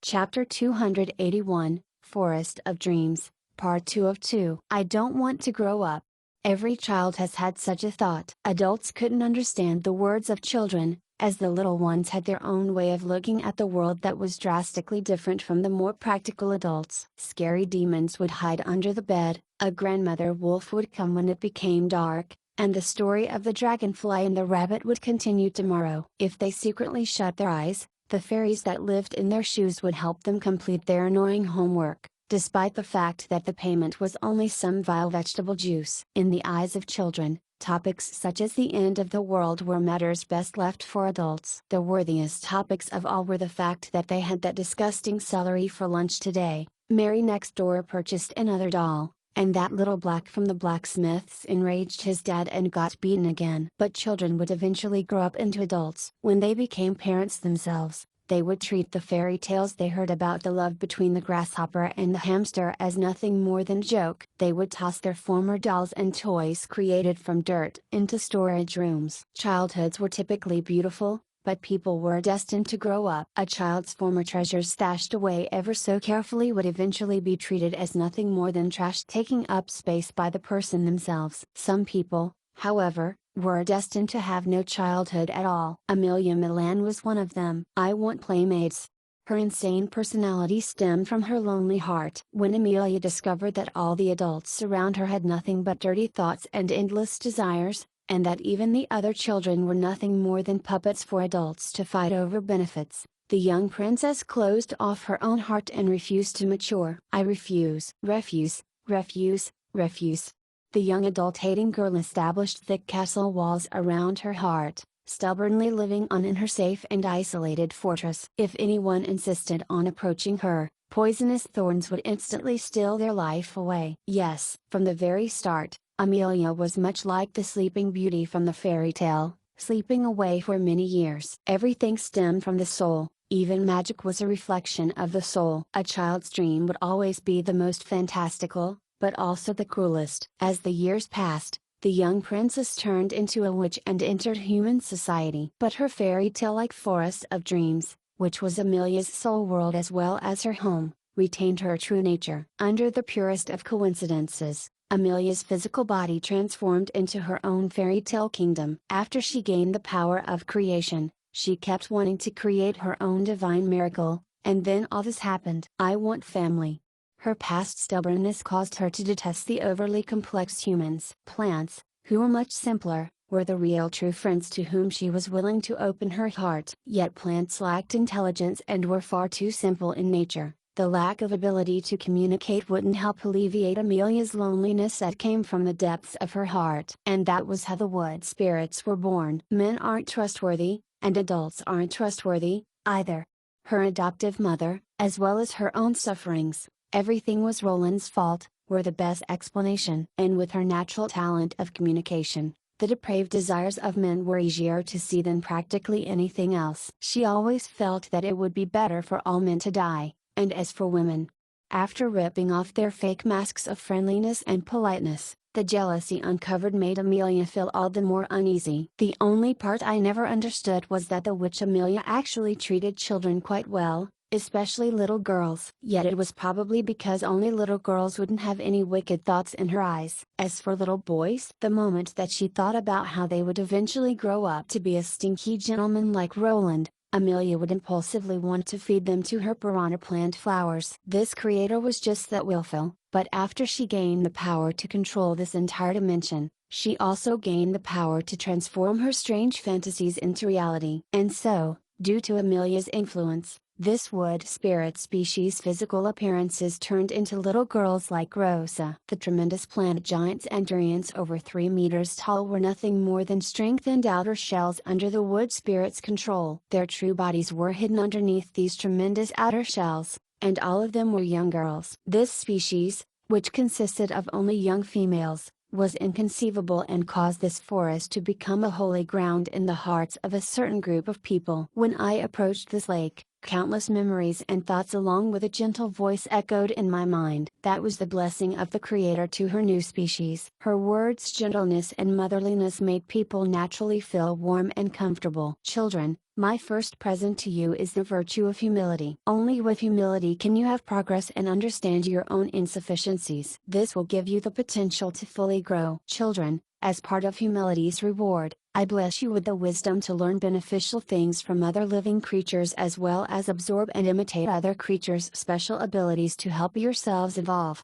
Chapter 281, Forest of Dreams, Part 2 of 2. I don't want to grow up. Every child has had such a thought. Adults couldn't understand the words of children, as the little ones had their own way of looking at the world that was drastically different from the more practical adults. Scary demons would hide under the bed, a grandmother wolf would come when it became dark, and the story of the dragonfly and the rabbit would continue tomorrow. If they secretly shut their eyes, the fairies that lived in their shoes would help them complete their annoying homework, despite the fact that the payment was only some vile vegetable juice. In the eyes of children, topics such as the end of the world were matters best left for adults. The worthiest topics of all were the fact that they had that disgusting celery for lunch today, Mary next door purchased another doll, and that little black from the blacksmith's enraged his dad and got beaten again. But children would eventually grow up into adults. When they became parents themselves, they would treat the fairy tales they heard about the love between the grasshopper and the hamster as nothing more than a joke. They would toss their former dolls and toys created from dirt into storage rooms. Childhoods were typically beautiful, but people were destined to grow up. A child's former treasures stashed away ever so carefully would eventually be treated as nothing more than trash taking up space by the person themselves. Some people, however, were destined to have no childhood at all. Amelia Milan was one of them. I want playmates. Her insane personality stemmed from her lonely heart. When Amelia discovered that all the adults around her had nothing but dirty thoughts and endless desires, and that even the other children were nothing more than puppets for adults to fight over benefits, the young princess closed off her own heart and refused to mature. I refuse. Refuse, refuse, refuse. The young adult-hating girl established thick castle walls around her heart, stubbornly living on in her safe and isolated fortress. If anyone insisted on approaching her, poisonous thorns would instantly steal their life away. Yes, from the very start, Amelia was much like the Sleeping Beauty from the fairy tale, sleeping away for many years. Everything stemmed from the soul, even magic was a reflection of the soul. A child's dream would always be the most fantastical, but also the cruelest. As the years passed, the young princess turned into a witch and entered human society. But her fairy tale-like forest of dreams, which was Amelia's soul world as well as her home, retained her true nature. Under the purest of coincidences, Amelia's physical body transformed into her own fairy tale kingdom. After she gained the power of creation, she kept wanting to create her own divine miracle, and then all this happened. I want family. Her past stubbornness caused her to detest the overly complex humans. Plants, who were much simpler, were the real true friends to whom she was willing to open her heart. Yet plants lacked intelligence and were far too simple in nature. The lack of ability to communicate wouldn't help alleviate Amelia's loneliness that came from the depths of her heart. And that was how the wood spirits were born. Men aren't trustworthy, and adults aren't trustworthy, either. Her adoptive mother, as well as her own sufferings, everything was Roland's fault, were the best explanation. And with her natural talent of communication, the depraved desires of men were easier to see than practically anything else. She always felt that it would be better for all men to die. And as for women, after ripping off their fake masks of friendliness and politeness, the jealousy uncovered made Amelia feel all the more uneasy. The only part I never understood was that the witch Amelia actually treated children quite well, especially little girls. Yet it was probably because only little girls wouldn't have any wicked thoughts in her eyes. As for little boys, the moment that she thought about how they would eventually grow up to be a stinky gentleman like Roland, Amelia would impulsively want to feed them to her piranha plant flowers. This creator was just that willful, but after she gained the power to control this entire dimension, she also gained the power to transform her strange fantasies into reality. And so, due to Amelia's influence, this wood spirit species' physical appearances turned into little girls like Rosa. The tremendous plant giants and durians over 3 meters tall were nothing more than strengthened outer shells under the wood spirit's control. Their true bodies were hidden underneath these tremendous outer shells, and all of them were young girls. This species, which consisted of only young females, was inconceivable and caused this forest to become a holy ground in the hearts of a certain group of people. When I approached this lake, Countless memories and thoughts along with a gentle voice echoed in my mind. That was the blessing of the Creator to her new species. Her words' gentleness and motherliness made people naturally feel warm and comfortable. Children, my first present to you is the virtue of humility. Only with humility can you have progress and understand your own insufficiencies. This will give you the potential to fully grow. Children, as part of humility's reward, I bless you with the wisdom to learn beneficial things from other living creatures as well as absorb and imitate other creatures' special abilities to help yourselves evolve.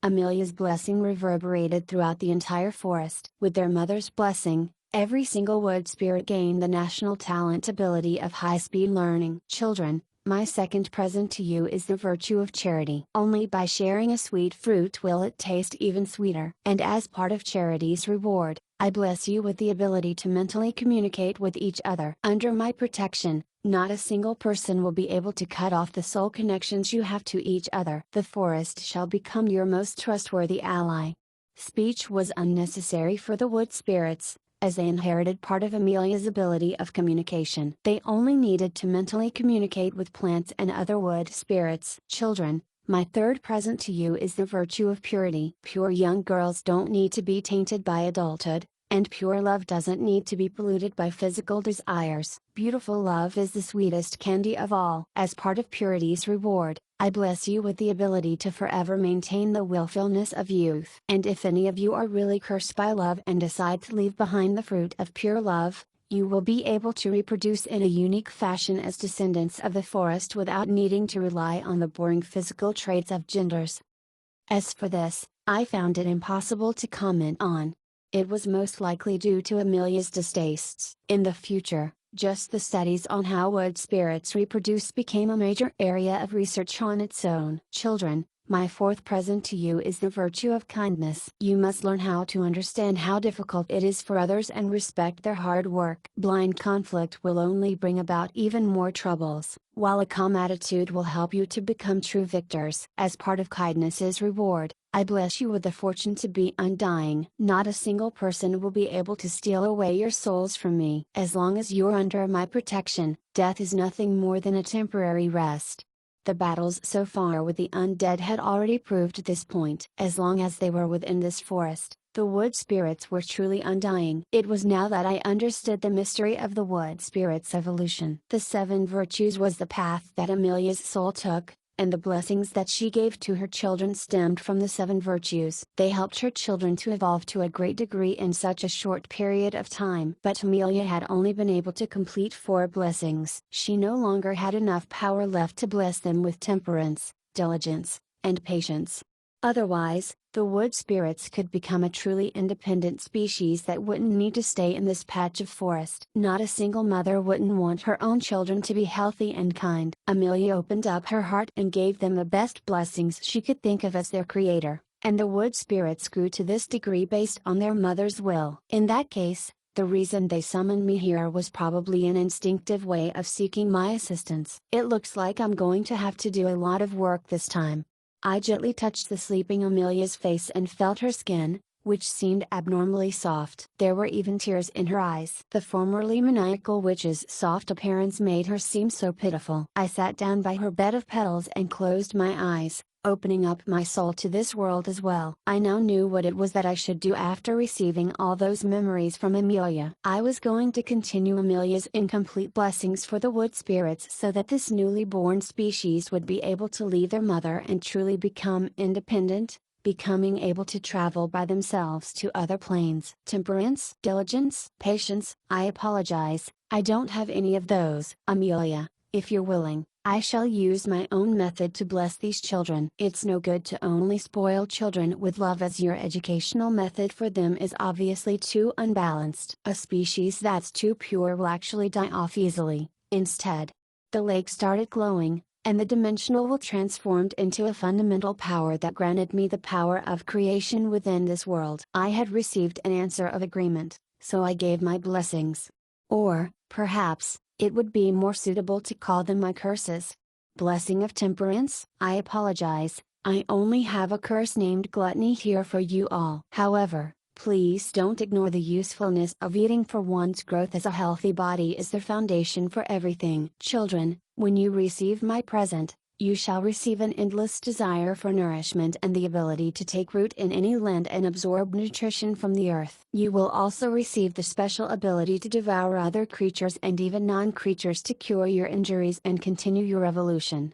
Amelia's blessing reverberated throughout the entire forest. With their mother's blessing, every single wood spirit gained the national talent ability of high-speed learning. Children, my second present to you is the virtue of charity. Only by sharing a sweet fruit will it taste even sweeter. And as part of charity's reward, I bless you with the ability to mentally communicate with each other. Under my protection, not a single person will be able to cut off the soul connections you have to each other. The forest shall become your most trustworthy ally. Speech was unnecessary for the wood spirits, as they inherited part of Amelia's ability of communication. They only needed to mentally communicate with plants and other wood spirits. Children, my third present to you is the virtue of purity. Pure young girls don't need to be tainted by adulthood, and pure love doesn't need to be polluted by physical desires. Beautiful love is the sweetest candy of all. As part of purity's reward, I bless you with the ability to forever maintain the willfulness of youth. And if any of you are really cursed by love and decide to leave behind the fruit of pure love, you will be able to reproduce in a unique fashion as descendants of the forest without needing to rely on the boring physical traits of genders. As for this, I found it impossible to comment on. It was most likely due to Amelia's distastes. In the future, just the studies on how wood spirits reproduce became a major area of research on its own. Children, my fourth present to you is the virtue of kindness. You must learn how to understand how difficult it is for others and respect their hard work. Blind conflict will only bring about even more troubles, while a calm attitude will help you to become true victors. As part of kindness's reward, I bless you with the fortune to be undying. Not a single person will be able to steal away your souls from me. As long as you're under my protection, death is nothing more than a temporary rest. The battles so far with the undead had already proved this point. As long as they were within this forest, the wood spirits were truly undying. It was now that I understood the mystery of the wood spirit's evolution. The 7 virtues was the path that Amelia's soul took, and the blessings that she gave to her children stemmed from the 7 virtues. They helped her children to evolve to a great degree in such a short period of time. But Amelia had only been able to complete 4 blessings. She no longer had enough power left to bless them with temperance, diligence, and patience. Otherwise, the wood spirits could become a truly independent species that wouldn't need to stay in this patch of forest. Not a single mother wouldn't want her own children to be healthy and kind. Amelia opened up her heart and gave them the best blessings she could think of as their creator, and the wood spirits grew to this degree based on their mother's will. In that case, the reason they summoned me here was probably an instinctive way of seeking my assistance. It looks like I'm going to have to do a lot of work this time. I gently touched the sleeping Amelia's face and felt her skin, which seemed abnormally soft. There were even tears in her eyes. The formerly maniacal witch's soft appearance made her seem so pitiful. I sat down by her bed of petals and closed my eyes, opening up my soul to this world as well. I now knew what it was that I should do after receiving all those memories from Amelia. I was going to continue Amelia's incomplete blessings for the wood spirits so that this newly born species would be able to leave their mother and truly become independent, becoming able to travel by themselves to other planes. Temperance, diligence, patience, I apologize, I don't have any of those. Amelia, if you're willing, I shall use my own method to bless these children. It's no good to only spoil children with love, as your educational method for them is obviously too unbalanced. A species that's too pure will actually die off easily. Instead, the lake started glowing, and the dimensional will transformed into a fundamental power that granted me the power of creation within this world. I had received an answer of agreement, so I gave my blessings. Or, perhaps, it would be more suitable to call them my curses. Blessing of temperance, I apologize, I only have a curse named gluttony here for you all. However, please don't ignore the usefulness of eating, for one's growth as a healthy body is the foundation for everything. Children, When you receive my present, you shall receive an endless desire for nourishment and the ability to take root in any land and absorb nutrition from the earth. You will also receive the special ability to devour other creatures and even non-creatures to cure your injuries and continue your evolution.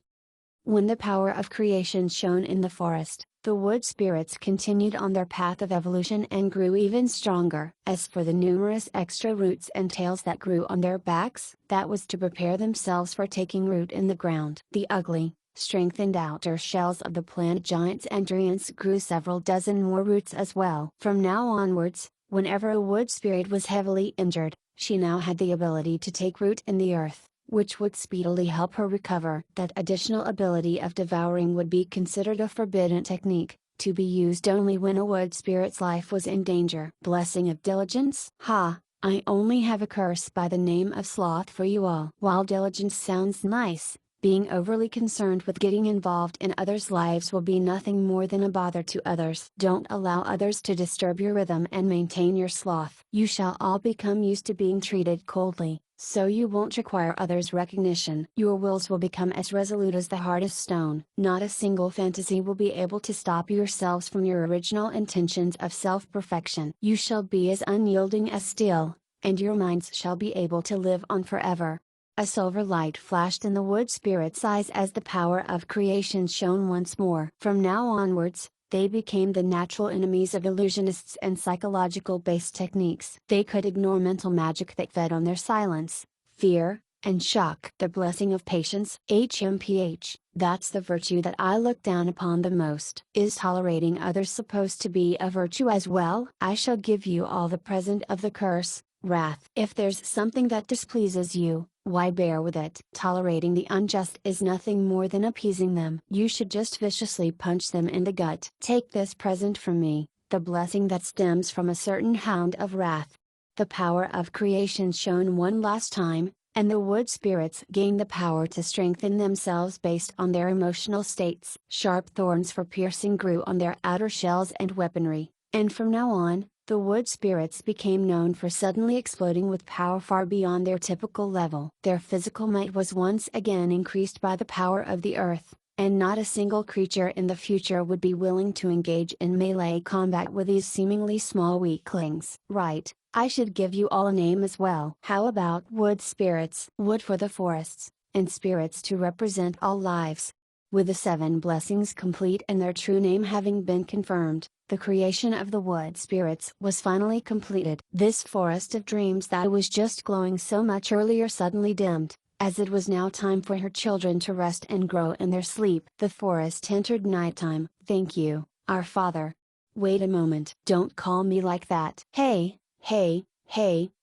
When the power of creation shone in the forest, the wood spirits continued on their path of evolution and grew even stronger. As for the numerous extra roots and tails that grew on their backs, that was to prepare themselves for taking root in the ground. The ugly, strengthened outer shells of the plant giants and giants grew several dozen more roots as well. From now onwards, whenever a wood spirit was heavily injured, she now had the ability to take root in the earth, which would speedily help her recover. That additional ability of devouring would be considered a forbidden technique, to be used only when a wood spirit's life was in danger. Blessing of diligence? Ha! I only have a curse by the name of sloth for you all. While diligence sounds nice, being overly concerned with getting involved in others' lives will be nothing more than a bother to others. Don't allow others to disturb your rhythm and maintain your sloth. You shall all become used to being treated coldly, so you won't require others' recognition. Your wills will become as resolute as the hardest stone. Not a single fantasy will be able to stop yourselves from your original intentions of self-perfection. You shall be as unyielding as steel, and your minds shall be able to live on forever. A silver light flashed in the wood spirit's eyes as the power of creation shone once more. From now onwards, they became the natural enemies of illusionists and psychological-based techniques. They could ignore mental magic that fed on their silence, fear, and shock. The blessing of patience, HMPH, that's the virtue that I look down upon the most. Is tolerating others supposed to be a virtue as well? I shall give you all the present of the curse, wrath. If there's something that displeases you, why bear with it? Tolerating the unjust is nothing more than appeasing them. You should just viciously punch them in the gut. Take this present from me, the blessing that stems from a certain hound of wrath. The power of creation shone one last time, and the wood spirits gained the power to strengthen themselves based on their emotional states. Sharp thorns for piercing grew on their outer shells and weaponry, and from now on, the wood spirits became known for suddenly exploding with power far beyond their typical level. Their physical might was once again increased by the power of the earth, and not a single creature in the future would be willing to engage in melee combat with these seemingly small weaklings. Right, I should give you all a name as well. How about wood spirits? Wood for the forests, and spirits to represent all lives. With the 7 blessings complete and their true name having been confirmed, the creation of the wood spirits was finally completed. This forest of dreams that was just glowing so much earlier suddenly dimmed, as it was now time for her children to rest and grow in their sleep. The forest entered nighttime. Thank you, our father. Wait a moment. Don't call me like that. Hey,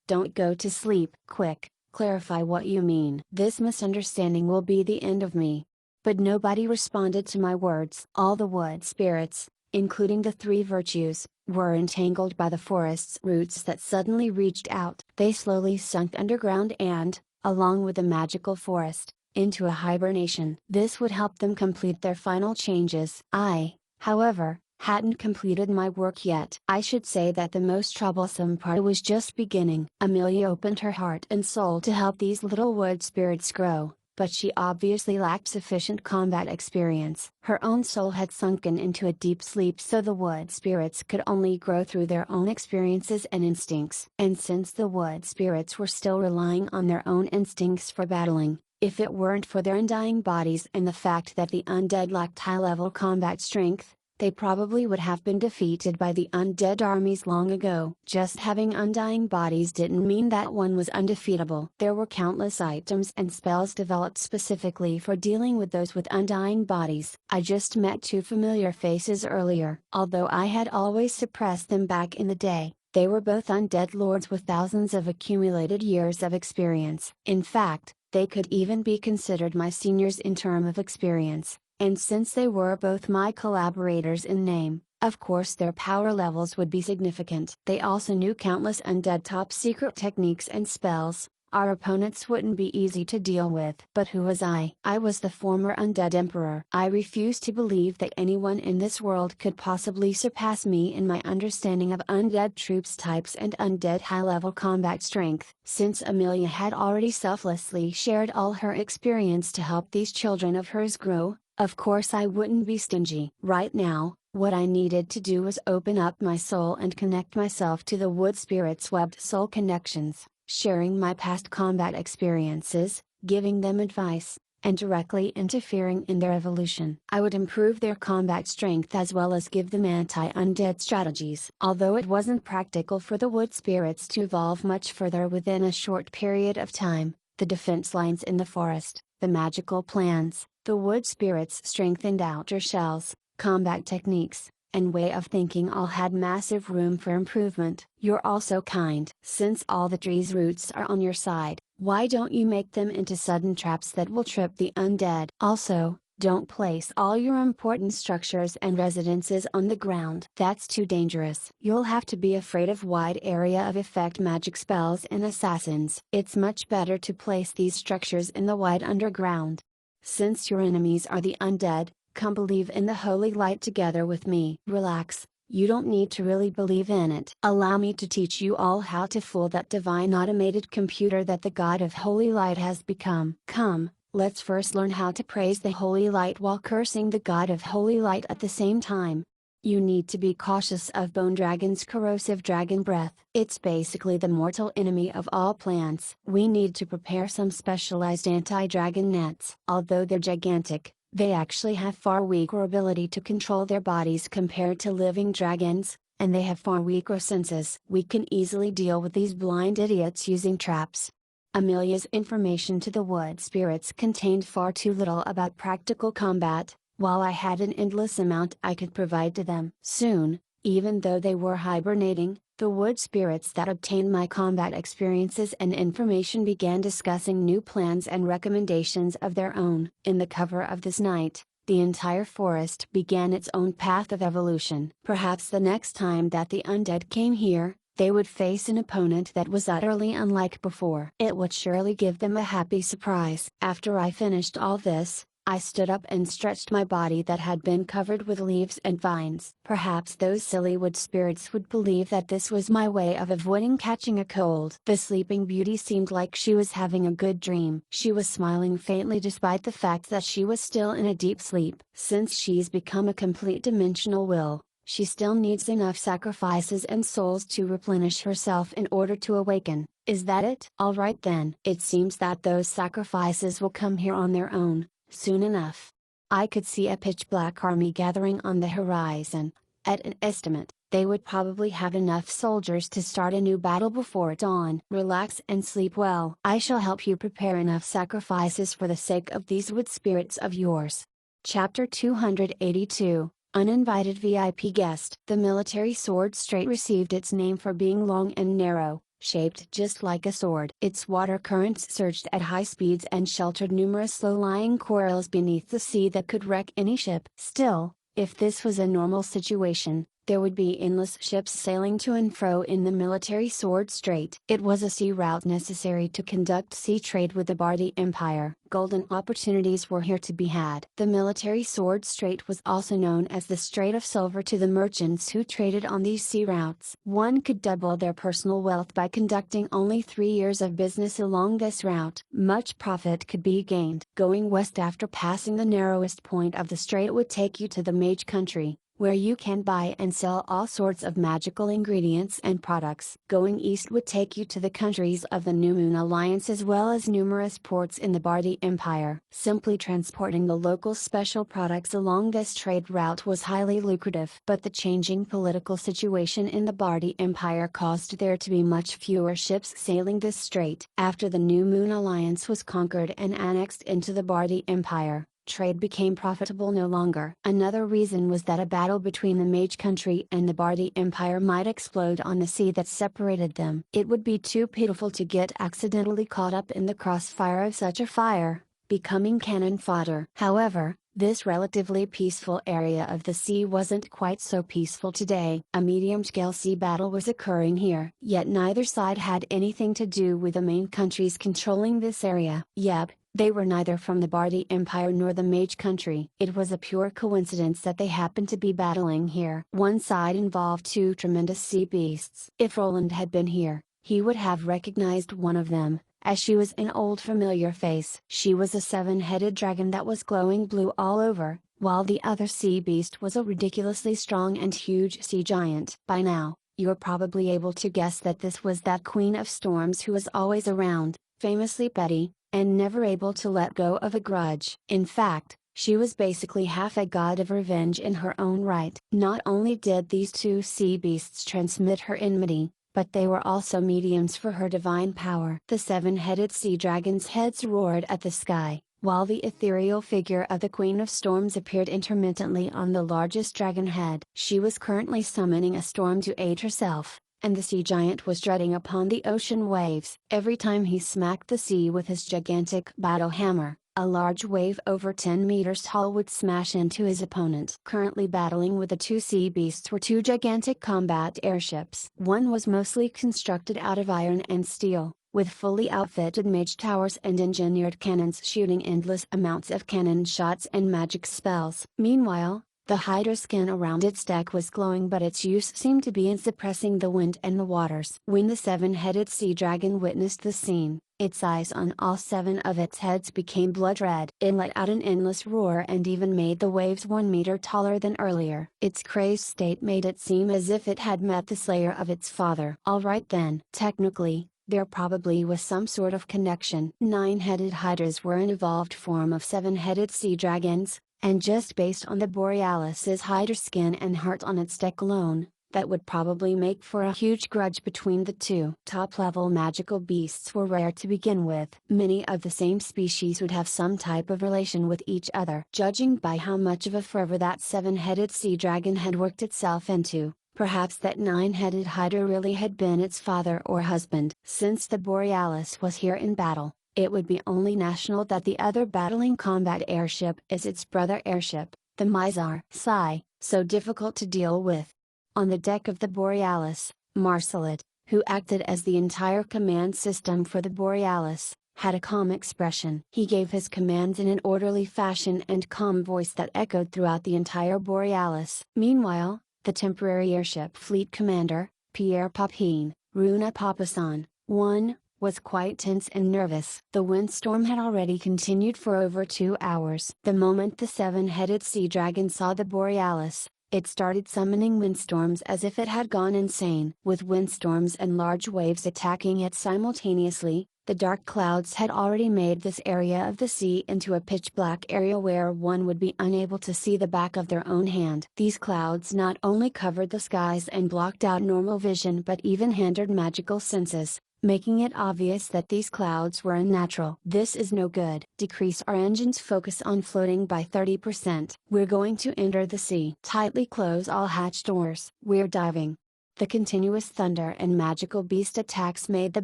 don't go to sleep. Quick, clarify what you mean. This misunderstanding will be the end of me. But nobody responded to my words. All the wood spirits, including the 3 virtues, were entangled by the forest's roots that suddenly reached out. They slowly sunk underground and, along with the magical forest, into a hibernation. This would help them complete their final changes. I, however, hadn't completed my work yet. I should say that the most troublesome part was just beginning. Amelia opened her heart and soul to help these little wood spirits grow, but she obviously lacked sufficient combat experience. Her own soul had sunken into a deep sleep, so the wood spirits could only grow through their own experiences and instincts. And since the wood spirits were still relying on their own instincts for battling, if it weren't for their undying bodies and the fact that the undead lacked high-level combat strength, they probably would have been defeated by the undead armies long ago. Just having undying bodies didn't mean that one was undefeatable. There were countless items and spells developed specifically for dealing with those with undying bodies. I just met 2 familiar faces earlier. Although I had always suppressed them back in the day, they were both undead lords with thousands of accumulated years of experience. In fact, they could even be considered my seniors in term of experience. And since they were both my collaborators in name, of course their power levels would be significant. They also knew countless undead top secret techniques and spells, Our opponents wouldn't be easy to deal with. But who was I? I was the former undead emperor. I refused to believe that anyone in this world could possibly surpass me in my understanding of undead troops types and undead high-level combat strength. Since Amelia had already selflessly shared all her experience to help these children of hers grow, of course I wouldn't be stingy. Right now, what I needed to do was open up my soul and connect myself to the wood spirit's webbed soul connections, sharing my past combat experiences, giving them advice, and directly interfering in their evolution. I would improve their combat strength as well as give them anti-undead strategies. Although it wasn't practical for the wood spirits to evolve much further within a short period of time, the defense lines in the forest, the magical plans, the wood spirits' strengthened outer shells, combat techniques, and way of thinking all had massive room for improvement. You're also kind. Since all the tree's roots are on your side, why don't you make them into sudden traps that will trip the undead? Also, don't place all your important structures and residences on the ground. That's too dangerous. You'll have to be afraid of wide area of effect magic spells and assassins. It's much better to place these structures in the wide underground. Since your enemies are the undead, come believe in the holy light together with me. Relax, you don't need to really believe in it. Allow me to teach you all how to fool that divine automated computer that the God of holy light has become. Come, let's first learn how to praise the holy light while cursing the God of holy light at the same time. You need to be cautious of Bone Dragon's corrosive dragon breath. It's basically the mortal enemy of all plants. We need to prepare some specialized anti-dragon nets. Although they're gigantic, they actually have far weaker ability to control their bodies compared to living dragons, and they have far weaker senses. We can easily deal with these blind idiots using traps. Amelia's information to the wood spirits contained far too little about practical combat, while I had an endless amount I could provide to them. Soon, even though they were hibernating, the wood spirits that obtained my combat experiences and information began discussing new plans and recommendations of their own. In the cover of this night, the entire forest began its own path of evolution. Perhaps the next time that the undead came here, they would face an opponent that was utterly unlike before. It would surely give them a happy surprise. After I finished all this, I stood up and stretched my body that had been covered with leaves and vines. Perhaps those silly wood spirits would believe that this was my way of avoiding catching a cold. The sleeping beauty seemed like she was having a good dream. She was smiling faintly despite the fact that she was still in a deep sleep. Since she's become a complete dimensional will, she still needs enough sacrifices and souls to replenish herself in order to awaken. Is that it? Alright then. It seems that those sacrifices will come here on their own, soon enough. I could see a pitch-black army gathering on the horizon. At an estimate, they would probably have enough soldiers to start a new battle before dawn. Relax and sleep well. I shall help you prepare enough sacrifices for the sake of these wood spirits of yours. Chapter 282, Uninvited VIP Guest. The military sword strait received its name for being long and narrow, shaped just like a sword. Its water currents surged at high speeds and sheltered numerous low-lying corals beneath the sea that could wreck any ship. Still, if this was a normal situation, there would be endless ships sailing to and fro in the military sword strait. It was a sea route necessary to conduct sea trade with the Bardi Empire. Golden opportunities were here to be had. The military sword strait was also known as the Strait of Silver to the merchants who traded on these sea routes. One could double their personal wealth by conducting only 3 years of business along this route. Much profit could be gained. Going west after passing the narrowest point of the strait would take you to the Mage Country, where you can buy and sell all sorts of magical ingredients and products. Going east would take you to the countries of the New Moon Alliance as well as numerous ports in the Bardi Empire. Simply transporting the local special products along this trade route was highly lucrative. But the changing political situation in the Bardi Empire caused there to be much fewer ships sailing this strait. After the New Moon Alliance was conquered and annexed into the Bardi Empire, trade became profitable no longer. Another reason was that a battle between the Mage Country and the Bardi Empire might explode on the sea that separated them. It would be too pitiful to get accidentally caught up in the crossfire of such a fire, becoming cannon fodder. However, This relatively peaceful area of the sea wasn't quite so peaceful today. A medium-scale sea battle was occurring here. Yet neither side had anything to do with the main countries controlling this area. Yep, they were neither from the Bardi Empire nor the Mage country. It was a pure coincidence that they happened to be battling here. One side involved two tremendous sea beasts. If Roland had been here, he would have recognized one of them, as she was an old familiar face. She was a seven-headed dragon that was glowing blue all over, while the other sea beast was a ridiculously strong and huge sea giant. By now, you're probably able to guess that this was that Queen of Storms who was always around, famously petty, and never able to let go of a grudge. In fact, she was basically half a god of revenge in her own right. Not only did these two sea beasts transmit her enmity, but they were also mediums for her divine power. The seven-headed sea dragon's heads roared at the sky, while the ethereal figure of the Queen of Storms appeared intermittently on the largest dragon head. She was currently summoning a storm to aid herself, and the sea giant was dreading upon the ocean waves. Every time he smacked the sea with his gigantic battle hammer, a large wave over 10 meters tall would smash into his opponent. Currently battling with the two sea beasts were two gigantic combat airships. One was mostly constructed out of iron and steel, with fully outfitted mage towers and engineered cannons shooting endless amounts of cannon shots and magic spells. Meanwhile, the hydra skin around its deck was glowing, but its use seemed to be in suppressing the wind and the waters. When the seven-headed sea dragon witnessed the scene, its eyes on all 7 of its heads became blood red. It let out an endless roar and even made the waves 1 meter taller than earlier. Its crazed state made it seem as if it had met the slayer of its father. Alright then. Technically, there probably was some sort of connection. 9-headed hydras were an evolved form of 7-headed sea dragons, and just based on the Borealis's hydra skin and heart on its deck alone, that would probably make for a huge grudge between the two. Top-level magical beasts were rare to begin with. Many of the same species would have some type of relation with each other. Judging by how much of a fervor that 7-headed sea dragon had worked itself into, perhaps that 9-headed hydra really had been its father or husband. Since the Borealis was here in battle, it would be only national that the other battling combat airship is its brother airship, the Mizar. Sigh, so difficult to deal with. On the deck of the Borealis, Marcelet, who acted as the entire command system for the Borealis, had a calm expression. He gave his commands in an orderly fashion and calm voice that echoed throughout the entire Borealis. Meanwhile, the temporary airship fleet commander, Pierre Papin, Runa Papasan, 1, was quite tense and nervous. The windstorm had already continued for over 2 hours. The moment the 7-headed sea dragon saw the Borealis, it started summoning windstorms as if it had gone insane. With windstorms and large waves attacking it simultaneously, the dark clouds had already made this area of the sea into a pitch-black area where one would be unable to see the back of their own hand. These clouds not only covered the skies and blocked out normal vision but even hindered magical senses, making it obvious that these clouds were unnatural. This is no good. Decrease our engine's focus on floating by 30%. We're going to enter the sea. Tightly close all hatch doors. We're diving. The continuous thunder and magical beast attacks made the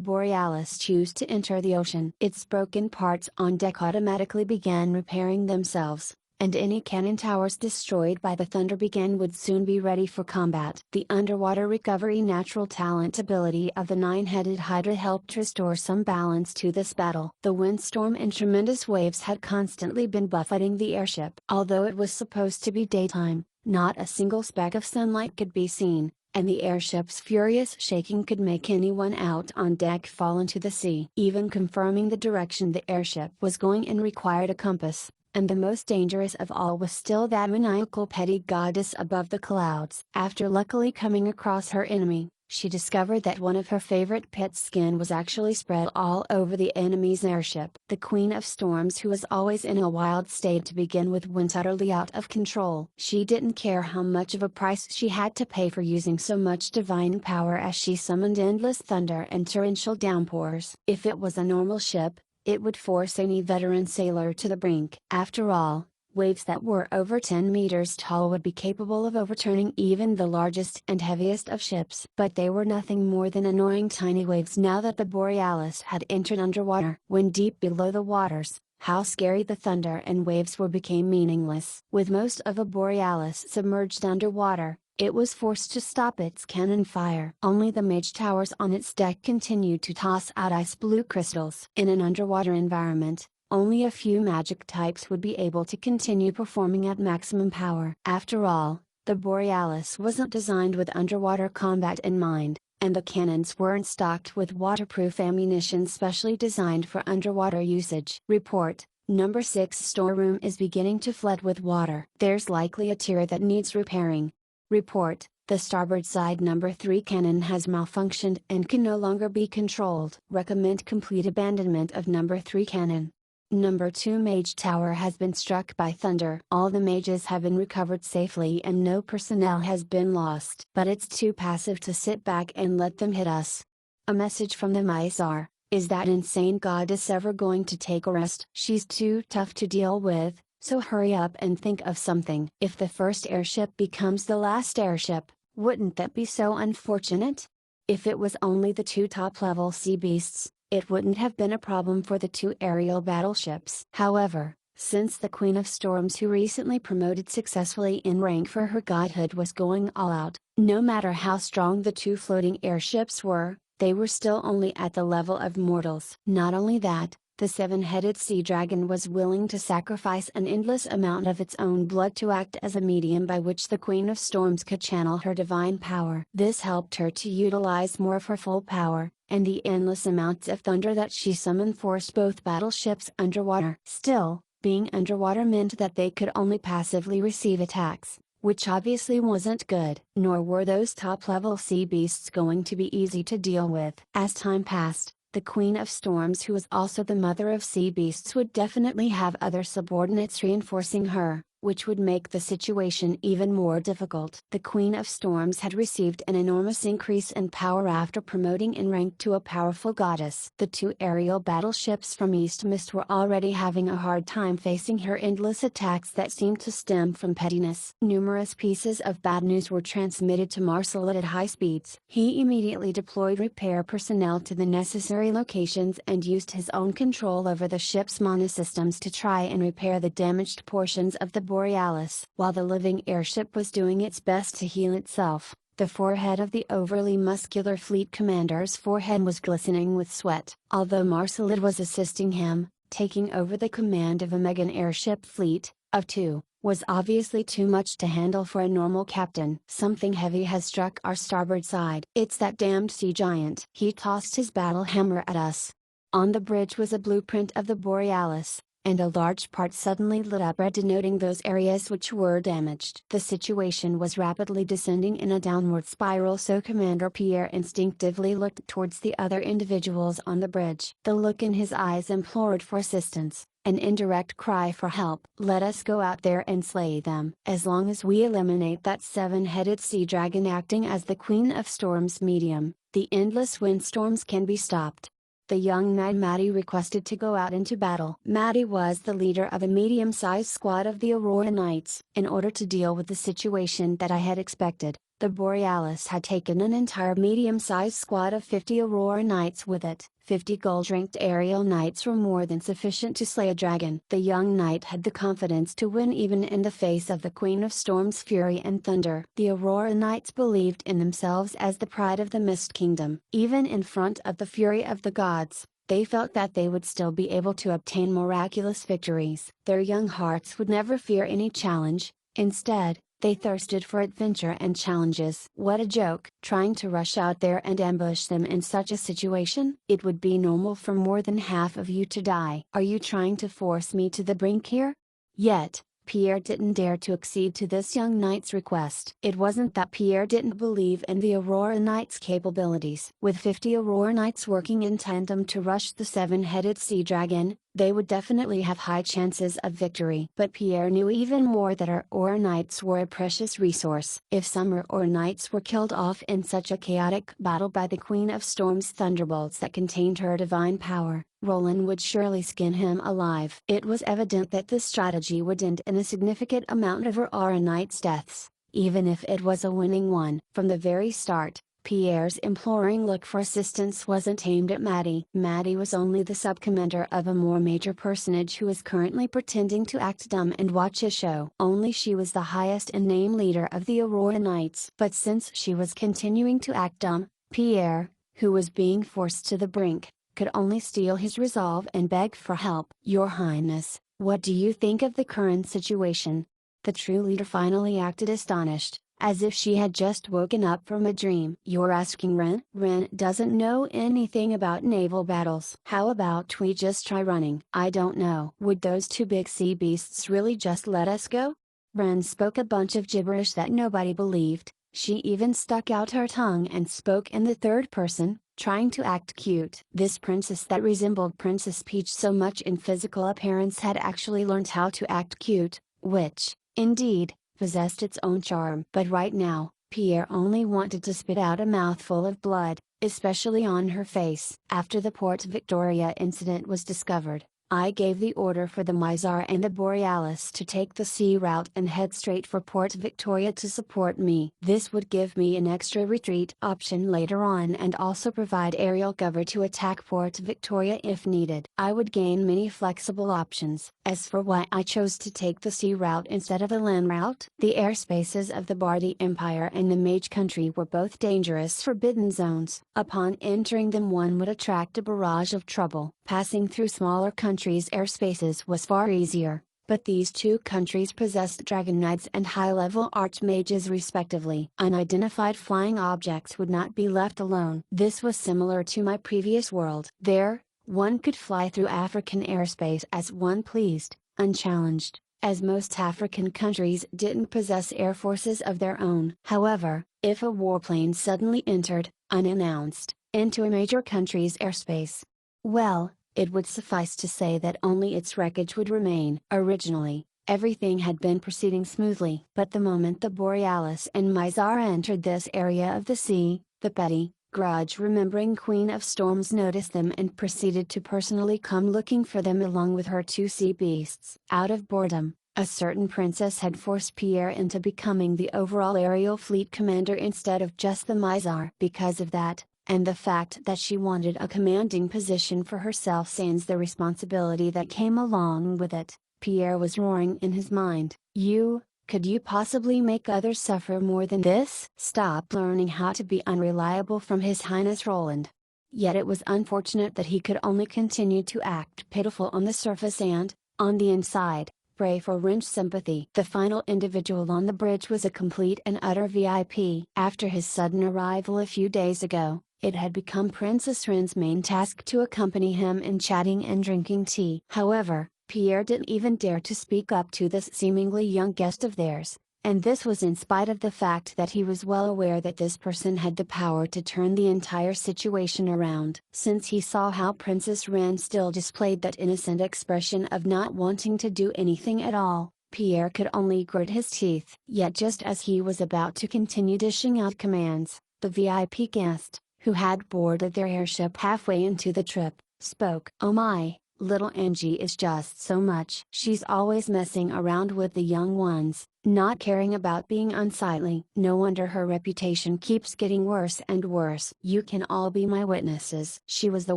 Borealis choose to enter the ocean. Its broken parts on deck automatically began repairing themselves, and any cannon towers destroyed by the thunder would soon be ready for combat. The underwater recovery natural talent ability of the 9-headed hydra helped restore some balance to this battle. The windstorm and tremendous waves had constantly been buffeting the airship. Although it was supposed to be daytime, not a single speck of sunlight could be seen, and the airship's furious shaking could make anyone out on deck fall into the sea. Even confirming the direction the airship was going in required a compass. And the most dangerous of all was still that maniacal petty goddess above the clouds. After luckily coming across her enemy, she discovered that one of her favorite pet's skin was actually spread all over the enemy's airship. The Queen of Storms, who was always in a wild state to begin with, went utterly out of control. She didn't care how much of a price she had to pay for using so much divine power as she summoned endless thunder and torrential downpours. If it was a normal ship, it would force any veteran sailor to the brink. After all, waves that were over 10 meters tall would be capable of overturning even the largest and heaviest of ships. But they were nothing more than annoying tiny waves now that the Borealis had entered underwater. When deep below the waters, how scary the thunder and waves were became meaningless. With most of a Borealis submerged underwater, it was forced to stop its cannon fire. Only the mage towers on its deck continued to toss out ice blue crystals. In an underwater environment, only a few magic types would be able to continue performing at maximum power. After all, the Borealis wasn't designed with underwater combat in mind, and the cannons weren't stocked with waterproof ammunition specially designed for underwater usage. Report: Number 6 storeroom is beginning to flood with water. There's likely a tier that needs repairing. Report: the starboard side number 3 cannon has malfunctioned and can no longer be controlled. Recommend complete abandonment of number 3 cannon. Number 2 mage tower has been struck by thunder. All the mages have been recovered safely and no personnel has been lost. But it's too passive to sit back and let them hit us. A message from the Mizar: is that insane goddess ever going to take a rest? She's too tough to deal with, so hurry up and think of something. If the first airship becomes the last airship, wouldn't that be so unfortunate? If it was only the 2 top-level sea beasts, it wouldn't have been a problem for the 2 aerial battleships. However, since the Queen of Storms, who recently promoted successfully in rank for her godhood, was going all out, no matter how strong the 2 floating airships were, they were still only at the level of mortals. Not only that, the 7-headed sea dragon was willing to sacrifice an endless amount of its own blood to act as a medium by which the Queen of Storms could channel her divine power. This helped her to utilize more of her full power, and the endless amounts of thunder that she summoned forced both battleships underwater. Still, being underwater meant that they could only passively receive attacks, which obviously wasn't good. Nor were those top-level sea beasts going to be easy to deal with. As time passed, the Queen of Storms, who was also the mother of sea beasts, would definitely have other subordinates reinforcing her, which would make the situation even more difficult. The Queen of Storms had received an enormous increase in power after promoting in rank to a powerful goddess. The 2 aerial battleships from East Mist were already having a hard time facing her endless attacks that seemed to stem from pettiness. Numerous pieces of bad news were transmitted to Marcelet at high speeds. He immediately deployed repair personnel to the necessary locations and used his own control over the ship's monosystems to try and repair the damaged portions of the Borealis. While the living airship was doing its best to heal itself, the forehead of the overly muscular fleet commander's forehead was glistening with sweat. Although Marcelet was assisting him, taking over the command of a mega airship fleet of 2 was obviously too much to handle for a normal captain. Something heavy has struck our starboard side. It's that damned sea giant. He tossed his battle hammer at us. On the bridge was a blueprint of the Borealis, and a large part suddenly lit up red, denoting those areas which were damaged. The situation was rapidly descending in a downward spiral, so Commander Pierre instinctively looked towards the other individuals on the bridge. The look in his eyes implored for assistance, an indirect cry for help. Let us go out there and slay them. As long as we eliminate that 7-headed sea dragon acting as the Queen of Storms medium, the endless windstorms can be stopped. The young knight Maddie requested to go out into battle. Maddie was the leader of a medium-sized squad of the Aurora Knights. In order to deal with the situation that I had expected, the Borealis had taken an entire medium-sized squad of 50 Aurora Knights with it. 50 gold-ranked aerial knights were more than sufficient to slay a dragon. The young knight had the confidence to win even in the face of the Queen of Storms' fury and thunder. The Aurora Knights believed in themselves as the pride of the Mist Kingdom. Even in front of the fury of the gods, they felt that they would still be able to obtain miraculous victories. Their young hearts would never fear any challenge. Instead, they thirsted for adventure and challenges. What a joke! Trying to rush out there and ambush them in such a situation? It would be normal for more than half of you to die. Are you trying to force me to the brink here? Yet, Pierre didn't dare to accede to this young knight's request. It wasn't that Pierre didn't believe in the Aurora Knights' capabilities. With 50 Aurora Knights working in tandem to rush the 7-headed sea dragon, they would definitely have high chances of victory. But Pierre knew even more that our Aurora Knights were a precious resource. If some Aurora Knights were killed off in such a chaotic battle by the Queen of Storms' thunderbolts that contained her divine power, Roland would surely skin him alive. It was evident that this strategy would end in a significant amount of Aurora Knights' deaths, even if it was a winning one. From the very start, Pierre's imploring look for assistance wasn't aimed at Maddie. Maddie was only the sub-commander of a more major personage who is currently pretending to act dumb and watch a show. Only she was the highest in name leader of the Aurora Knights. But since she was continuing to act dumb, Pierre, who was being forced to the brink, could only steel his resolve and beg for help. "Your Highness, what do you think of the current situation?" The true leader finally acted astonished, as if she had just woken up from a dream. "You're asking Ren? Ren doesn't know anything about naval battles. How about we just try running?" "I don't know. Would those two big sea beasts really just let us go?" Ren spoke a bunch of gibberish that nobody believed. She even stuck out her tongue and spoke in the third person, trying to act cute. This princess that resembled Princess Peach so much in physical appearance had actually learned how to act cute, which, indeed, possessed its own charm. But right now, Pierre only wanted to spit out a mouthful of blood, especially on her face. After the Port Victoria incident was discovered, I gave the order for the Mizar and the Borealis to take the sea route and head straight for Port Victoria to support me. This would give me an extra retreat option later on and also provide aerial cover to attack Port Victoria if needed. I would gain many flexible options. As for why I chose to take the sea route instead of the land route, the airspaces of the Bardi Empire and the Mage Country were both dangerous forbidden zones. Upon entering them, one would attract a barrage of trouble. Passing through smaller countries' airspaces was far easier, but these two countries possessed dragon knights and high-level archmages respectively. Unidentified flying objects would not be left alone. This was similar to my previous world. There, one could fly through African airspace as one pleased, unchallenged, as most African countries didn't possess air forces of their own. However, if a warplane suddenly entered, unannounced, into a major country's airspace, well, it would suffice to say that only its wreckage would remain. Originally, everything had been proceeding smoothly. But the moment the Borealis and Mizar entered this area of the sea, the petty, grudge-remembering Queen of Storms noticed them and proceeded to personally come looking for them along with her two sea beasts. Out of boredom, a certain princess had forced Pierre into becoming the overall aerial fleet commander instead of just the Mizar. Because of that, and the fact that she wanted a commanding position for herself sans the responsibility that came along with it, Pierre was roaring in his mind. Could you possibly make others suffer more than this? Stop learning how to be unreliable from His Highness Roland. Yet it was unfortunate that he could only continue to act pitiful on the surface and, on the inside, pray for Ren's sympathy. The final individual on the bridge was a complete and utter VIP. After his sudden arrival a few days ago, it had become Princess Ren's main task to accompany him in chatting and drinking tea. However, Pierre didn't even dare to speak up to this seemingly young guest of theirs, and this was in spite of the fact that he was well aware that this person had the power to turn the entire situation around. Since he saw how Princess Ren still displayed that innocent expression of not wanting to do anything at all, Pierre could only grit his teeth. Yet just as he was about to continue dishing out commands, the VIP guest, who had boarded their airship halfway into the trip, spoke. "Oh my, little Angie is just so much. She's always messing around with the young ones, not caring about being unsightly. No wonder her reputation keeps getting worse and worse. You can all be my witnesses. She was the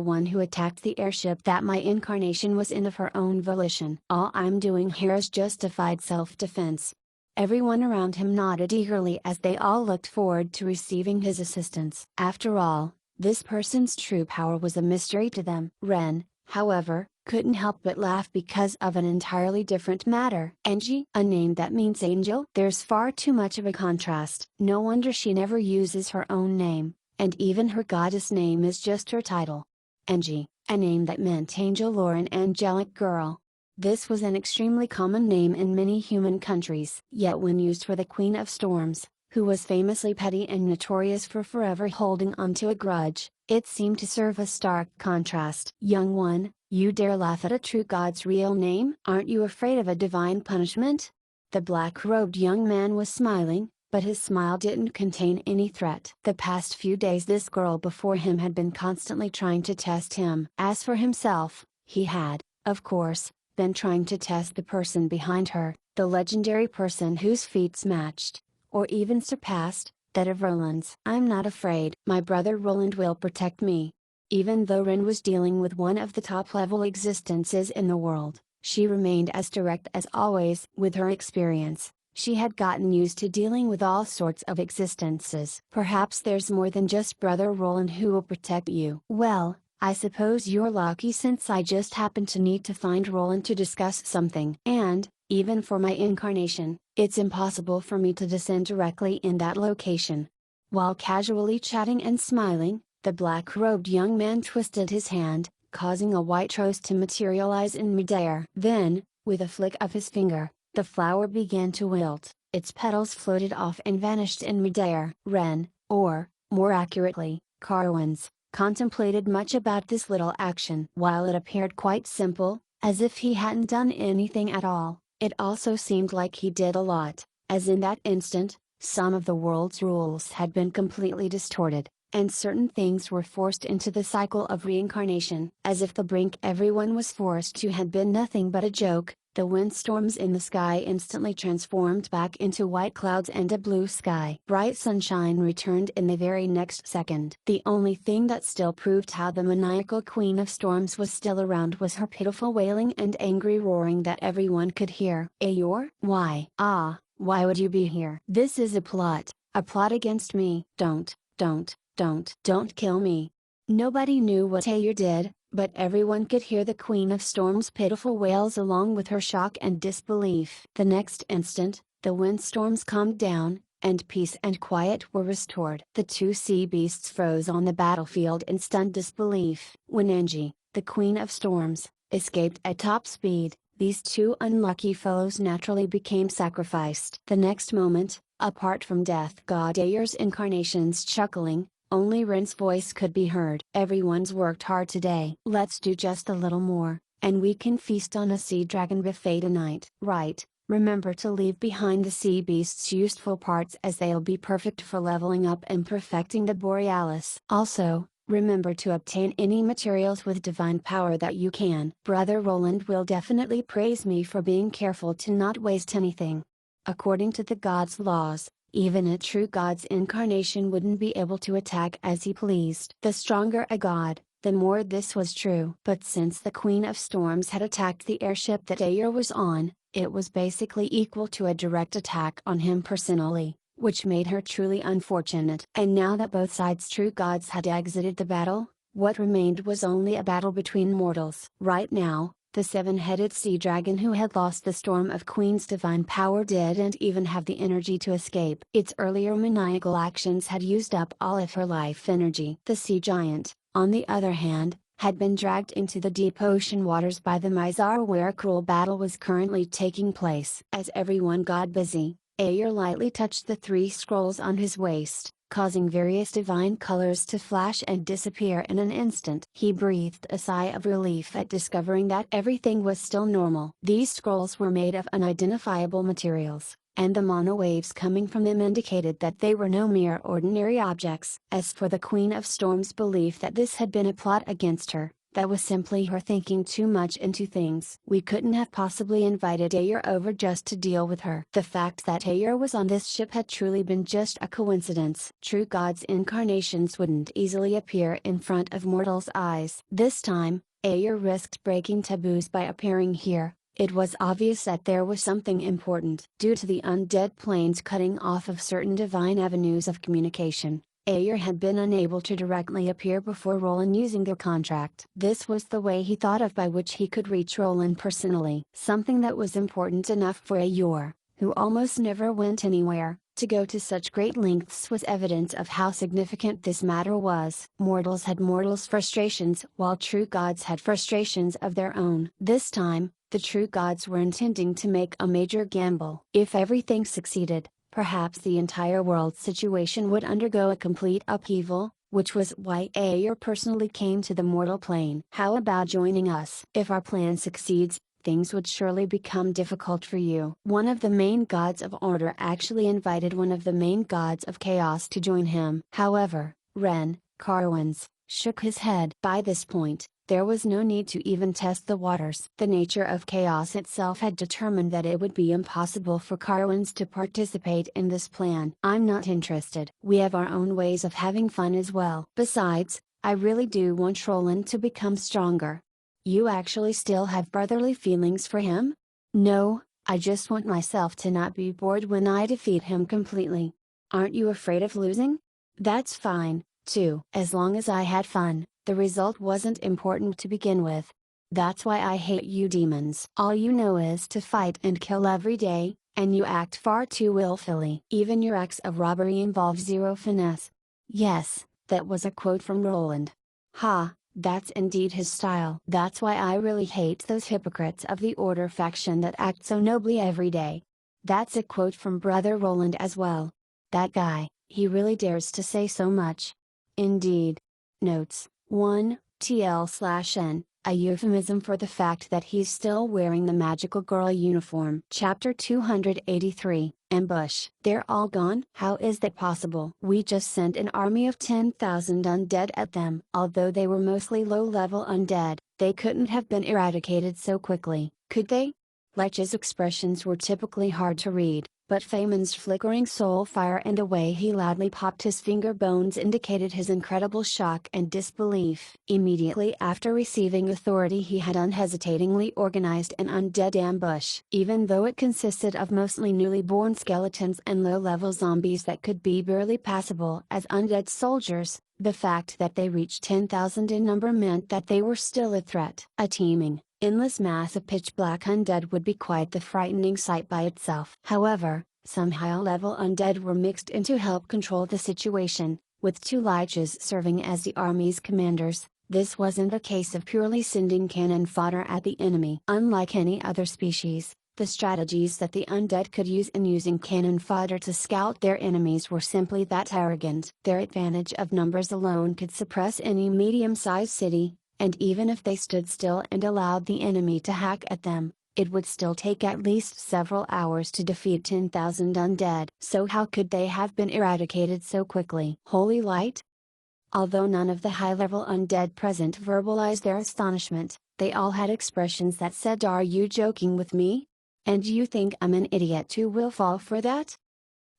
one who attacked the airship that my incarnation was in of her own volition. All I'm doing here is justified self-defense." Everyone around him nodded eagerly as they all looked forward to receiving his assistance. After all, this person's true power was a mystery to them. Ren, however, couldn't help but laugh because of an entirely different matter. Angie, a name that means angel? There's far too much of a contrast. No wonder she never uses her own name, and even her goddess name is just her title. Angie, a name that meant angel or an angelic girl. This was an extremely common name in many human countries. Yet when used for the Queen of Storms, who was famously petty and notorious for forever holding onto a grudge, it seemed to serve a stark contrast. "Young one, you dare laugh at a true god's real name? Aren't you afraid of a divine punishment?" The black-robed young man was smiling, but his smile didn't contain any threat. The past few days this girl before him had been constantly trying to test him. As for himself, he had, of course, been trying to test the person behind her, the legendary person whose feats matched, or even surpassed, that of Roland's. I'm not afraid. My brother Roland will protect me. Even though Ren was dealing with one of the top-level existences in the world, she remained as direct as always. With her experience, she had gotten used to dealing with all sorts of existences. Perhaps there's more than just Brother Roland who will protect you. Well, I suppose you're lucky since I just happened to need to find Roland to discuss something. And, even for my incarnation, it's impossible for me to descend directly in that location. While casually chatting and smiling, the black-robed young man twisted his hand, causing a white rose to materialize in midair. Then, with a flick of his finger, the flower began to wilt, its petals floated off and vanished in midair. Ren, or, more accurately, Carwins, contemplated much about this little action. While it appeared quite simple, as if he hadn't done anything at all, it also seemed like he did a lot, as in that instant, some of the world's rules had been completely distorted, and certain things were forced into the cycle of reincarnation. As if the brink everyone was forced to had been nothing but a joke, the windstorms in the sky instantly transformed back into white clouds and a blue sky. Bright sunshine returned in the very next second. The only thing that still proved how the maniacal Queen of Storms was still around was her pitiful wailing and angry roaring that everyone could hear. Ayor? Why? Why would you be here? This is a plot against me. Don't kill me. Nobody knew what Ayor did, but everyone could hear the Queen of Storm's pitiful wails along with her shock and disbelief. The next instant, the windstorms calmed down, and peace and quiet were restored. The two sea beasts froze on the battlefield in stunned disbelief. When Angie, the Queen of Storms, escaped at top speed, these two unlucky fellows naturally became sacrificed. The next moment, apart from Death God Ayor's incarnations chuckling, only Ren's voice could be heard. Everyone's worked hard today. Let's do just a little more, and we can feast on a sea dragon buffet tonight. Right, remember to leave behind the sea beast's useful parts as they'll be perfect for leveling up and perfecting the Borealis. Also, remember to obtain any materials with divine power that you can. Brother Roland will definitely praise me for being careful to not waste anything. According to the god's laws, even a true god's incarnation wouldn't be able to attack as he pleased. The stronger a god, the more this was true. But since the Queen of Storms had attacked the airship that Ayor was on, it was basically equal to a direct attack on him personally, which made her truly unfortunate. And now that both sides' true gods had exited the battle, what remained was only a battle between mortals. Right now, the seven-headed sea dragon who had lost the storm of Queen's divine power didn't even have the energy to escape. Its earlier maniacal actions had used up all of her life energy. The sea giant, on the other hand, had been dragged into the deep ocean waters by the Mizar where a cruel battle was currently taking place. As everyone got busy, Ayor lightly touched the 3 scrolls on his waist, causing various divine colors to flash and disappear in an instant. He breathed a sigh of relief at discovering that everything was still normal. These scrolls were made of unidentifiable materials, and the mono waves coming from them indicated that they were no mere ordinary objects. As for the Queen of Storms' belief that this had been a plot against her, that was simply her thinking too much into things. We couldn't have possibly invited Ayor over just to deal with her. The fact that Ayor was on this ship had truly been just a coincidence. True gods' incarnations wouldn't easily appear in front of mortals' eyes. This time, Ayor risked breaking taboos by appearing here. It was obvious that there was something important. Due to the undead planes cutting off of certain divine avenues of communication, Ayor had been unable to directly appear before Roland using their contract. This was the way he thought of by which he could reach Roland personally. Something that was important enough for Ayor, who almost never went anywhere, to go to such great lengths was evidence of how significant this matter was. Mortals had mortals' frustrations while true gods had frustrations of their own. This time, the true gods were intending to make a major gamble. If everything succeeded, perhaps the entire world situation would undergo a complete upheaval, which was why Ayor personally came to the mortal plane. How about joining us? If our plan succeeds, things would surely become difficult for you. One of the main gods of order actually invited one of the main gods of chaos to join him. However, Ren, Carwins, shook his head. By this point, There was no need to even test the waters. The nature of chaos itself had determined that it would be impossible for Carwins to participate in this plan. I'm not interested. We have our own ways of having fun as well. Besides, I really do want Roland to become stronger. You actually still have brotherly feelings for him? No, I just want myself to not be bored when I defeat him completely. Aren't you afraid of losing? That's fine, too. As long as I had fun, the result wasn't important to begin with. That's why I hate you demons. All you know is to fight and kill every day, and you act far too willfully. Even your acts of robbery involve zero finesse. Yes, that was a quote from Roland. Ha, that's indeed his style. That's why I really hate those hypocrites of the Order faction that act so nobly every day. That's a quote from Brother Roland as well. That guy, he really dares to say so much. Indeed. Notes: 1. TL/N, a euphemism for the fact that he's still wearing the magical girl uniform. Chapter 283, Ambush. They're all gone? How is that possible? We just sent an army of 10,000 undead at them. Although they were mostly low-level undead, they couldn't have been eradicated so quickly, could they? Lich's expressions were typically hard to read, but Feynman's flickering soul fire and the way he loudly popped his finger bones indicated his incredible shock and disbelief. Immediately after receiving authority, he had unhesitatingly organized an undead ambush. Even though it consisted of mostly newly born skeletons and low-level zombies that could be barely passable as undead soldiers, the fact that they reached 10,000 in number meant that they were still a threat. A teeming, endless mass of pitch-black undead would be quite the frightening sight by itself. However, some high-level undead were mixed in to help control the situation, with 2 Liches serving as the army's commanders. This wasn't a case of purely sending cannon fodder at the enemy. Unlike any other species, the strategies that the undead could use in using cannon fodder to scout their enemies were simply that arrogant. Their advantage of numbers alone could suppress any medium-sized city, and even if they stood still and allowed the enemy to hack at them, it would still take at least several hours to defeat 10,000 undead. So how could they have been eradicated so quickly? Holy light? Although none of the high-level undead present verbalized their astonishment, they all had expressions that said, "Are you joking with me? And you think I'm an idiot who will fall for that?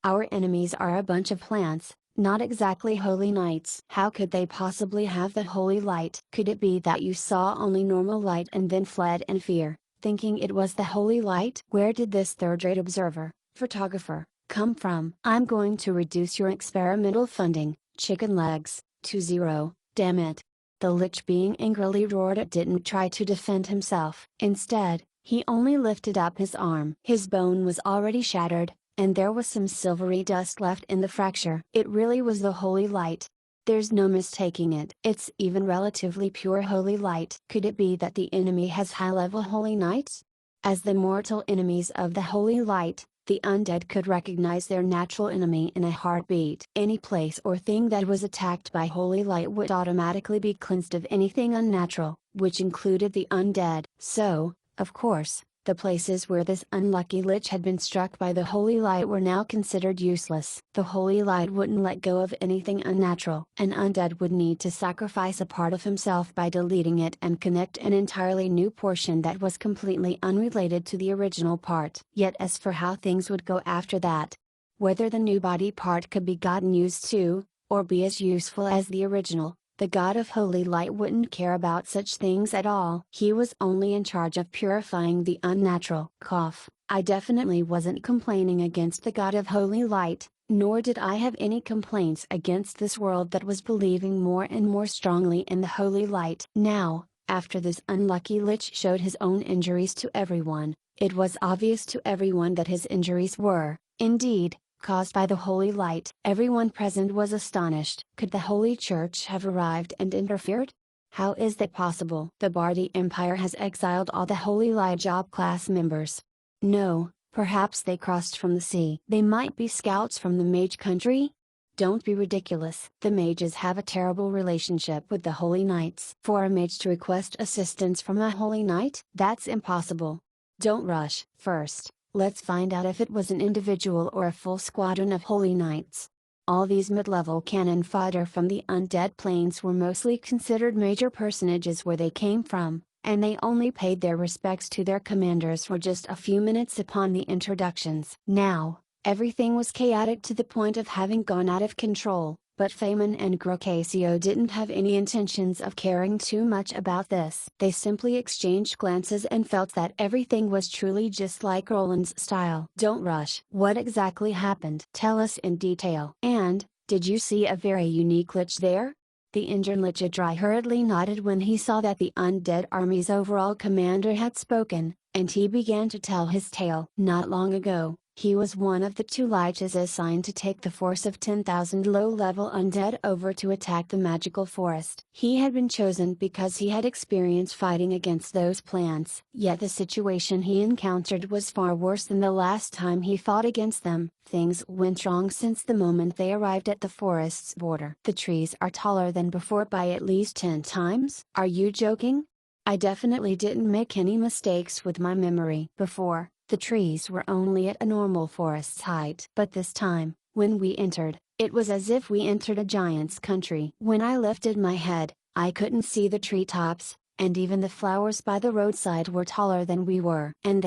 Our enemies are a bunch of plants, not exactly holy knights." How could they possibly have the holy light? Could it be that you saw only normal light and then fled in fear, thinking it was the holy light? Where did this third-rate observer, photographer, come from? I'm going to reduce your experimental funding, chicken legs, to 0, damn it. The Lich, being angrily roared at, didn't try to defend himself. Instead, he only lifted up his arm. His bone was already shattered, and there was some silvery dust left in the fracture. It really was the holy light. There's no mistaking it. It's even relatively pure holy light. Could it be that the enemy has high-level holy knights? As the mortal enemies of the holy light, the undead could recognize their natural enemy in a heartbeat. Any place or thing that was attacked by holy light would automatically be cleansed of anything unnatural, which included the undead. So, of course, the places where this unlucky Lich had been struck by the holy light were now considered useless. The holy light wouldn't let go of anything unnatural. An undead would need to sacrifice a part of himself by deleting it and connect an entirely new portion that was completely unrelated to the original part. Yet as for how things would go after that, whether the new body part could be gotten used to, or be as useful as the original, the God of Holy Light wouldn't care about such things at all. He was only in charge of purifying the unnatural. Cough. I definitely wasn't complaining against the God of Holy Light, nor did I have any complaints against this world that was believing more and more strongly in the Holy Light. Now, after this unlucky Lich showed his own injuries to everyone, it was obvious to everyone that his injuries were, indeed, caused by the holy light. Everyone present was astonished. Could the Holy Church have arrived and interfered? How is that possible? The Bardi Empire has exiled all the Holy Light job class members. No, perhaps they crossed from the sea. They might be scouts from the mage country? Don't be ridiculous. The mages have a terrible relationship with the Holy Knights. For a mage to request assistance from a Holy Knight? That's impossible. Don't rush. First, let's find out if it was an individual or a full squadron of Holy Knights. All these mid-level cannon fodder from the undead planes were mostly considered major personages where they came from, and they only paid their respects to their commanders for just a few minutes upon the introductions. Now, everything was chaotic to the point of having gone out of control, but Feynman and Grocasio didn't have any intentions of caring too much about this. They simply exchanged glances and felt that everything was truly just like Roland's style. "Don't rush. What exactly happened? Tell us in detail. And, did you see a very unique Lich there?" The injured Lich hurriedly nodded when he saw that the undead army's overall commander had spoken, and he began to tell his tale. Not long ago, he was one of the 2 Liches assigned to take the force of 10,000 low-level undead over to attack the magical forest. He had been chosen because he had experience fighting against those plants. Yet the situation he encountered was far worse than the last time he fought against them. Things went wrong since the moment they arrived at the forest's border. The trees are taller than before by at least 10 times. Are you joking? I definitely didn't make any mistakes with my memory. Before, the trees were only at a normal forest's height. But this time, when we entered, it was as if we entered a giant's country. When I lifted my head, I couldn't see the treetops, and even the flowers by the roadside were taller than we were. And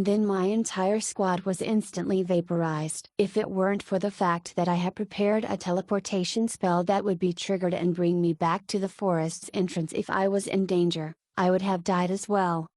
then my entire squad was instantly vaporized. If it weren't for the fact that I had prepared a teleportation spell that would be triggered and bring me back to the forest's entrance if I was in danger, I would have died as well.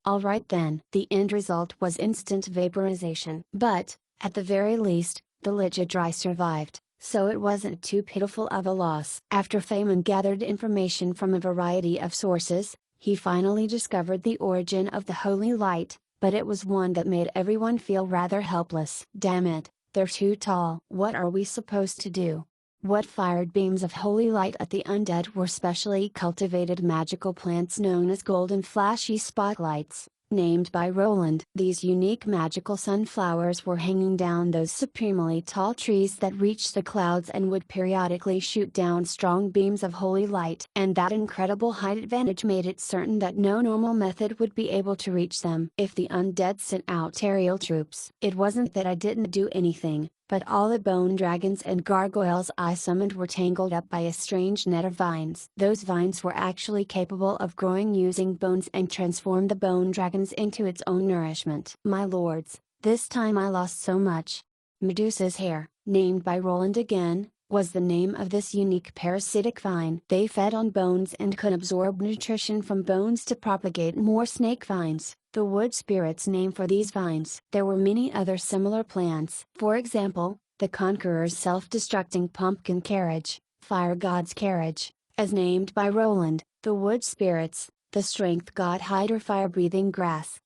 Alright then. The end result was instant vaporization. But, at the very least, the Lich survived, so it wasn't too pitiful of a loss. After Feynman gathered information from a variety of sources, he finally discovered the origin of the holy light, but it was one that made everyone feel rather helpless. Damn it, they're too tall. What are we supposed to do? What fired beams of holy light at the undead were specially cultivated magical plants known as golden flashy spotlights, named by Roland. These unique magical sunflowers were hanging down those supremely tall trees that reached the clouds and would periodically shoot down strong beams of holy light. And that incredible height advantage made it certain that no normal method would be able to reach them. If the undead sent out aerial troops, it wasn't that I didn't do anything, but all the bone dragons and gargoyles I summoned were tangled up by a strange net of vines. Those vines were actually capable of growing using bones and transform the bone dragons into its own nourishment. My lords, this time I lost so much. Medusa's hair, named by Roland again, was the name of this unique parasitic vine. They fed on bones and could absorb nutrition from bones to propagate more snake vines, the wood spirit's name for these vines. There were many other similar plants. For example, the Conqueror's self-destructing pumpkin carriage, Fire God's carriage, as named by Roland, the wood spirits, the strength god Hyder fire-breathing grass,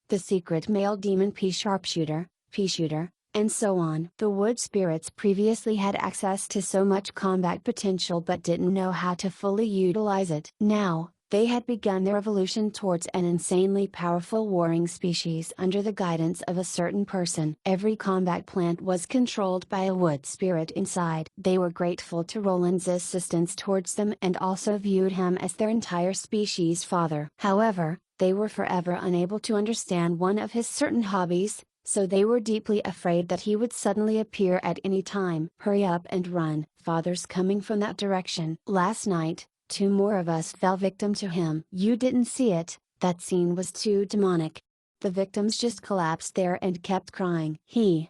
the secret male demon pea sharpshooter, pea shooter, and so on. The wood spirits previously had access to so much combat potential but didn't know how to fully utilize it. Now, they had begun their evolution towards an insanely powerful warring species under the guidance of a certain person. Every combat plant was controlled by a wood spirit inside. They were grateful to Roland's assistance towards them and also viewed him as their entire species' father. However, they were forever unable to understand one of his certain hobbies, so they were deeply afraid that he would suddenly appear at any time. Hurry up and run, father's coming from that direction. Last night, 2 more of us fell victim to him. You didn't see it, that scene was too demonic. The victims just collapsed there and kept crying. He'll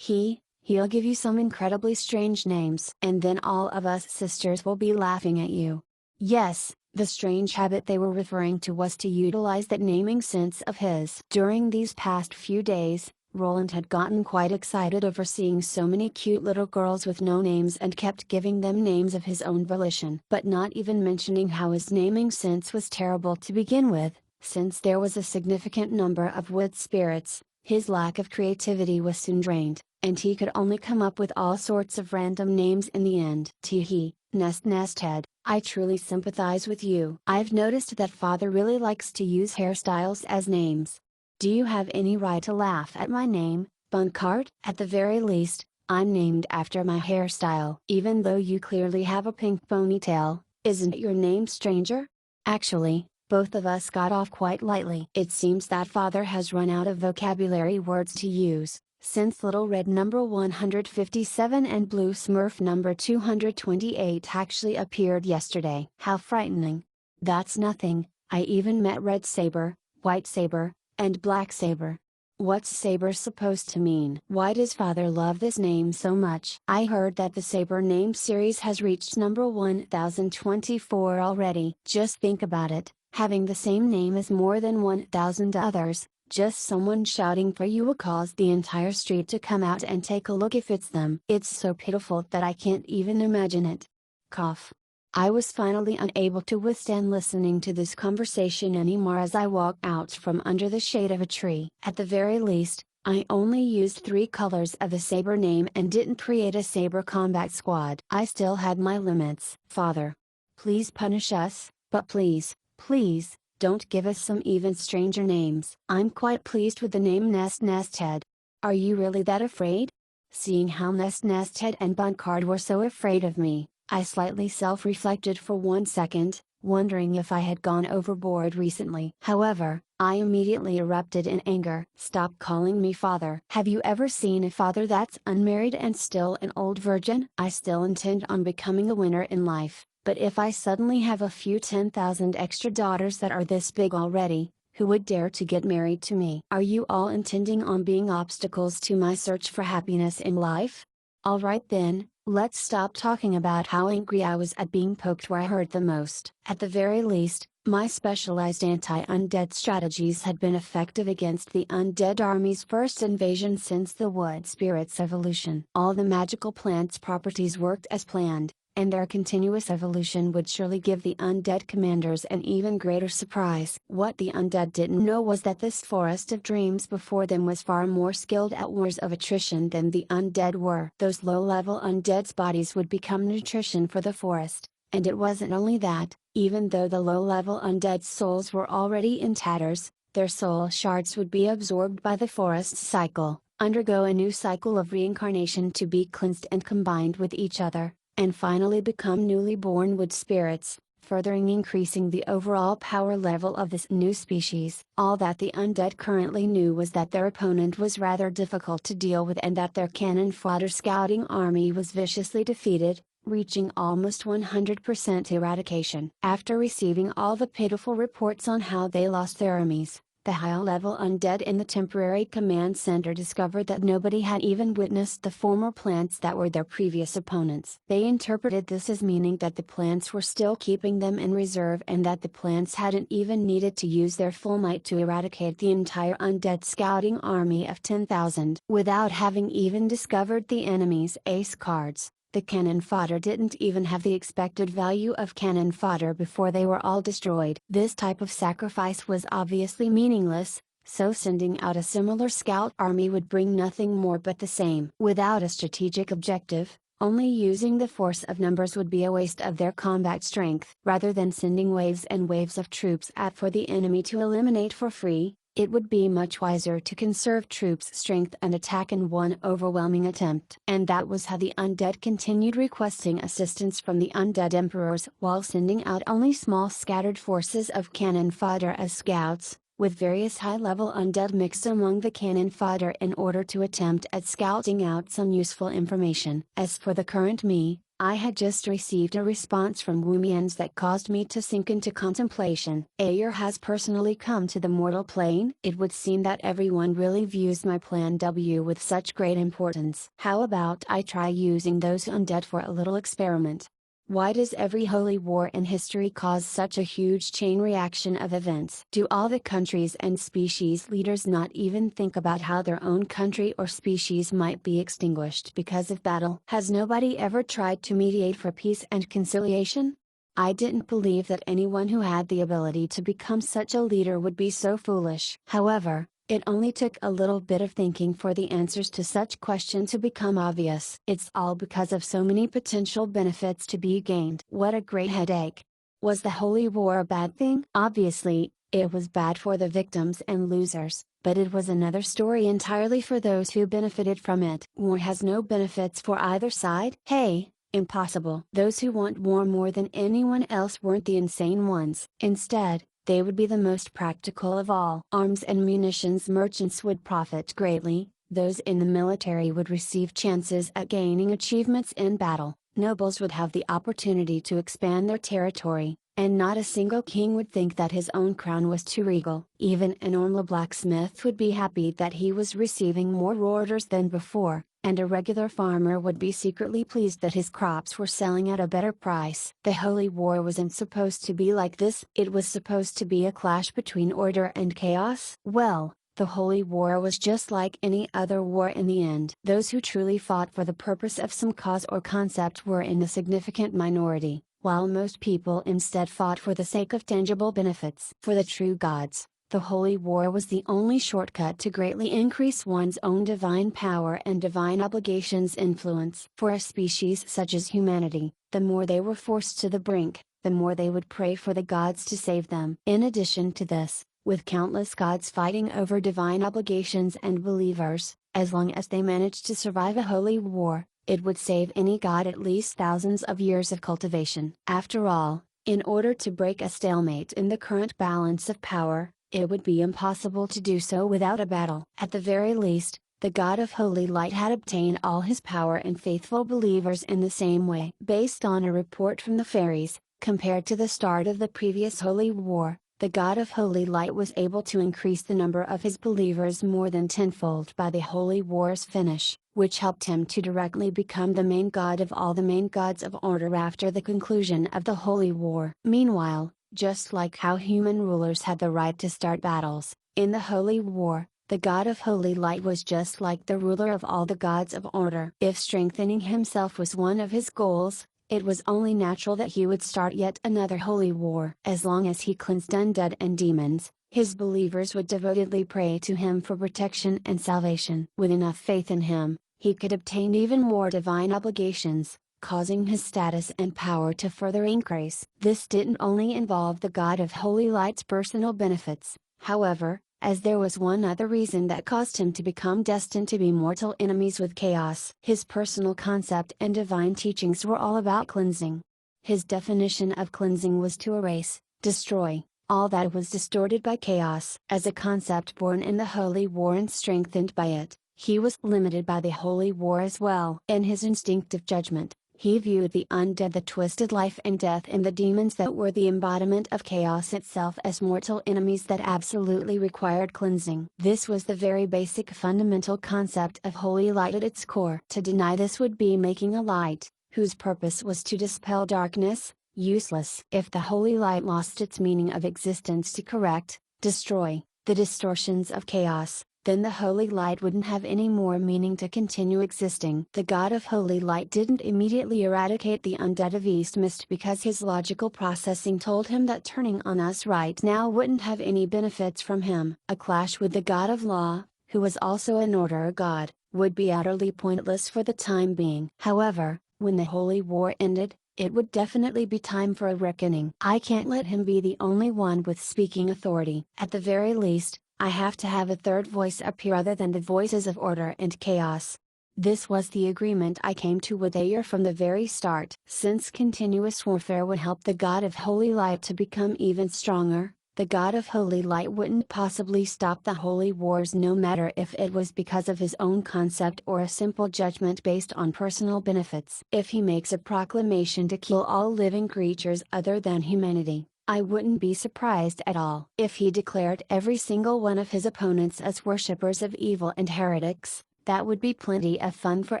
give you some incredibly strange names. And then all of us sisters will be laughing at you. Yes, the strange habit they were referring to was to utilize that naming sense of his. During these past few days, Roland had gotten quite excited over seeing so many cute little girls with no names and kept giving them names of his own volition. But not even mentioning how his naming sense was terrible to begin with, since there was a significant number of wood spirits, his lack of creativity was soon drained, and he could only come up with all sorts of random names in the end. Teehee, Nesthead, I truly sympathize with you. I've noticed that father really likes to use hairstyles as names. Do you have any right to laugh at my name, Bunkard? At the very least, I'm named after my hairstyle. Even though you clearly have a pink ponytail, isn't your name Stranger? Actually, both of us got off quite lightly. It seems that father has run out of vocabulary words to use, since Little Red number 157 and Blue Smurf number 228 actually appeared yesterday. How frightening. That's nothing, I even met Red Saber, White Saber, and Black Saber. What's Saber supposed to mean? Why does Father love this name so much? I heard that the Saber name series has reached number 1024 already. Just think about it, having the same name as more than 1000 others, just someone shouting for you will cause the entire street to come out and take a look if it's them. It's so pitiful that I can't even imagine it. Cough. I was finally unable to withstand listening to this conversation anymore as I walked out from under the shade of a tree. At the very least, I only used 3 colors of the Saber name and didn't create a Saber combat squad. I still had my limits. Father, please punish us, but please, please, don't give us some even stranger names. I'm quite pleased with the name Nesthead. Are you really that afraid? Seeing how Nesthead and Bunkard were so afraid of me, I slightly self-reflected for 1 second, wondering if I had gone overboard recently. However, I immediately erupted in anger. Stop calling me father. Have you ever seen a father that's unmarried and still an old virgin? I still intend on becoming a winner in life, but if I suddenly have a few 10,000 extra daughters that are this big already, who would dare to get married to me? Are you all intending on being obstacles to my search for happiness in life? Alright then, let's stop talking about how angry I was at being poked where I hurt the most. At the very least, my specialized anti-undead strategies had been effective against the undead army's first invasion since the wood spirit's evolution. All the magical plants' properties worked as planned, and their continuous evolution would surely give the undead commanders an even greater surprise. What the undead didn't know was that this forest of dreams before them was far more skilled at wars of attrition than the undead were. Those low-level undead's bodies would become nutrition for the forest, and it wasn't only that, even though the low-level undead's souls were already in tatters, their soul shards would be absorbed by the forest's cycle, undergo a new cycle of reincarnation to be cleansed and combined with each other, and finally become newly born wood spirits, furthering increasing the overall power level of this new species. All that the undead currently knew was that their opponent was rather difficult to deal with and that their cannon fodder scouting army was viciously defeated, reaching almost 100% eradication. After receiving all the pitiful reports on how they lost their armies, the high-level undead in the temporary command center discovered that nobody had even witnessed the former plants that were their previous opponents. They interpreted this as meaning that the plants were still keeping them in reserve and that the plants hadn't even needed to use their full might to eradicate the entire undead scouting army of 10,000. Without having even discovered the enemy's ace cards, the cannon fodder didn't even have the expected value of cannon fodder before they were all destroyed. This type of sacrifice was obviously meaningless, so sending out a similar scout army would bring nothing more but the same. Without a strategic objective, only using the force of numbers would be a waste of their combat strength. Rather than sending waves and waves of troops out for the enemy to eliminate for free, it would be much wiser to conserve troops' strength and attack in one overwhelming attempt. And that was how the undead continued requesting assistance from the undead emperors while sending out only small scattered forces of cannon fodder as scouts, with various high-level undead mixed among the cannon fodder in order to attempt at scouting out some useful information. As for the current me, I had just received a response from Woomians that caused me to sink into contemplation. Ayer has personally come to the mortal plane? It would seem that everyone really views my Plan W with such great importance. How about I try using those undead for a little experiment? Why does every holy war in history cause such a huge chain reaction of events? Do all the countries and species leaders not even think about how their own country or species might be extinguished because of battle? Has nobody ever tried to mediate for peace and conciliation? I didn't believe that anyone who had the ability to become such a leader would be so foolish. However, it only took a little bit of thinking for the answers to such questions to become obvious. It's all because of so many potential benefits to be gained. What a great headache. Was the Holy War a bad thing? Obviously, it was bad for the victims and losers, but it was another story entirely for those who benefited from it. War has no benefits for either side? Hey, impossible. Those who want war more than anyone else weren't the insane ones. Instead, they would be the most practical of all. Arms and munitions merchants would profit greatly, Those in the military would receive chances at gaining achievements in battle, nobles would have the opportunity to expand their territory, and not a single king would think that his own crown was too regal. Even a normal blacksmith would be happy that he was receiving more orders than before, and a regular farmer would be secretly pleased that his crops were selling at a better price. The Holy War wasn't supposed to be like this. It was supposed to be a clash between order and chaos. Well, the Holy War was just like any other war in the end. Those who truly fought for the purpose of some cause or concept were in a significant minority, while most people instead fought for the sake of tangible benefits. For the true gods, the Holy War was the only shortcut to greatly increase one's own divine power and divine obligations influence. For a species such as humanity, the more they were forced to the brink, the more they would pray for the gods to save them. In addition to this, with countless gods fighting over divine obligations and believers, as long as they managed to survive a holy war, it would save any god at least thousands of years of cultivation. After all, in order to break a stalemate in the current balance of power, it would be impossible to do so without a battle. At the very least, the God of Holy Light had obtained all his power and faithful believers in the same way. Based on a report from the fairies, compared to the start of the previous Holy War, the God of Holy Light was able to increase the number of his believers more than tenfold by the Holy War's finish, which helped him to directly become the main god of all the main gods of order after the conclusion of the Holy War. Meanwhile, just like how human rulers had the right to start battles, in the Holy War, the God of Holy Light was just like the ruler of all the gods of order. If strengthening himself was one of his goals, it was only natural that he would start yet another holy war. As long as he cleansed undead and demons, his believers would devotedly pray to him for protection and salvation. With enough faith in him, he could obtain even more divine obligations, causing his status and power to further increase. This didn't only involve the God of Holy Light's personal benefits, however, as there was one other reason that caused him to become destined to be mortal enemies with chaos. His personal concept and divine teachings were all about cleansing. His definition of cleansing was to erase, destroy, all that was distorted by chaos. As a concept born in the Holy War and strengthened by it, he was limited by the Holy War as well. In his instinctive judgment, he viewed the undead, the twisted life and death, and the demons that were the embodiment of chaos itself as mortal enemies that absolutely required cleansing. This was the very basic fundamental concept of Holy Light at its core. To deny this would be making a light, whose purpose was to dispel darkness, useless. If the Holy Light lost its meaning of existence to correct, destroy, the distortions of chaos, then the Holy Light wouldn't have any more meaning to continue existing. The God of Holy Light didn't immediately eradicate the undead of East Mist because his logical processing told him that turning on us right now wouldn't have any benefits from him. A clash with the God of Law, who was also an order god, would be utterly pointless for the time being. However, when the Holy War ended, it would definitely be time for a reckoning. I can't let him be the only one with speaking authority. At the very least, I have to have a third voice appear other than the voices of order and chaos. This was the agreement I came to with Ayer from the very start. Since continuous warfare would help the God of Holy Light to become even stronger, the God of Holy Light wouldn't possibly stop the Holy Wars, no matter if it was because of his own concept or a simple judgment based on personal benefits. If he makes a proclamation to kill all living creatures other than humanity, I wouldn't be surprised at all. If he declared every single one of his opponents as worshippers of evil and heretics, that would be plenty of fun for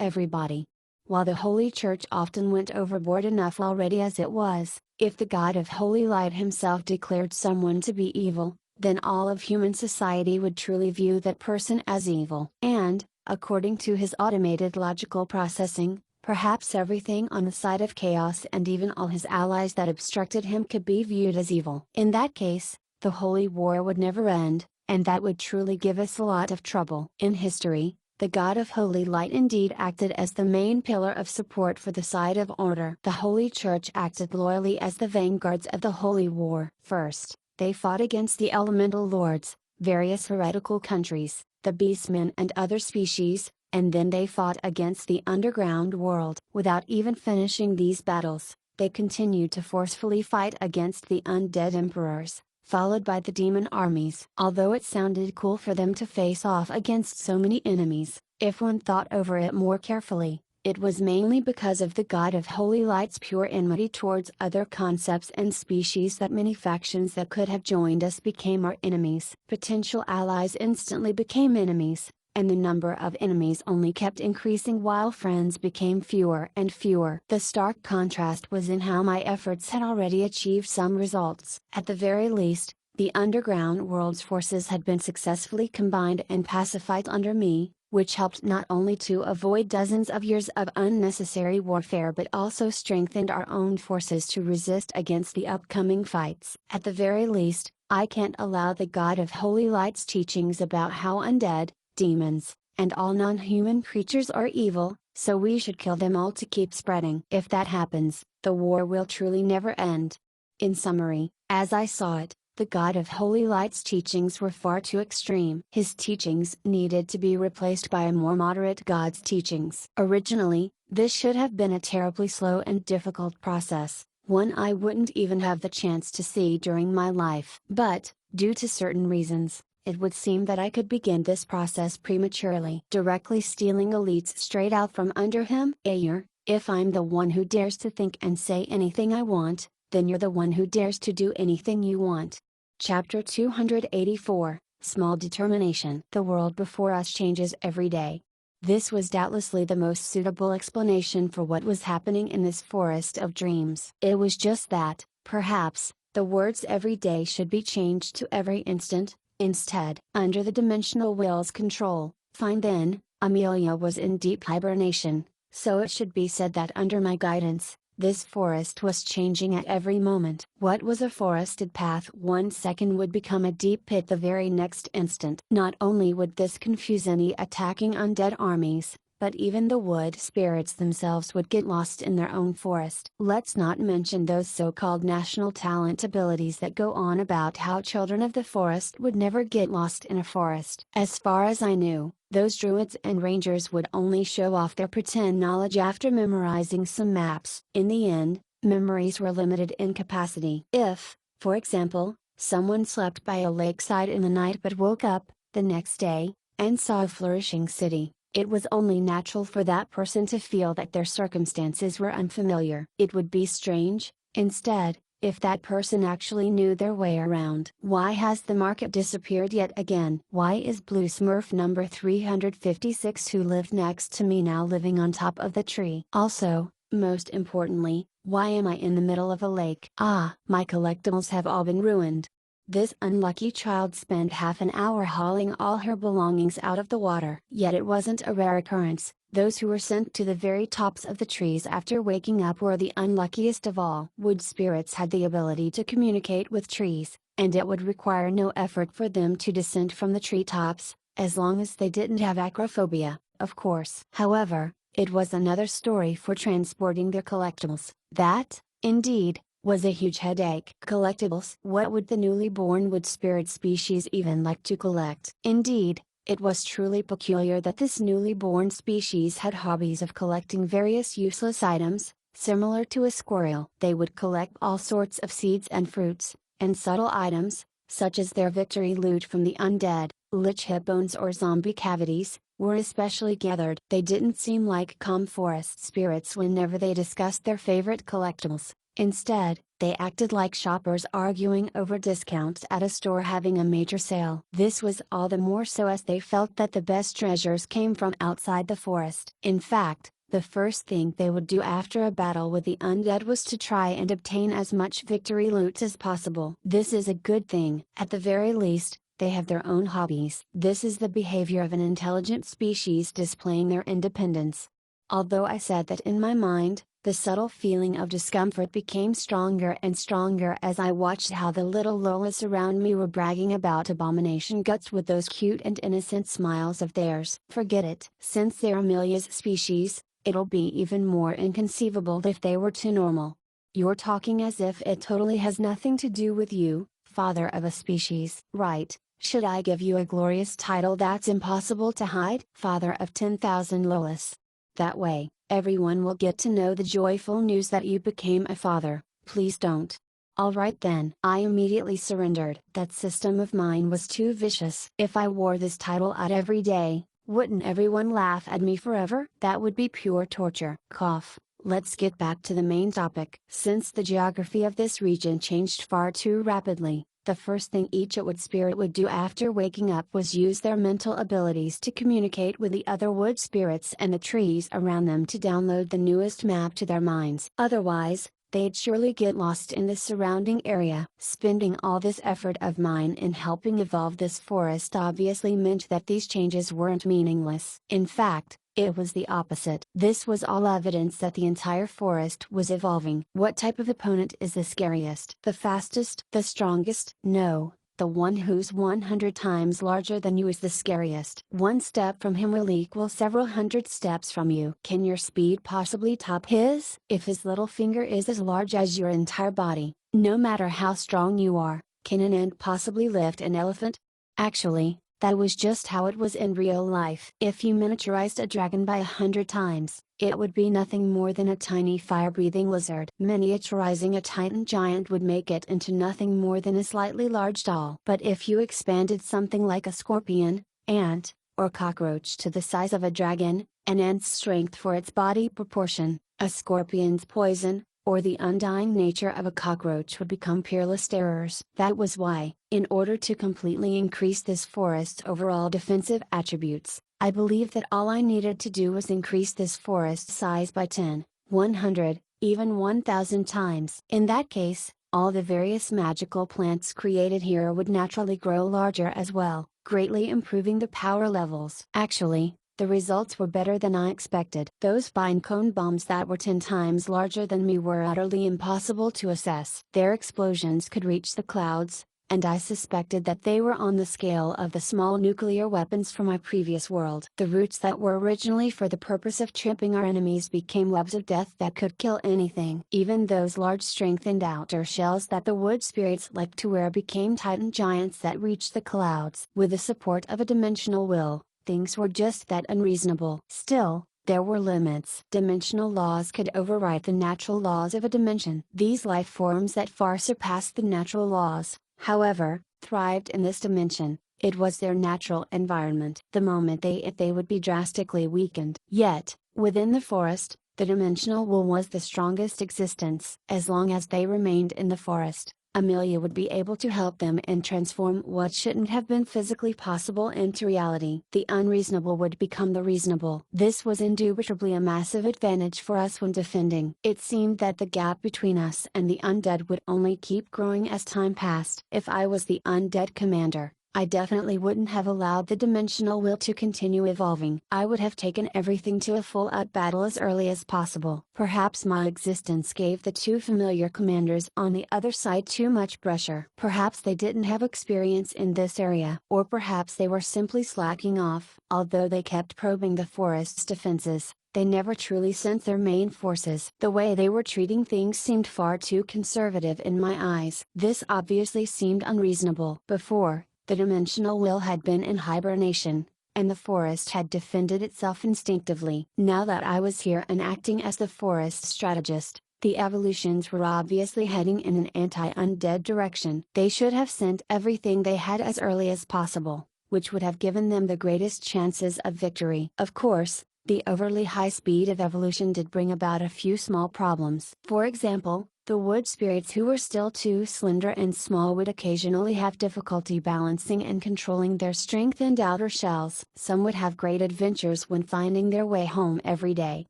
everybody. While the Holy Church often went overboard enough already as it was, if the God of Holy Light himself declared someone to be evil, then all of human society would truly view that person as evil. And, according to his automated logical processing, perhaps everything on the side of chaos and even all his allies that obstructed him could be viewed as evil. In that case, the Holy War would never end, and that would truly give us a lot of trouble. In history, the God of Holy Light indeed acted as the main pillar of support for the side of order. The Holy Church acted loyally as the vanguards of the Holy War. First, they fought against the elemental lords, various heretical countries, the beastmen and other species, and then they fought against the underground world. Without even finishing these battles, they continued to forcefully fight against the undead emperors, followed by the demon armies. Although it sounded cool for them to face off against so many enemies, if one thought over it more carefully, it was mainly because of the God of Holy Light's pure enmity towards other concepts and species that many factions that could have joined us became our enemies. Potential allies instantly became enemies, and the number of enemies only kept increasing while friends became fewer and fewer. The stark contrast was in how my efforts had already achieved some results. At the very least, the underground world's forces had been successfully combined and pacified under me, which helped not only to avoid dozens of years of unnecessary warfare but also strengthened our own forces to resist against the upcoming fights. At the very least, I can't allow the God of Holy Light's teachings about how undead, demons, and all non-human creatures are evil, so we should kill them all to keep spreading. If that happens, the war will truly never end. In summary, as I saw it, the God of Holy Light's teachings were far too extreme. His teachings needed to be replaced by a more moderate God's teachings. Originally, this should have been a terribly slow and difficult process, one I wouldn't even have the chance to see during my life. But, due to certain reasons, it would seem that I could begin this process prematurely. Directly stealing elites straight out from under him? If I'm the one who dares to think and say anything I want, then you're the one who dares to do anything you want. Chapter 284, Small Determination. The world before us changes every day. This was doubtlessly the most suitable explanation for what was happening in this forest of dreams. It was just that, perhaps, the words every day should be changed to every instant, instead. Under the dimensional will's control, fine then, Amelia was in deep hibernation, so it should be said that under my guidance, this forest was changing at every moment. What was a forested path 1 second would become a deep pit the very next instant. Not only would this confuse any attacking undead armies, but even the wood spirits themselves would get lost in their own forest. Let's not mention those so-called national talent abilities that go on about how children of the forest would never get lost in a forest. As far as I knew, those druids and rangers would only show off their pretend knowledge after memorizing some maps. In the end, memories were limited in capacity. If, for example, someone slept by a lakeside in the night but woke up, the next day, and saw a flourishing city, it was only natural for that person to feel that their circumstances were unfamiliar. It would be strange, instead, if that person actually knew their way around. Why has the market disappeared yet again? Why is Blue Smurf number 356 who lived next to me now living on top of the tree? Also, most importantly, why am I in the middle of a lake? Ah, my collectibles have all been ruined. This unlucky child spent half an hour hauling all her belongings out of the water. Yet it wasn't a rare occurrence. Those who were sent to the very tops of the trees after waking up were the unluckiest of all. Wood spirits had the ability to communicate with trees, and it would require no effort for them to descend from the treetops, as long as they didn't have acrophobia, of course. However, it was another story for transporting their collectibles. That, indeed, was a huge headache. Collectibles. What would the newly born wood spirit species even like to collect? Indeed, it was truly peculiar that this newly born species had hobbies of collecting various useless items, similar to a squirrel. They would collect all sorts of seeds and fruits, and subtle items, such as their victory loot from the undead, lich hip bones or zombie cavities, were especially gathered. They didn't seem like calm forest spirits whenever they discussed their favorite collectibles. Instead, they acted like shoppers arguing over discounts at a store having a major sale. This was all the more so as they felt that the best treasures came from outside the forest. In fact, the first thing they would do after a battle with the undead was to try and obtain as much victory loot as possible. This is a good thing. At the very least, they have their own hobbies. This is the behavior of an intelligent species displaying their independence. Although I said that in my mind, the subtle feeling of discomfort became stronger and stronger as I watched how the little Lolas around me were bragging about abomination guts with those cute and innocent smiles of theirs. Forget it. Since they're Amelia's species, it'll be even more inconceivable if they were too normal. You're talking as if it totally has nothing to do with you, father of a species. Right, should I give you a glorious title that's impossible to hide? Father of 10,000 Lolas. That way, everyone will get to know the joyful news that you became a father. Please don't. Alright then. I immediately surrendered. That system of mine was too vicious. If I wore this title out every day, wouldn't everyone laugh at me forever? That would be pure torture. Cough. Let's get back to the main topic. Since the geography of this region changed far too rapidly, the first thing each wood spirit would do after waking up was use their mental abilities to communicate with the other wood spirits and the trees around them to download the newest map to their minds. Otherwise, they'd surely get lost in the surrounding area. Spending all this effort of mine in helping evolve this forest obviously meant that these changes weren't meaningless. In fact, it was the opposite. This was all evidence that the entire forest was evolving. What type of opponent is the scariest? The fastest? The strongest? No. The one who's 100 times larger than you is the scariest. One step from him will equal several hundred steps from you. Can your speed possibly top his? If his little finger is as large as your entire body, no matter how strong you are, can an ant possibly lift an elephant? Actually, that was just how it was in real life. If you miniaturized a dragon by 100 times, it would be nothing more than a tiny fire-breathing lizard. Miniaturizing a titan giant would make it into nothing more than a slightly large doll. But if you expanded something like a scorpion, ant, or cockroach to the size of a dragon, an ant's strength for its body proportion, a scorpion's poison, or the undying nature of a cockroach would become peerless terrors. That was why, in order to completely increase this forest's overall defensive attributes, I believe that all I needed to do was increase this forest size by 10, 100, even 1000 times. In that case, all the various magical plants created here would naturally grow larger as well, greatly improving the power levels. Actually, the results were better than I expected. Those vine cone bombs that were 10 times larger than me were utterly impossible to assess. Their explosions could reach the clouds, and I suspected that they were on the scale of the small nuclear weapons from my previous world. The roots that were originally for the purpose of tripping our enemies became webs of death that could kill anything. Even those large strengthened outer shells that the wood spirits liked to wear became titan giants that reached the clouds. With the support of a dimensional will, things were just that unreasonable. Still, there were limits. Dimensional laws could override the natural laws of a dimension. These life forms that far surpassed the natural laws, however, thrived in this dimension. It was their natural environment. The moment they ate, they would be drastically weakened. Yet, within the forest, the dimensional will was the strongest existence. As long as they remained in the forest, Amelia would be able to help them and transform what shouldn't have been physically possible into reality. The unreasonable would become the reasonable. This was indubitably a massive advantage for us when defending. It seemed that the gap between us and the undead would only keep growing as time passed. If I was the undead commander, I definitely wouldn't have allowed the dimensional will to continue evolving. I would have taken everything to a full-out battle as early as possible. Perhaps my existence gave the two familiar commanders on the other side too much pressure. Perhaps they didn't have experience in this area. Or perhaps they were simply slacking off. Although they kept probing the forest's defenses, they never truly sensed their main forces. The way they were treating things seemed far too conservative in my eyes. This obviously seemed unreasonable. Before, the dimensional will had been in hibernation, and the forest had defended itself instinctively. Now that I was here and acting as the forest strategist, the evolutions were obviously heading in an anti-undead direction. They should have sent everything they had as early as possible, which would have given them the greatest chances of victory. Of course, the overly high speed of evolution did bring about a few small problems. For example, the wood spirits who were still too slender and small would occasionally have difficulty balancing and controlling their strengthened outer shells. Some would have great adventures when finding their way home every day.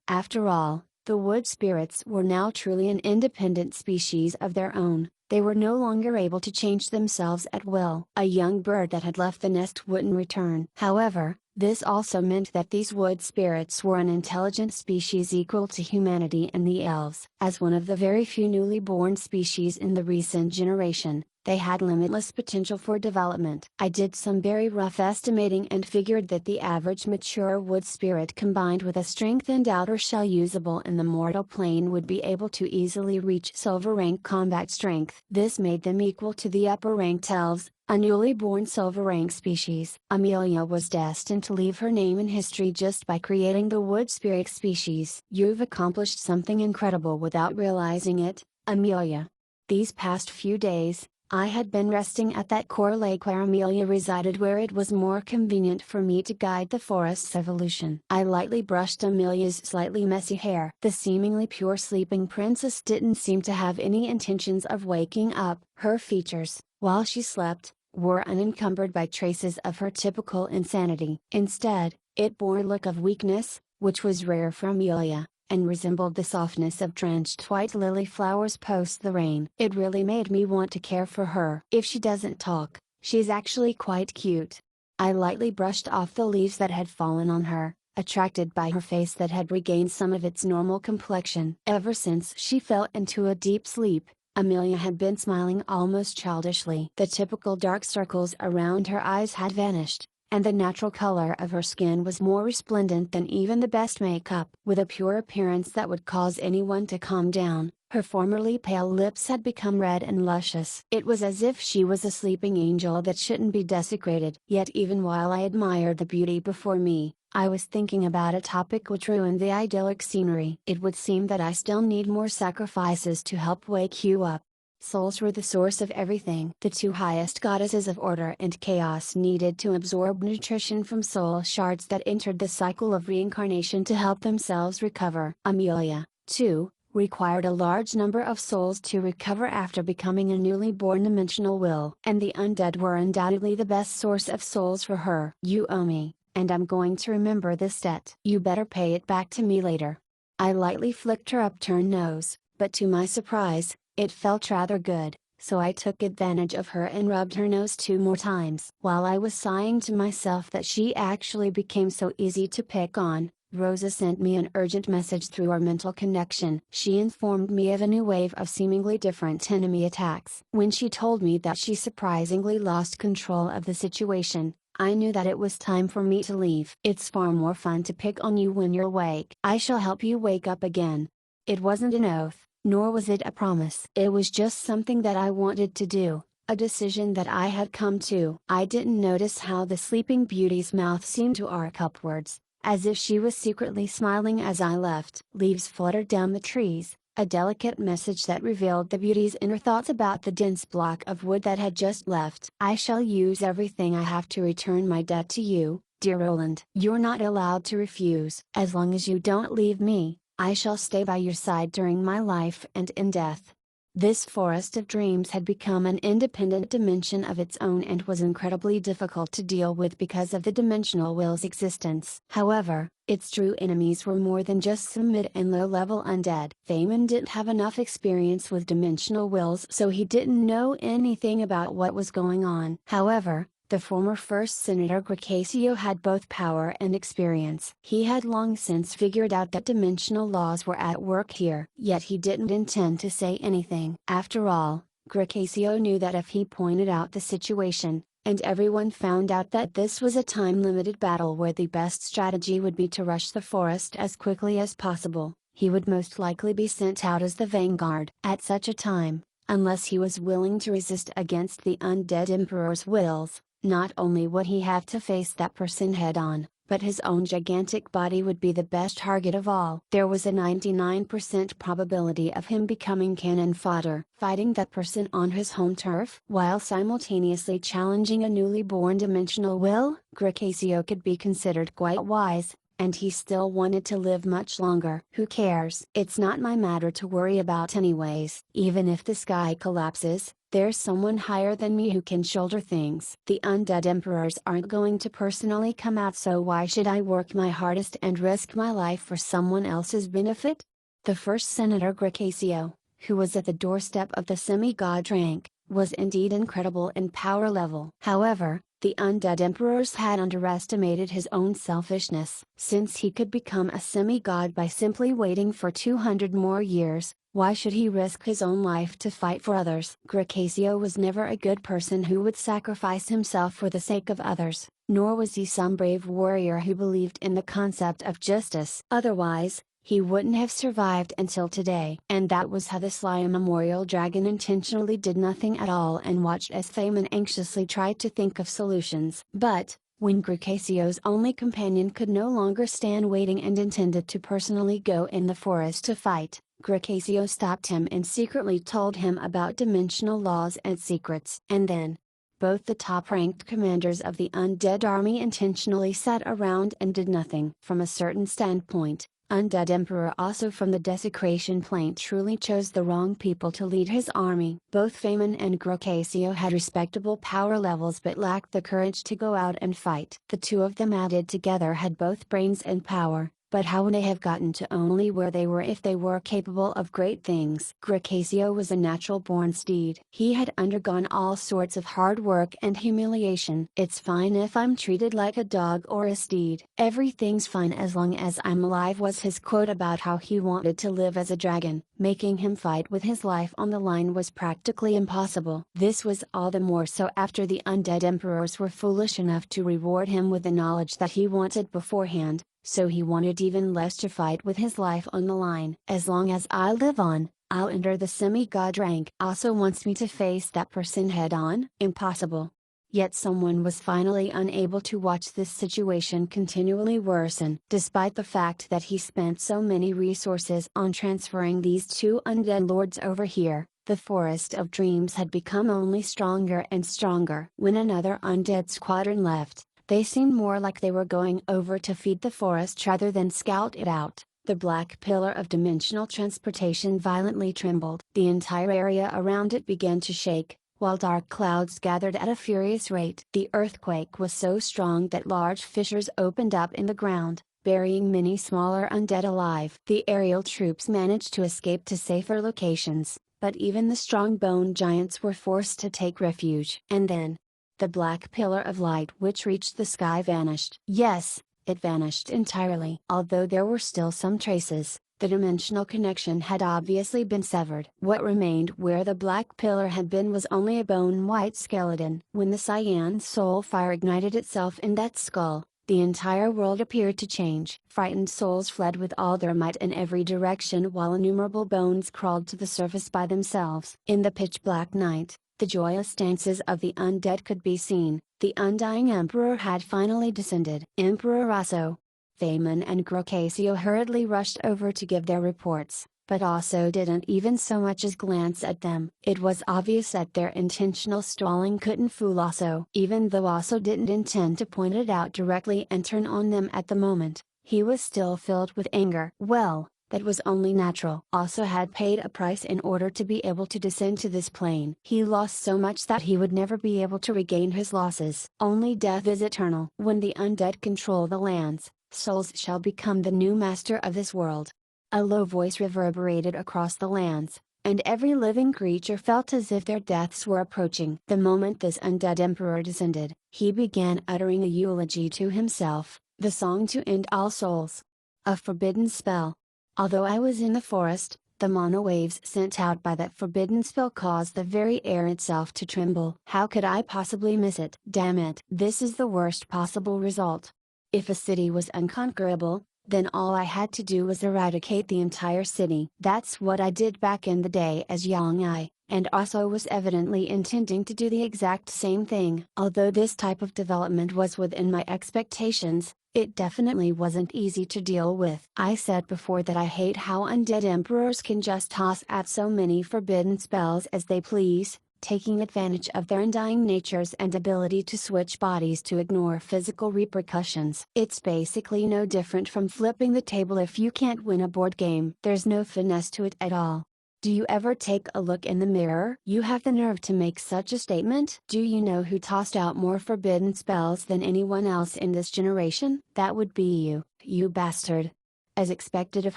After all, the wood spirits were now truly an independent species of their own. They were no longer able to change themselves at will. A young bird that had left the nest wouldn't return. However, this also meant that these wood spirits were an intelligent species equal to humanity and the elves. As one of the very few newly born species in the recent generation, they had limitless potential for development. I did some very rough estimating and figured that the average mature wood spirit combined with a strengthened outer shell usable in the mortal plane would be able to easily reach silver rank combat strength. This made them equal to the upper ranked elves, a newly born silver rank species. Amelia was destined to leave her name in history just by creating the wood spirit species. You've accomplished something incredible without realizing it, Amelia. These past few days, I had been resting at that core lake where Amelia resided, where it was more convenient for me to guide the forest's evolution. I lightly brushed Amelia's slightly messy hair. The seemingly pure sleeping princess didn't seem to have any intentions of waking up. Her features, while she slept, were unencumbered by traces of her typical insanity. Instead, it bore a look of weakness, which was rare for Amelia, and resembled the softness of drenched white lily flowers post the rain. It really made me want to care for her. If she doesn't talk, she's actually quite cute. I lightly brushed off the leaves that had fallen on her, attracted by her face that had regained some of its normal complexion. Ever since she fell into a deep sleep, Amelia had been smiling almost childishly. The typical dark circles around her eyes had vanished, and the natural color of her skin was more resplendent than even the best makeup. With a pure appearance that would cause anyone to calm down, her formerly pale lips had become red and luscious. It was as if she was a sleeping angel that shouldn't be desecrated. Yet even while I admired the beauty before me, I was thinking about a topic which ruined the idyllic scenery. It would seem that I still need more sacrifices to help wake you up. Souls were the source of everything. The two highest goddesses of order and chaos needed to absorb nutrition from soul shards that entered the cycle of reincarnation to help themselves recover. Amelia, too, required a large number of souls to recover after becoming a newly born dimensional will. And the undead were undoubtedly the best source of souls for her. You owe me, and I'm going to remember this debt. You better pay it back to me later. I lightly flicked her upturned nose, but to my surprise, it felt rather good, so I took advantage of her and rubbed her nose 2 more times. While I was sighing to myself that she actually became so easy to pick on, Rosa sent me an urgent message through our mental connection. She informed me of a new wave of seemingly different enemy attacks. When she told me that she surprisingly lost control of the situation, I knew that it was time for me to leave. It's far more fun to pick on you when you're awake. I shall help you wake up again. It wasn't an oath, nor was it a promise. It was just something that I wanted to do, a decision that I had come to. I didn't notice how the sleeping beauty's mouth seemed to arc upwards, as if she was secretly smiling as I left. Leaves fluttered down the trees, a delicate message that revealed the beauty's inner thoughts about the dense block of wood that had just left. I shall use everything I have to return my debt to you, dear Roland. You're not allowed to refuse. As long as you don't leave me, I shall stay by your side during my life and in death. This forest of dreams had become an independent dimension of its own and was incredibly difficult to deal with because of the dimensional will's existence. However, its true enemies were more than just some mid and low level undead. Thaman didn't have enough experience with dimensional wills, so he didn't know anything about what was going on. However, the former First Senator Gracasio had both power and experience. He had long since figured out that dimensional laws were at work here. Yet he didn't intend to say anything. After all, Gracasio knew that if he pointed out the situation, and everyone found out that this was a time-limited battle where the best strategy would be to rush the forest as quickly as possible, he would most likely be sent out as the vanguard. At such a time, unless he was willing to resist against the undead emperor's wills, not only would he have to face that person head-on, but his own gigantic body would be the best target of all. There was a 99% probability of him becoming cannon fodder, fighting that person on his home turf, while simultaneously challenging a newly born dimensional will. Gracasio could be considered quite wise, and he still wanted to live much longer. Who cares? It's not my matter to worry about anyways. Even if the sky collapses, there's someone higher than me who can shoulder things. The undead emperors aren't going to personally come out, so why should I work my hardest and risk my life for someone else's benefit? The first Senator Gracasio, who was at the doorstep of the semi-god rank, was indeed incredible in power level. However, the undead emperors had underestimated his own selfishness. Since he could become a semi-god by simply waiting for 200 more years, why should he risk his own life to fight for others? Gracasio was never a good person who would sacrifice himself for the sake of others, nor was he some brave warrior who believed in the concept of justice. Otherwise, he wouldn't have survived until today. And that was how the sly memorial dragon intentionally did nothing at all and watched as Thaman anxiously tried to think of solutions. But, when Gracasio's only companion could no longer stand waiting and intended to personally go in the forest to fight, Gracasio stopped him and secretly told him about dimensional laws and secrets. And then, both the top-ranked commanders of the undead army intentionally sat around and did nothing. From a certain standpoint, Undead Emperor also from the desecration plane truly chose the wrong people to lead his army. Both Feynman and Gracasio had respectable power levels but lacked the courage to go out and fight. The two of them added together had both brains and power, but how would they have gotten to only where they were if they were capable of great things? Gracasio was a natural-born steed. He had undergone all sorts of hard work and humiliation. "It's fine if I'm treated like a dog or a steed. Everything's fine as long as I'm alive," was his quote about how he wanted to live as a dragon. Making him fight with his life on the line was practically impossible. This was all the more so after the undead emperors were foolish enough to reward him with the knowledge that he wanted beforehand. So he wanted even less to fight with his life on the line. "As long as I live on, I'll enter the semi-god rank." Also wants me to face that person head on? Impossible. Yet someone was finally unable to watch this situation continually worsen. Despite the fact that he spent so many resources on transferring these two undead lords over here, the Forest of Dreams had become only stronger and stronger. When another undead squadron left, they seemed more like they were going over to feed the forest rather than scout it out. The black pillar of dimensional transportation violently trembled. The entire area around it began to shake, while dark clouds gathered at a furious rate. The earthquake was so strong that large fissures opened up in the ground, burying many smaller undead alive. The aerial troops managed to escape to safer locations, but even the strong bone giants were forced to take refuge. And then, the black pillar of light which reached the sky vanished. Yes, it vanished entirely. Although there were still some traces, the dimensional connection had obviously been severed. What remained where the black pillar had been was only a bone-white skeleton. When the cyan soul fire ignited itself in that skull, the entire world appeared to change. Frightened souls fled with all their might in every direction while innumerable bones crawled to the surface by themselves. In the pitch-black night, the joyous dances of the undead could be seen. The undying emperor had finally descended. Emperor Rosso, Feynman and Gracasio hurriedly rushed over to give their reports, but Osso didn't even so much as glance at them. It was obvious that their intentional stalling couldn't fool Osso. Even though Osso didn't intend to point it out directly and turn on them at the moment, he was still filled with anger. Well, that was only natural. Osso had paid a price in order to be able to descend to this plane. He lost so much that he would never be able to regain his losses. Only death is eternal. When the undead control the lands, souls shall become the new master of this world. A low voice reverberated across the lands, and every living creature felt as if their deaths were approaching. The moment this undead emperor descended, he began uttering a eulogy to himself, the song to end all souls. A forbidden spell. Although I was in the forest, the mono waves sent out by that forbidden spell caused the very air itself to tremble. How could I possibly miss it? Damn it! This is the worst possible result. If a city was unconquerable, then all I had to do was eradicate the entire city. That's what I did back in the day as young I, and also was evidently intending to do the exact same thing. Although this type of development was within my expectations, it definitely wasn't easy to deal with. I said before that I hate how undead emperors can just toss out so many forbidden spells as they please, taking advantage of their undying natures and ability to switch bodies to ignore physical repercussions. It's basically no different from flipping the table if you can't win a board game. There's no finesse to it at all. Do you ever take a look in the mirror? You have the nerve to make such a statement? Do you know who tossed out more forbidden spells than anyone else in this generation? That would be you, you bastard. As expected of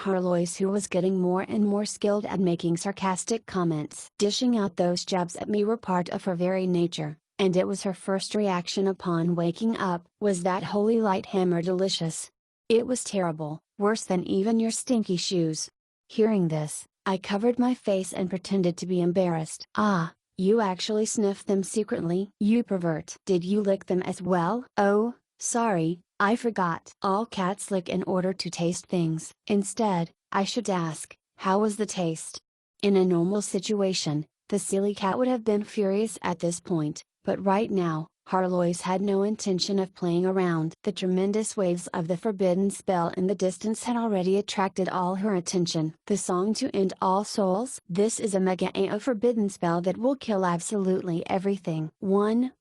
Harlois, who was getting more and more skilled at making sarcastic comments. Dishing out those jabs at me were part of her very nature, and it was her first reaction upon waking up. Was that holy light hammer delicious? It was terrible, worse than even your stinky shoes. Hearing this, I covered my face and pretended to be embarrassed. Ah, you actually sniffed them secretly? You pervert. Did you lick them as well? Oh, sorry, I forgot. All cats lick in order to taste things. Instead, I should ask, how was the taste? In a normal situation, the silly cat would have been furious at this point, but right now, Harlois had no intention of playing around. The tremendous waves of the forbidden spell in the distance had already attracted all her attention. The song to end all souls. This is a mega AO forbidden spell that will kill absolutely everything. 1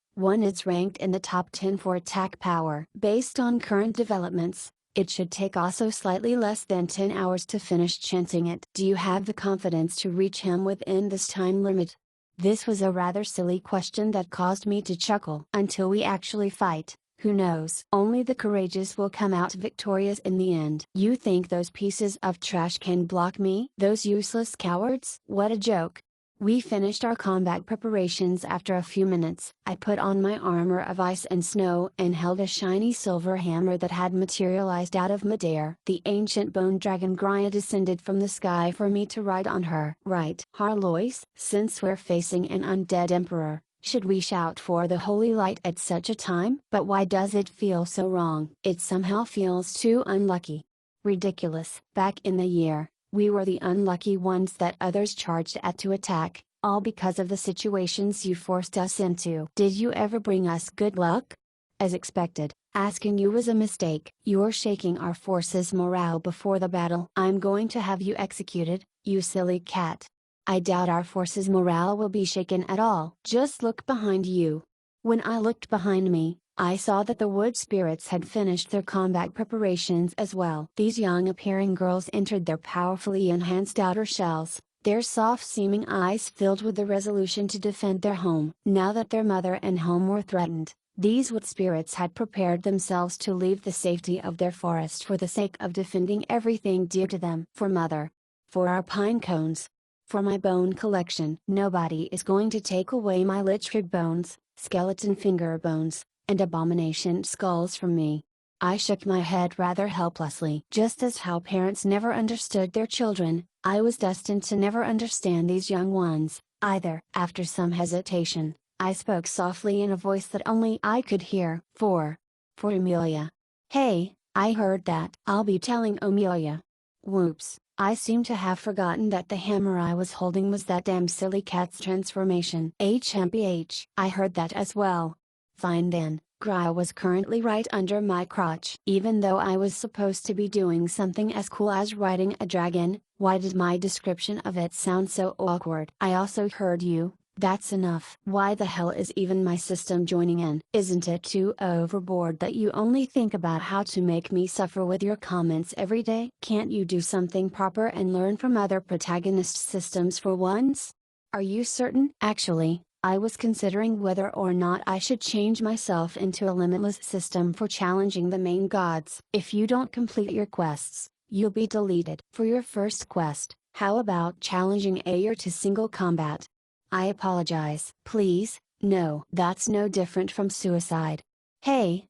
is ranked in the top 10 for attack power. Based on current developments, it should take also slightly less than 10 hours to finish chanting it. Do you have the confidence to reach him within this time limit? This was a rather silly question that caused me to chuckle. Until we actually fight, who knows? Only the courageous will come out victorious in the end. You think those pieces of trash can block me? Those useless cowards? What a joke. We finished our combat preparations after a few minutes. I put on my armor of ice and snow and held a shiny silver hammer that had materialized out of midair. The ancient bone dragon Grya descended from the sky for me to ride on her. Right, Harlois, since we're facing an undead emperor, should we shout for the holy light at such a time? But why does it feel so wrong? It somehow feels too unlucky. Ridiculous. Back in the year, we were the unlucky ones that others charged at to attack, all because of the situations you forced us into. Did you ever bring us good luck? As expected, asking you was a mistake. You're shaking our forces' morale before the battle. I'm going to have you executed, you silly cat. I doubt our forces' morale will be shaken at all. Just look behind you. When I looked behind me, I saw that the wood spirits had finished their combat preparations as well. These young appearing girls entered their powerfully enhanced outer shells, their soft-seeming eyes filled with the resolution to defend their home. Now that their mother and home were threatened, these wood spirits had prepared themselves to leave the safety of their forest for the sake of defending everything dear to them. For mother. For our pine cones. For my bone collection. Nobody is going to take away my lich rib bones, skeleton finger bones, and abomination skulls from me. I shook my head rather helplessly. Just as how parents never understood their children, I was destined to never understand these young ones, either. After some hesitation, I spoke softly in a voice that only I could hear. For Amelia. Hey, I heard that. I'll be telling Amelia. Whoops, I seem to have forgotten that the hammer I was holding was that damn silly cat's transformation. HMPH. I heard that as well. Fine then, Grya was currently right under my crotch. Even though I was supposed to be doing something as cool as riding a dragon, why did my description of it sound so awkward? I also heard you, that's enough. Why the hell is even my system joining in? Isn't it too overboard that you only think about how to make me suffer with your comments every day? Can't you do something proper and learn from other protagonist systems for once? Are you certain? Actually, I was considering whether or not I should change myself into a limitless system for challenging the main gods. If you don't complete your quests, you'll be deleted. For your first quest, how about challenging Ayer to single combat? I apologize. Please, no. That's no different from suicide. Hey,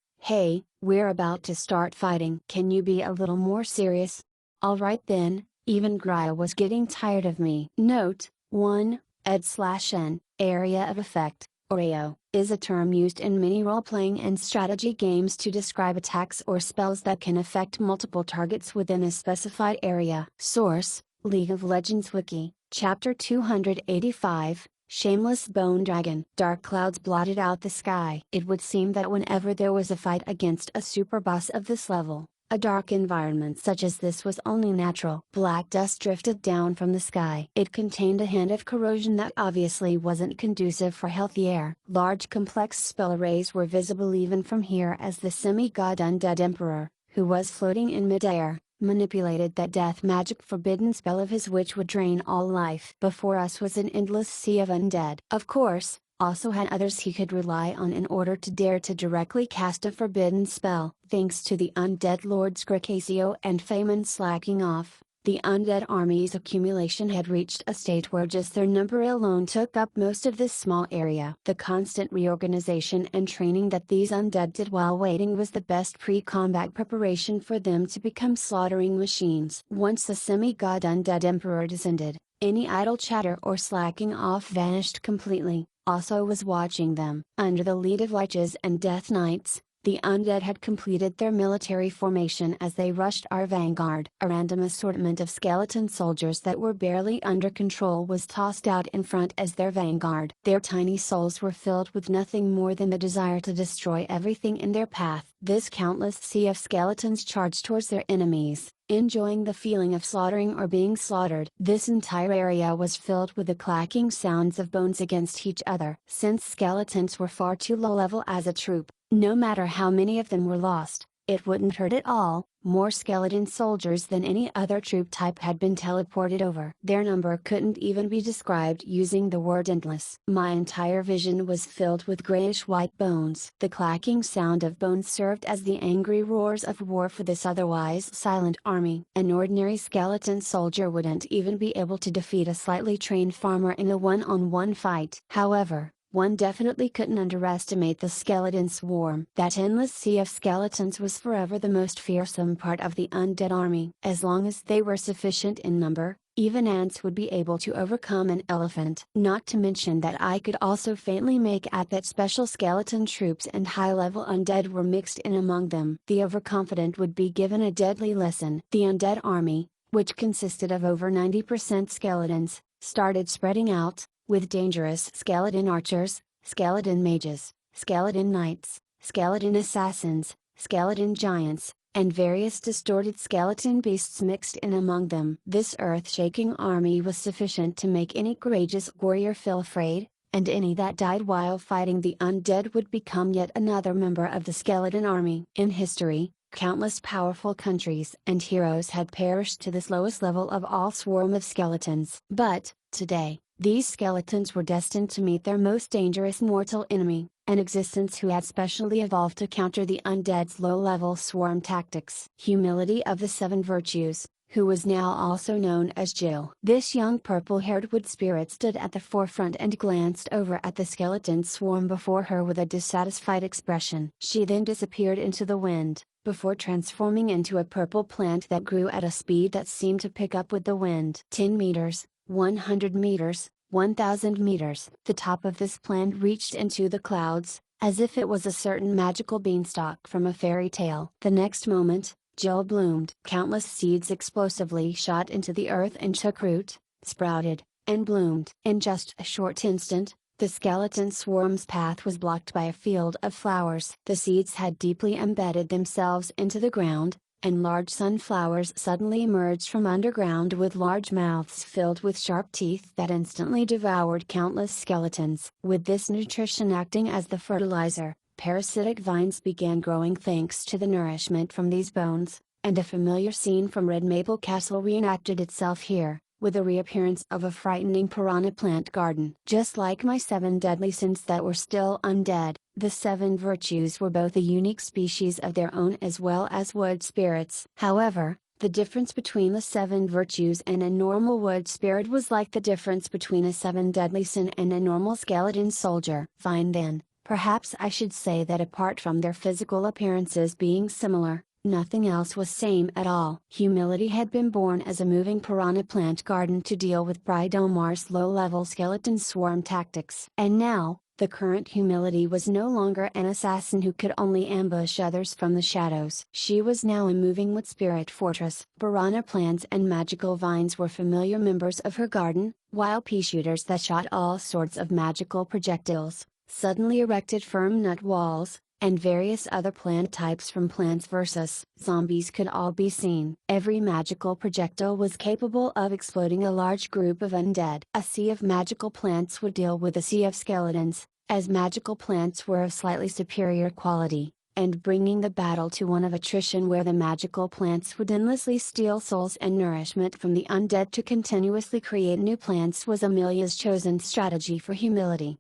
we're about to start fighting. Can you be a little more serious? Alright then, even Grya was getting tired of me. Note, 1. Ed/N, area of effect, or AO, is a term used in many role-playing and strategy games to describe attacks or spells that can affect multiple targets within a specified area. Source, League of Legends Wiki, Chapter 285, Shameless Bone Dragon. Dark clouds blotted out the sky. It would seem that whenever there was a fight against a super boss of this level, a dark environment such as this was only natural. Black dust drifted down from the sky. It contained a hint of corrosion that obviously wasn't conducive for healthy air. Large complex spell arrays were visible even from here as the semi-god undead emperor, who was floating in midair, manipulated that death magic forbidden spell of his which would drain all life. Before us was an endless sea of undead. Of course, also had others he could rely on in order to dare to directly cast a forbidden spell. Thanks to the undead lords Gricasio and Phaemon slacking off, the undead army's accumulation had reached a state where just their number alone took up most of this small area. The constant reorganization and training that these undead did while waiting was the best pre-combat preparation for them to become slaughtering machines. Once the semi-god undead emperor descended, any idle chatter or slacking off vanished completely. Also was watching them. Under the lead of Liches and Death Knights, The undead had completed their military formation as they rushed our vanguard. A random assortment of skeleton soldiers that were barely under control was tossed out in front as their vanguard. Their tiny souls were filled with nothing more than the desire to destroy everything in their path. This countless sea of skeletons charged towards their enemies, enjoying the feeling of slaughtering or being slaughtered. This entire area was filled with the clacking sounds of bones against each other. Since skeletons were far too low level as a troop, no matter how many of them were lost, it wouldn't hurt at all. More skeleton soldiers than any other troop type had been teleported over. Their number couldn't even be described using the word endless. My entire vision was filled with grayish-white bones. The clacking sound of bones served as the angry roars of war for this otherwise silent army. An ordinary skeleton soldier wouldn't even be able to defeat a slightly trained farmer in a one-on-one fight. However, one definitely couldn't underestimate the skeleton swarm. That endless sea of skeletons was forever the most fearsome part of the undead army. As long as they were sufficient in number, even ants would be able to overcome an elephant. Not to mention that I could also faintly make out that special skeleton troops and high-level undead were mixed in among them. The overconfident would be given a deadly lesson. The undead army, which consisted of over 90% skeletons, started spreading out, with dangerous skeleton archers, skeleton mages, skeleton knights, skeleton assassins, skeleton giants, and various distorted skeleton beasts mixed in among them. This earth-shaking army was sufficient to make any courageous warrior feel afraid, and any that died while fighting the undead would become yet another member of the skeleton army. In history, countless powerful countries and heroes had perished to this lowest level of all swarm of skeletons. But, today, these skeletons were destined to meet their most dangerous mortal enemy, an existence who had specially evolved to counter the undead's low-level swarm tactics. Humility of the Seven Virtues, who was now also known as Jill. This young purple-haired wood spirit stood at the forefront and glanced over at the skeleton swarm before her with a dissatisfied expression. She then disappeared into the wind, before transforming into a purple plant that grew at a speed that seemed to pick up with the wind. 10 meters. 100 meters, 1000 meters. The top of this plant reached into the clouds, as if it was a certain magical beanstalk from a fairy tale. The next moment, Jill bloomed. Countless seeds explosively shot into the earth and took root, sprouted, and bloomed. In just a short instant, the skeleton swarm's path was blocked by a field of flowers. The seeds had deeply embedded themselves into the ground, and large sunflowers suddenly emerged from underground with large mouths filled with sharp teeth that instantly devoured countless skeletons. With this nutrition acting as the fertilizer, parasitic vines began growing thanks to the nourishment from these bones, and a familiar scene from Red Maple Castle reenacted itself here, with the reappearance of a frightening piranha plant garden. Just like my 7 deadly sins that were still undead, the 7 virtues were both a unique species of their own as well as wood spirits. However, the difference between the 7 virtues and a normal wood spirit was like the difference between a 7 deadly sin and a normal skeleton soldier. Fine then, perhaps I should say that apart from their physical appearances being similar, nothing else was same at all. Humility had been born as a moving piranha plant garden to deal with Bridomar's low-level skeleton swarm tactics. And now, the current humility was no longer an assassin who could only ambush others from the shadows. She was now a moving wood spirit fortress. Piranha plants and magical vines were familiar members of her garden, while pea shooters that shot all sorts of magical projectiles, suddenly erected firm nut walls, and various other plant types from Plants vs. Zombies could all be seen. Every magical projectile was capable of exploding a large group of undead. A sea of magical plants would deal with a sea of skeletons, as magical plants were of slightly superior quality, and bringing the battle to one of attrition where the magical plants would endlessly steal souls and nourishment from the undead to continuously create new plants was Amelia's chosen strategy for humility.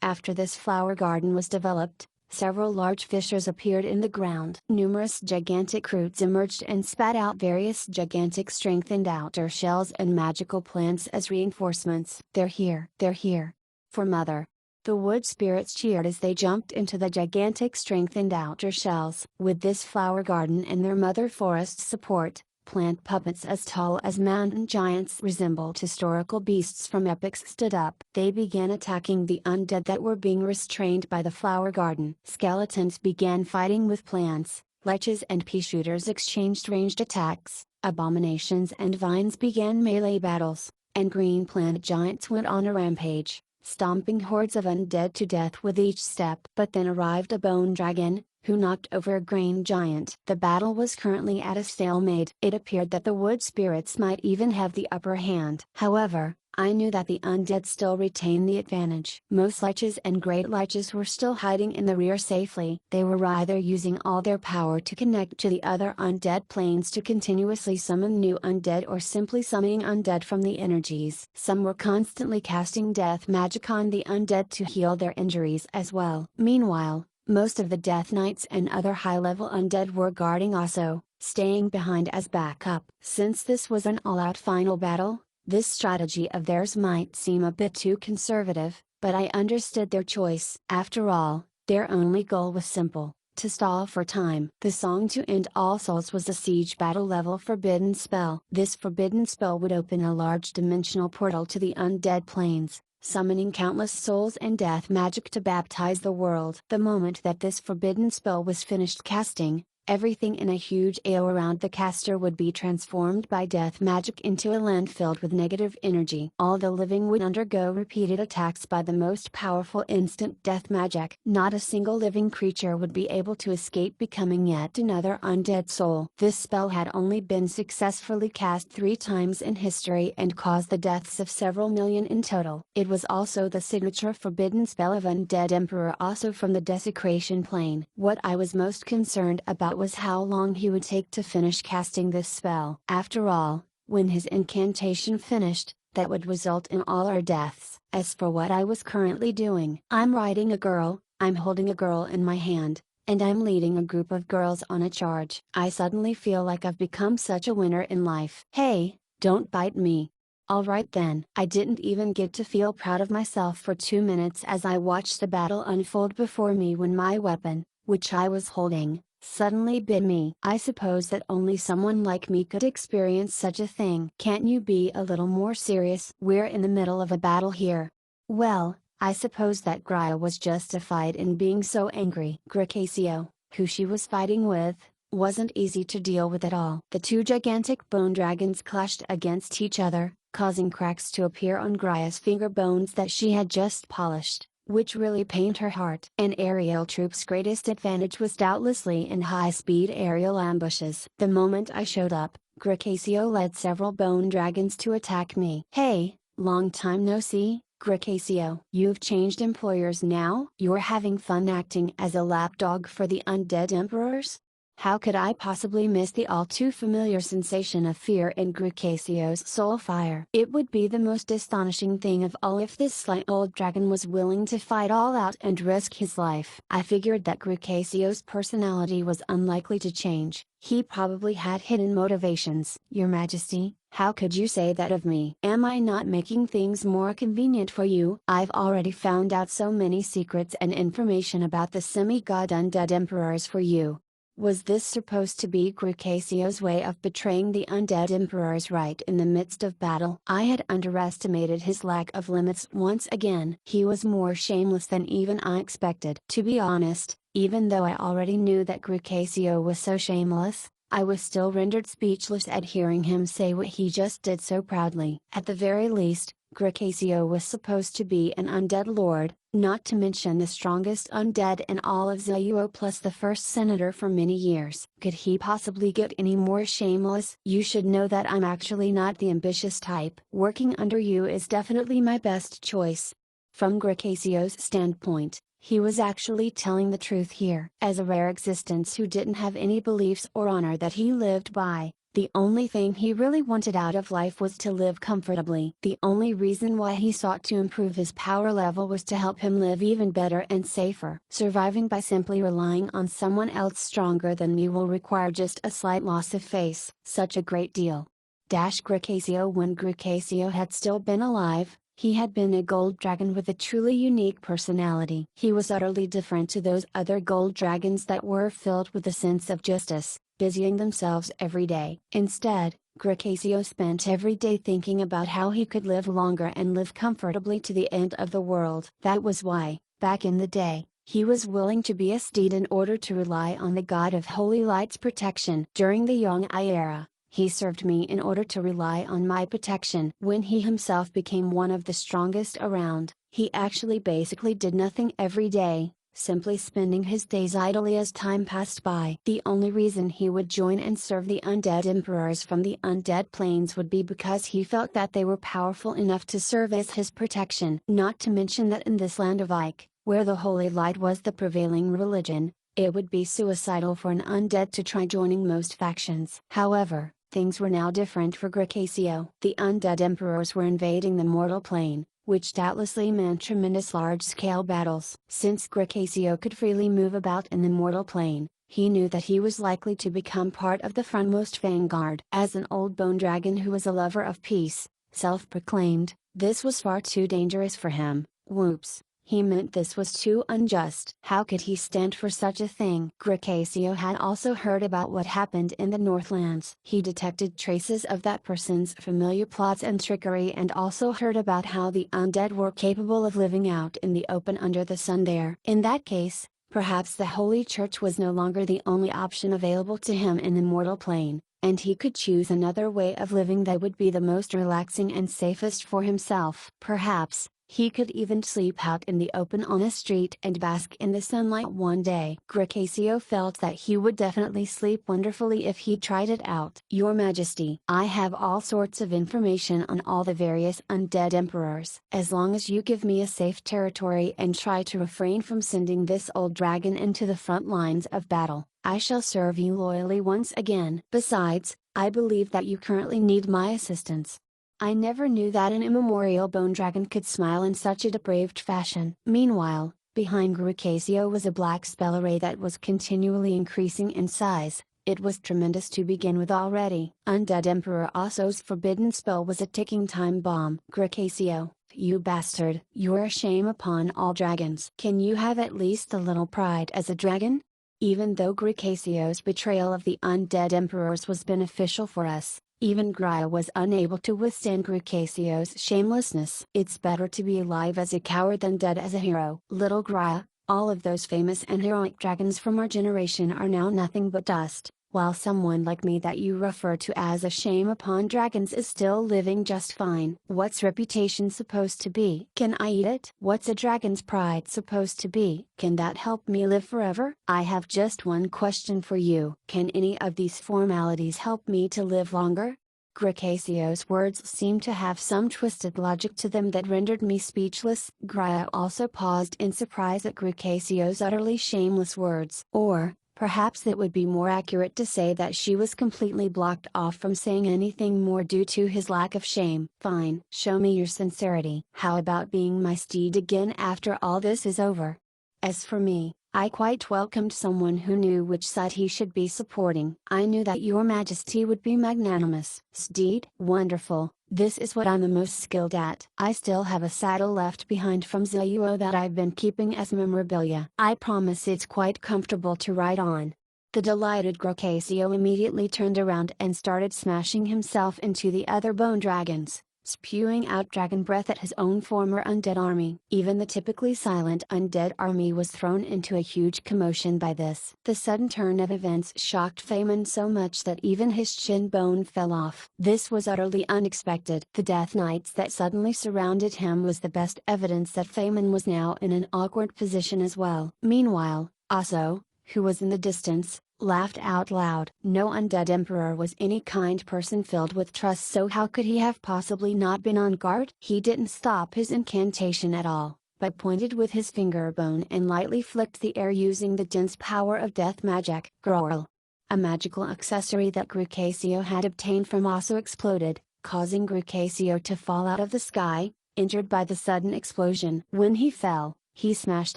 After this flower garden was developed, several large fissures appeared in the ground. Numerous gigantic roots emerged and spat out various gigantic strengthened outer shells and magical plants as reinforcements. They're here. They're here. For Mother. The wood spirits cheered as they jumped into the gigantic strengthened outer shells. With this flower garden and their mother forest support, Plant puppets as tall as mountain giants resembled historical beasts from epics stood up. They began attacking the undead that were being restrained by the flower garden. Skeletons began fighting with plants, liches and pea shooters exchanged ranged attacks, abominations and vines began melee battles, and green plant giants went on a rampage, stomping hordes of undead to death with each step. But then arrived a bone dragon, who knocked over a grain giant. The battle was currently at a stalemate. It appeared that the wood spirits might even have the upper hand. However, I knew that the undead still retained the advantage. Most liches and great liches were still hiding in the rear safely. They were either using all their power to connect to the other undead planes to continuously summon new undead or simply summoning undead from the energies. Some were constantly casting death magic on the undead to heal their injuries as well. Meanwhile, most of the Death Knights and other high-level undead were guarding also, staying behind as backup. Since this was an all-out final battle, this strategy of theirs might seem a bit too conservative, but I understood their choice. After all, their only goal was simple: to stall for time. The song to end all souls was a siege battle level forbidden spell. This forbidden spell would open a large dimensional portal to the undead planes, summoning countless souls and death magic to baptize the world. The moment that this forbidden spell was finished casting, everything in a huge AO around the caster would be transformed by death magic into a land filled with negative energy. All the living would undergo repeated attacks by the most powerful instant death magic. Not a single living creature would be able to escape becoming yet another undead soul. This spell had only been successfully cast 3 times in history and caused the deaths of several million in total. It was also the signature forbidden spell of Undead Emperor, also from the desecration plane. What I was most concerned about was how long he would take to finish casting this spell. After all, when his incantation finished, that would result in all our deaths. As for what I was currently doing, I'm riding a girl, I'm holding a girl in my hand, and I'm leading a group of girls on a charge. I suddenly feel like I've become such a winner in life. Hey, don't bite me. Alright then. I didn't even get to feel proud of myself for 2 minutes as I watched the battle unfold before me when my weapon, which I was holding, suddenly bit me. I suppose that only someone like me could experience such a thing. Can't you be a little more serious? We're in the middle of a battle here. Well, I suppose that Gria was justified in being so angry. Gricasio, who she was fighting with, wasn't easy to deal with at all. The 2 gigantic bone dragons clashed against each other, causing cracks to appear on Gria's finger bones that she had just polished, which really pained her heart. An aerial troop's greatest advantage was doubtlessly in high-speed aerial ambushes. The moment I showed up, Gricasio led several bone dragons to attack me. Hey, long time no see, Gricasio. You've changed employers now? You're having fun acting as a lapdog for the undead emperors? How could I possibly miss the all-too-familiar sensation of fear in Gricasio's soul fire? It would be the most astonishing thing of all if this sly old dragon was willing to fight all out and risk his life. I figured that Gricasio's personality was unlikely to change. He probably had hidden motivations. Your Majesty, how could you say that of me? Am I not making things more convenient for you? I've already found out so many secrets and information about the semi-god undead emperors for you. Was this supposed to be Gricasio's way of betraying the undead emperors right in the midst of battle? I had underestimated his lack of limits once again. He was more shameless than even I expected. To be honest, even though I already knew that Gricasio was so shameless, I was still rendered speechless at hearing him say what he just did so proudly. At the very least, Gricasio was supposed to be an undead lord, not to mention the strongest undead in all of Zauo plus the first senator for many years. Could he possibly get any more shameless? You should know that I'm actually not the ambitious type. Working under you is definitely my best choice. From Gricasio's standpoint, he was actually telling the truth here. As a rare existence who didn't have any beliefs or honor that he lived by, the only thing he really wanted out of life was to live comfortably. The only reason why he sought to improve his power level was to help him live even better and safer. Surviving by simply relying on someone else stronger than me will require just a slight loss of face. Such a great deal. Gricasio. When Gricasio had still been alive, he had been a gold dragon with a truly unique personality. He was utterly different to those other gold dragons that were filled with a sense of justice, busying themselves every day. Instead, Gricasio spent every day thinking about how he could live longer and live comfortably to the end of the world. That was why, back in the day, he was willing to be a steed in order to rely on the god of holy light's protection. During the Young I era, he served me in order to rely on my protection. When he himself became one of the strongest around, he actually basically did nothing every day, simply spending his days idly as time passed by. The only reason he would join and serve the undead emperors from the undead plains would be because he felt that they were powerful enough to serve as his protection. Not to mention that in this land of Ike, where the holy light was the prevailing religion, it would be suicidal for an undead to try joining most factions. However, things were now different for Gricasio. The undead emperors were invading the mortal plane, which doubtlessly meant tremendous large-scale battles. Since Gricasio could freely move about in the mortal plane, he knew that he was likely to become part of the frontmost vanguard. As an old bone dragon who was a lover of peace, self-proclaimed, this was far too dangerous for him. Whoops. He meant this was too unjust. How could he stand for such a thing? Gricasio had also heard about what happened in the Northlands. He detected traces of that person's familiar plots and trickery, and also heard about how the undead were capable of living out in the open under the sun there. In that case, perhaps the Holy Church was no longer the only option available to him in the mortal plane, and he could choose another way of living that would be the most relaxing and safest for himself. Perhaps he could even sleep out in the open on a street and bask in the sunlight one day. Gricasio felt that he would definitely sleep wonderfully if he tried it out. Your Majesty, I have all sorts of information on all the various undead emperors. As long as you give me a safe territory and try to refrain from sending this old dragon into the front lines of battle, I shall serve you loyally once again. Besides, I believe that you currently need my assistance. I never knew that an immemorial bone dragon could smile in such a depraved fashion. Meanwhile, behind Gricasio was a black spell array that was continually increasing in size. It was tremendous to begin with already. Undead Emperor Osso's forbidden spell was a ticking time bomb. Gricasio, you bastard! You're a shame upon all dragons. Can you have at least a little pride as a dragon? Even though Gricasio's betrayal of the undead emperors was beneficial for us, even Gria was unable to withstand Gricasio's shamelessness. It's better to be alive as a coward than dead as a hero. Little Gria, all of those famous and heroic dragons from our generation are now nothing but dust, while someone like me that you refer to as a shame upon dragons is still living just fine. What's reputation supposed to be? Can I eat it? What's a dragon's pride supposed to be? Can that help me live forever? I have just one question for you. Can any of these formalities help me to live longer? Gricasio's words seemed to have some twisted logic to them that rendered me speechless. Gria also paused in surprise at Gricasio's utterly shameless words. Or, perhaps it would be more accurate to say that she was completely blocked off from saying anything more due to his lack of shame. Fine. Show me your sincerity. How about being my steed again after all this is over? As for me, I quite welcomed someone who knew which side he should be supporting. I knew that your Majesty would be magnanimous. Steed? Wonderful, this is what I'm the most skilled at. I still have a saddle left behind from Zayuo that I've been keeping as memorabilia. I promise it's quite comfortable to ride on. The delighted Gricasio immediately turned around and started smashing himself into the other bone dragons, spewing out dragon breath at his own former undead army. Even the typically silent undead army was thrown into a huge commotion by this. The sudden turn of events shocked Feynman so much that even his chin bone fell off. This was utterly unexpected. The death knights that suddenly surrounded him was the best evidence that Feynman was now in an awkward position as well. Meanwhile, Osso, who was in the distance, laughed out loud. No undead emperor was any kind person filled with trust, so how could he have possibly not been on guard? He didn't stop his incantation at all, but pointed with his finger bone and lightly flicked the air using the dense power of death magic. Grrrl! A magical accessory that Gricasio had obtained from Osso exploded, causing Gricasio to fall out of the sky, injured by the sudden explosion. When he fell, he smashed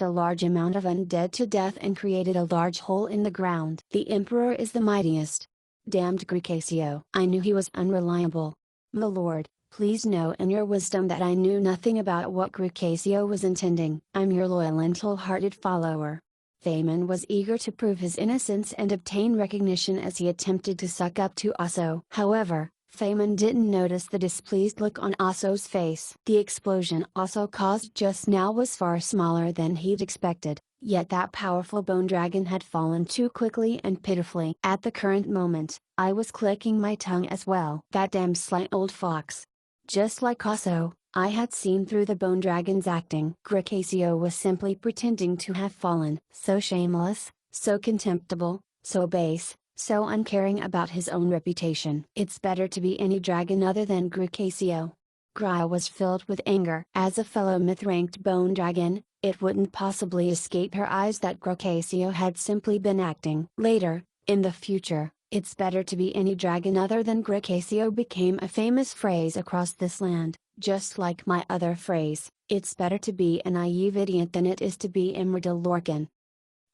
a large amount of undead to death and created a large hole in the ground. The Emperor is the mightiest. Damned Gricasio. I knew he was unreliable. My lord, please know in your wisdom that I knew nothing about what Gricasio was intending. I'm your loyal and wholehearted follower. Feynman was eager to prove his innocence and obtain recognition as he attempted to suck up to Aso. However, Feynman didn't notice the displeased look on Aso's face. The explosion Aso caused just now was far smaller than he'd expected, yet that powerful bone dragon had fallen too quickly and pitifully. At the current moment, I was clicking my tongue as well. That damn sly old fox. Just like Aso, I had seen through the bone dragon's acting. Gricasio was simply pretending to have fallen. So shameless, so contemptible, so base, so uncaring about his own reputation. It's better to be any dragon other than Gricasio. Gria was filled with anger. As a fellow myth-ranked bone dragon, it wouldn't possibly escape her eyes that Gricasio had simply been acting. Later, in the future, "It's better to be any dragon other than Gricasio" became a famous phrase across this land, just like my other phrase, "It's better to be a naive idiot than it is to be Immortal Lorcan."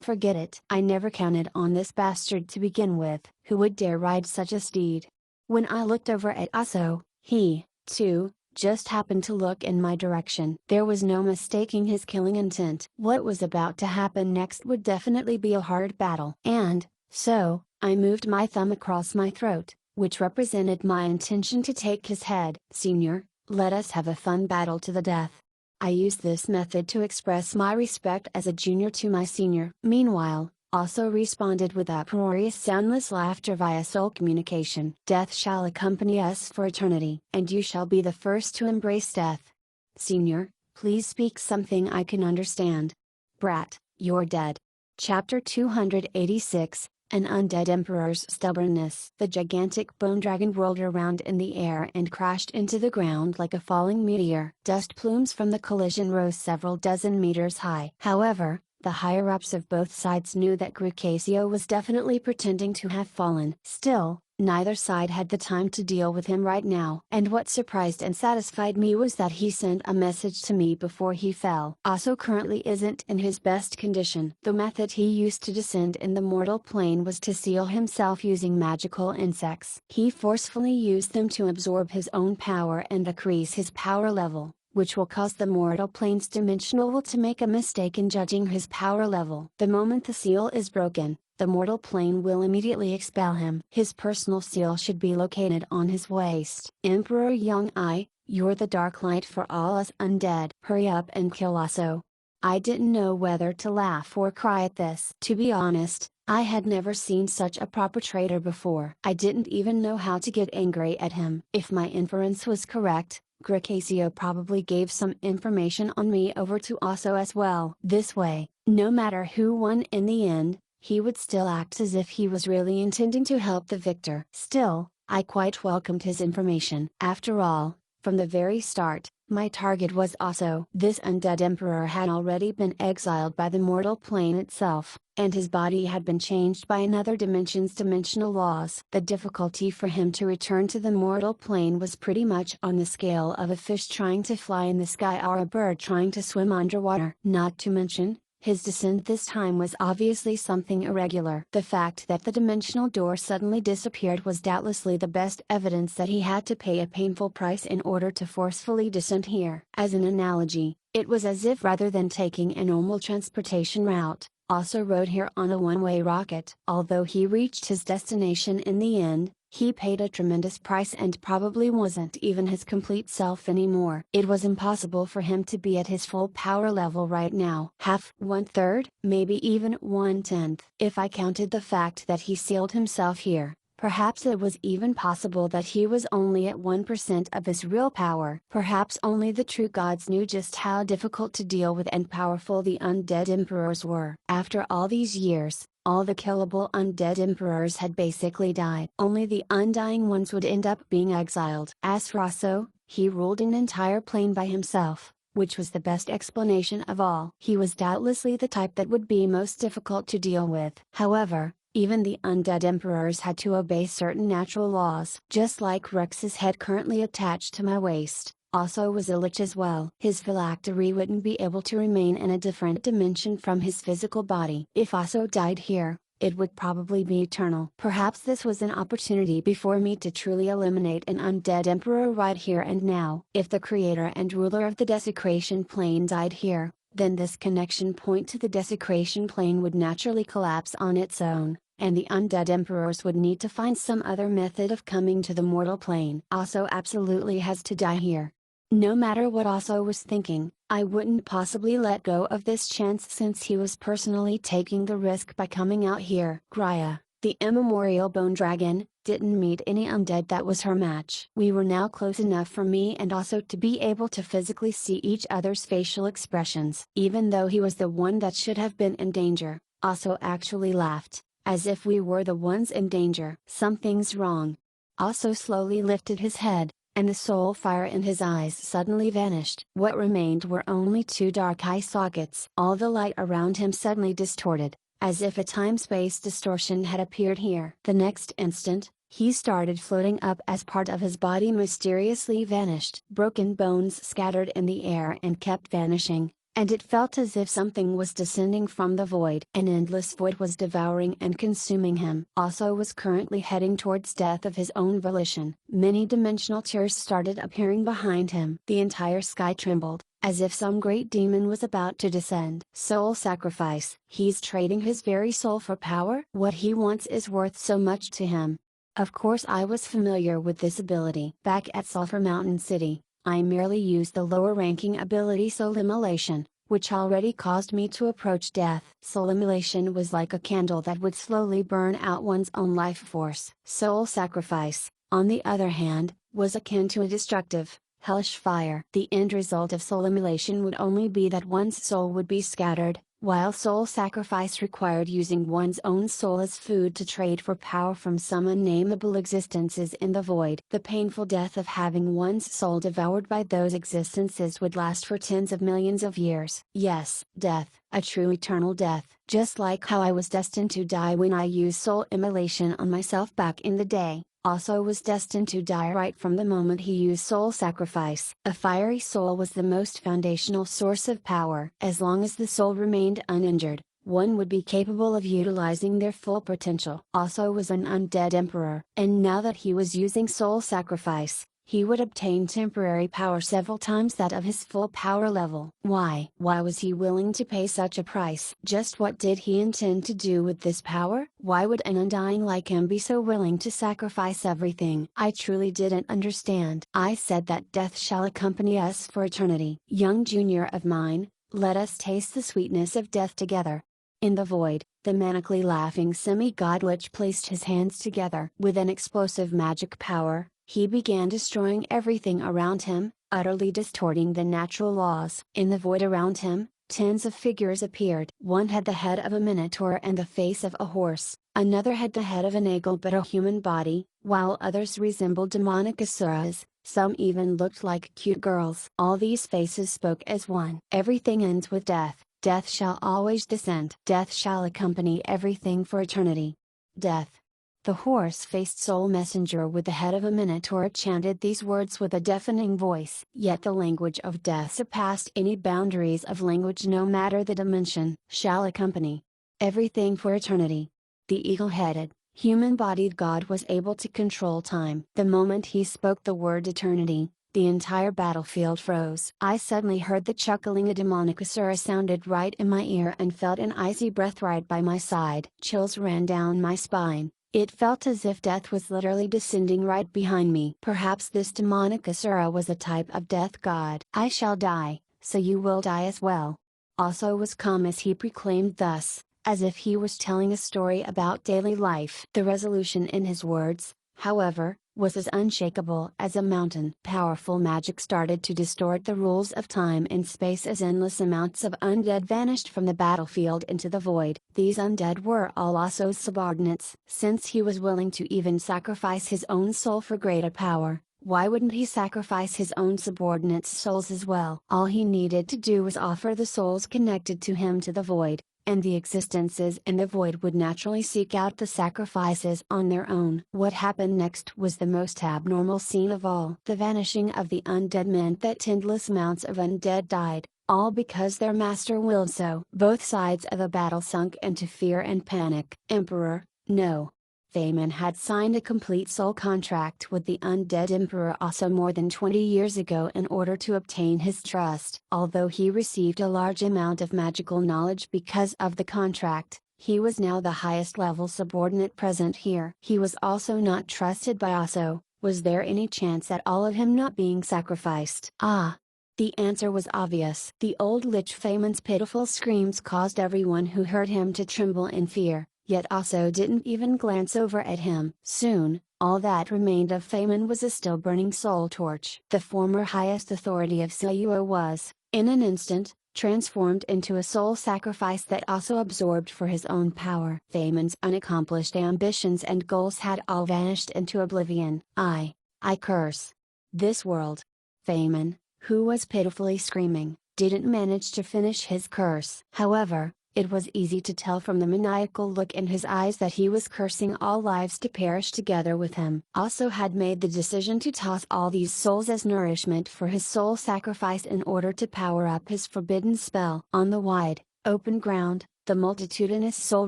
Forget it. I never counted on this bastard to begin with. Who would dare ride such a steed? When I looked over at Aso, he, too, just happened to look in my direction. There was no mistaking his killing intent. What was about to happen next would definitely be a hard battle. And, so, I moved my thumb across my throat, which represented my intention to take his head. "Senior, let us have a fun battle to the death." I used this method to express my respect as a junior to my senior. Meanwhile, Aso responded with uproarious soundless laughter via soul communication. "Death shall accompany us for eternity. And you shall be the first to embrace death. Senior, please speak something I can understand." "Brat, you're dead." Chapter 286, An Undead Emperor's Stubbornness. The gigantic bone dragon whirled around in the air and crashed into the ground like a falling meteor. Dust plumes from the collision rose several dozen meters high. However, the higher-ups of both sides knew that Gricasio was definitely pretending to have fallen. Still, neither side had the time to deal with him right now. And what surprised and satisfied me was that he sent a message to me before he fell. Aso currently isn't in his best condition. The method he used to descend in the mortal plane was to seal himself using magical insects. He forcefully used them to absorb his own power and decrease his power level, which will cause the mortal plane's dimensional will to make a mistake in judging his power level. The moment the seal is broken, the mortal plane will immediately expel him. His personal seal should be located on his waist. "Emperor Young-I, you're the dark light for all us undead. Hurry up and kill Aso." I didn't know whether to laugh or cry at this. To be honest, I had never seen such a proper traitor before. I didn't even know how to get angry at him. If my inference was correct, Gricasio probably gave some information on me over to Aso as well. This way, no matter who won in the end, he would still act as if he was really intending to help the victor. Still, I quite welcomed his information. After all, from the very start, my target was Aso. This undead emperor had already been exiled by the mortal plane itself, and his body had been changed by another dimension's dimensional laws. The difficulty for him to return to the mortal plane was pretty much on the scale of a fish trying to fly in the sky or a bird trying to swim underwater. Not to mention, his descent this time was obviously something irregular. The fact that the dimensional door suddenly disappeared was doubtlessly the best evidence that he had to pay a painful price in order to forcefully descend here. As an analogy, it was as if rather than taking a normal transportation route, Aso rode here on a one-way rocket. Although he reached his destination in the end, he paid a tremendous price and probably wasn't even his complete self anymore. It was impossible for him to be at his full power level right now. Half, 1/3, maybe even 1/10. If I counted the fact that he sealed himself here, perhaps it was even possible that he was only at 1% of his real power. Perhaps only the true gods knew just how difficult to deal with and powerful the undead emperors were. After all these years, all the killable undead emperors had basically died. Only the undying ones would end up being exiled. As for Aso, he ruled an entire plane by himself, which was the best explanation of all. He was doubtlessly the type that would be most difficult to deal with. However, even the undead emperors had to obey certain natural laws. Just like Rex's head currently attached to my waist, Aso was a lich as well. His phylactery wouldn't be able to remain in a different dimension from his physical body. If Aso died here, it would probably be eternal. Perhaps this was an opportunity before me to truly eliminate an undead emperor right here and now. If the creator and ruler of the desecration plane died here, then this connection point to the desecration plane would naturally collapse on its own, and the undead emperors would need to find some other method of coming to the mortal plane. Aso absolutely has to die here. No matter what Aso was thinking, I wouldn't possibly let go of this chance since he was personally taking the risk by coming out here. Grya, the immemorial bone dragon, didn't meet any undead that was her match. We were now close enough for me and Aso to be able to physically see each other's facial expressions. Even though he was the one that should have been in danger, Aso actually laughed, as if we were the ones in danger. Something's wrong. Aso slowly lifted his head, and the soul fire in his eyes suddenly vanished. What remained were only two dark eye sockets. All the light around him suddenly distorted, as if a time-space distortion had appeared here. The next instant, he started floating up as part of his body mysteriously vanished. Broken bones scattered in the air and kept vanishing, and it felt as if something was descending from the void. An endless void was devouring and consuming him. Aso was currently heading towards death of his own volition. Many dimensional tears started appearing behind him. The entire sky trembled, as if some great demon was about to descend. Soul sacrifice. He's trading his very soul for power? What he wants is worth so much to him. Of course I was familiar with this ability. Back at Sulphur Mountain City, I merely used the lower ranking ability Soul Immolation, which already caused me to approach death. Soul Immolation was like a candle that would slowly burn out one's own life force. Soul Sacrifice, on the other hand, was akin to a destructive, hellish fire. The end result of Soul Immolation would only be that one's soul would be scattered, while Soul Sacrifice required using one's own soul as food to trade for power from some unnameable existences in the void. The painful death of having one's soul devoured by those existences would last for tens of millions of years. Yes, death, a true eternal death. Just like how I was destined to die when I used soul immolation on myself back in the day, Aso was destined to die right from the moment he used soul sacrifice. A fiery soul was the most foundational source of power. As long as the soul remained uninjured, one would be capable of utilizing their full potential. Aso was an undead emperor, and now that he was using soul sacrifice, he would obtain temporary power several times that of his full power level. Why? Why was he willing to pay such a price? Just what did he intend to do with this power? Why would an undying like him be so willing to sacrifice everything? I truly didn't understand. I said that death shall accompany us for eternity. Young junior of mine, let us taste the sweetness of death together. In the void, the manically laughing semi-god Lich placed his hands together. With an explosive magic power, he began destroying everything around him, utterly distorting the natural laws. In the void around him, tens of figures appeared. One had the head of a minotaur and the face of a horse, another had the head of an eagle but a human body, while others resembled demonic asuras. Some even looked like cute girls. All these faces spoke as one. Everything ends with death. Death shall always descend. Death shall accompany everything for eternity. Death. The horse-faced soul messenger with the head of a minotaur chanted these words with a deafening voice. Yet the language of death surpassed any boundaries of language no matter the dimension. Shall accompany everything for eternity. The eagle-headed, human-bodied god was able to control time. The moment he spoke the word eternity, the entire battlefield froze. I suddenly heard the chuckling a demonic asura sounded right in my ear and felt an icy breath right by my side. Chills ran down my spine. It felt as if death was literally descending right behind me. Perhaps this demonic asura was a type of death god. I shall die, so you will die as well. Aso was calm as he proclaimed thus, as if he was telling a story about daily life. The resolution in his words, however, was as unshakable as a mountain. Powerful magic started to distort the rules of time and space as endless amounts of undead vanished from the battlefield into the void. These undead were all Aso's subordinates. Since he was willing to even sacrifice his own soul for greater power, why wouldn't he sacrifice his own subordinates' souls as well? All he needed to do was offer the souls connected to him to the void, and the existences in the void would naturally seek out the sacrifices on their own. What happened next was the most abnormal scene of all. The vanishing of the undead meant that endless amounts of undead died, all because their master willed so. Both sides of the battle sunk into fear and panic. Emperor, no. Feynman had signed a complete soul contract with the undead Emperor also more than 20 years ago in order to obtain his trust. Although he received a large amount of magical knowledge because of the contract, he was now the highest level subordinate present here. He was also not trusted by Osso. Was there any chance at all of him not being sacrificed? Ah! The answer was obvious. The old Lich Feynman's pitiful screams caused everyone who heard him to tremble in fear, yet Osso didn't even glance over at him. Soon, all that remained of Feynman was a still burning soul torch. The former highest authority of Sayua was, in an instant, transformed into a soul sacrifice that Osso absorbed for his own power. Feynman's unaccomplished ambitions and goals had all vanished into oblivion. I curse this world. Feynman, who was pitifully screaming, didn't manage to finish his curse. However, it was easy to tell from the maniacal look in his eyes that he was cursing all lives to perish together with him. Osso had made the decision to toss all these souls as nourishment for his soul sacrifice in order to power up his forbidden spell. On the wide, open ground, the multitudinous soul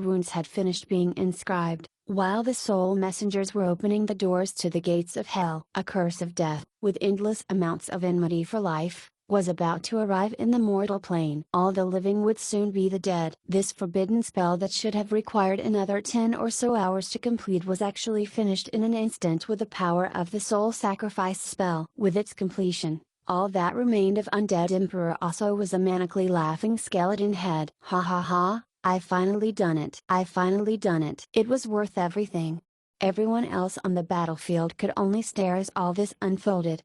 runes had finished being inscribed, while the soul messengers were opening the doors to the gates of hell. A curse of death, with endless amounts of enmity for life, was about to arrive in the mortal plane. All the living would soon be the dead. This forbidden spell that should have required another 10 or so hours to complete was actually finished in an instant with the power of the soul sacrifice spell. With its completion, all that remained of undead Emperor Osso was a manically laughing skeleton head. Ha ha ha, I finally done it. I finally done it. It was worth everything. Everyone else on the battlefield could only stare as all this unfolded.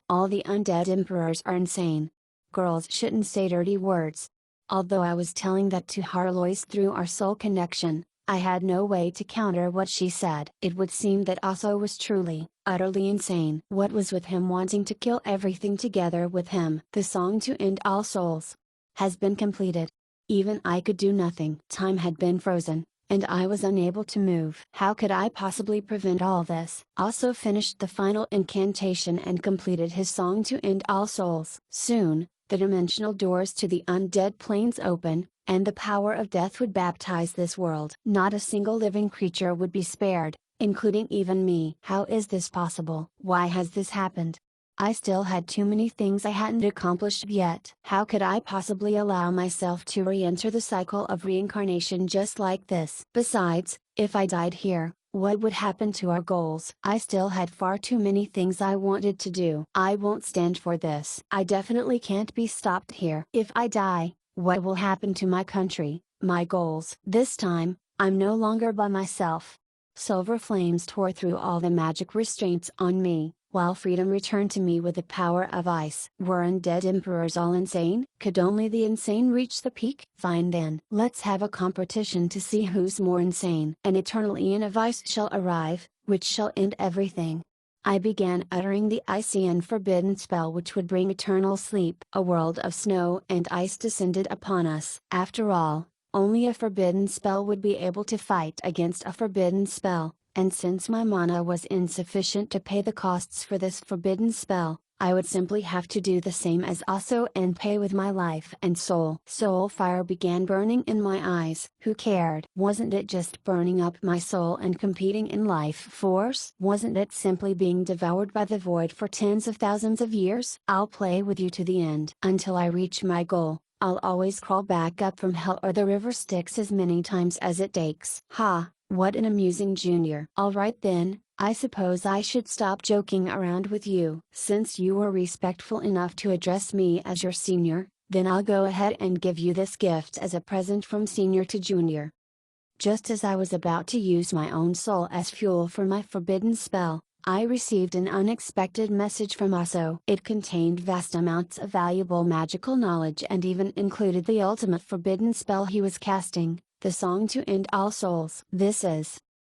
All the undead emperors are insane. Girls shouldn't say dirty words. Although I was telling that to Harlois through our soul connection, I had no way to counter what she said. It would seem that Osso was truly, utterly insane. What was with him wanting to kill everything together with him? The song to end all souls has been completed. Even I could do nothing. Time had been frozen, and I was unable to move. How could I possibly prevent all this? Osso finished the final incantation and completed his song to end all souls. Soon, the dimensional doors to the undead planes open, and the power of death would baptize this world. Not a single living creature would be spared, including even me. How is this possible? Why has this happened? I still had too many things I hadn't accomplished yet. How could I possibly allow myself to re-enter the cycle of reincarnation just like this? Besides, if I died here, what would happen to our goals? I still had far too many things I wanted to do. I won't stand for this. I definitely can't be stopped here. If I die, what will happen to my country, my goals? This time, I'm no longer by myself. Silver flames tore through all the magic restraints on me, while freedom returned to me with the power of ice. Were undead emperors all insane? Could only the insane reach the peak? Fine then. Let's have a competition to see who's more insane. An eternal eon of ice shall arrive, which shall end everything. I began uttering the icy and forbidden spell which would bring eternal sleep. A world of snow and ice descended upon us. After all, only a forbidden spell would be able to fight against a forbidden spell, and since my mana was insufficient to pay the costs for this forbidden spell, I would simply have to do the same as Osso and pay with my life and soul. Soul fire began burning in my eyes. Who cared? Wasn't it just burning up my soul and competing in life force? Wasn't it simply being devoured by the void for tens of thousands of years? I'll play with you to the end. Until I reach my goal, I'll always crawl back up from hell or the river Styx as many times as it takes. Ha, what an amusing junior. Alright then, I suppose I should stop joking around with you. Since you were respectful enough to address me as your senior, then I'll go ahead and give you this gift as a present from senior to junior. Just as I was about to use my own soul as fuel for my forbidden spell, I received an unexpected message from Osso. It contained vast amounts of valuable magical knowledge and even included the ultimate forbidden spell he was casting, the song to end all souls.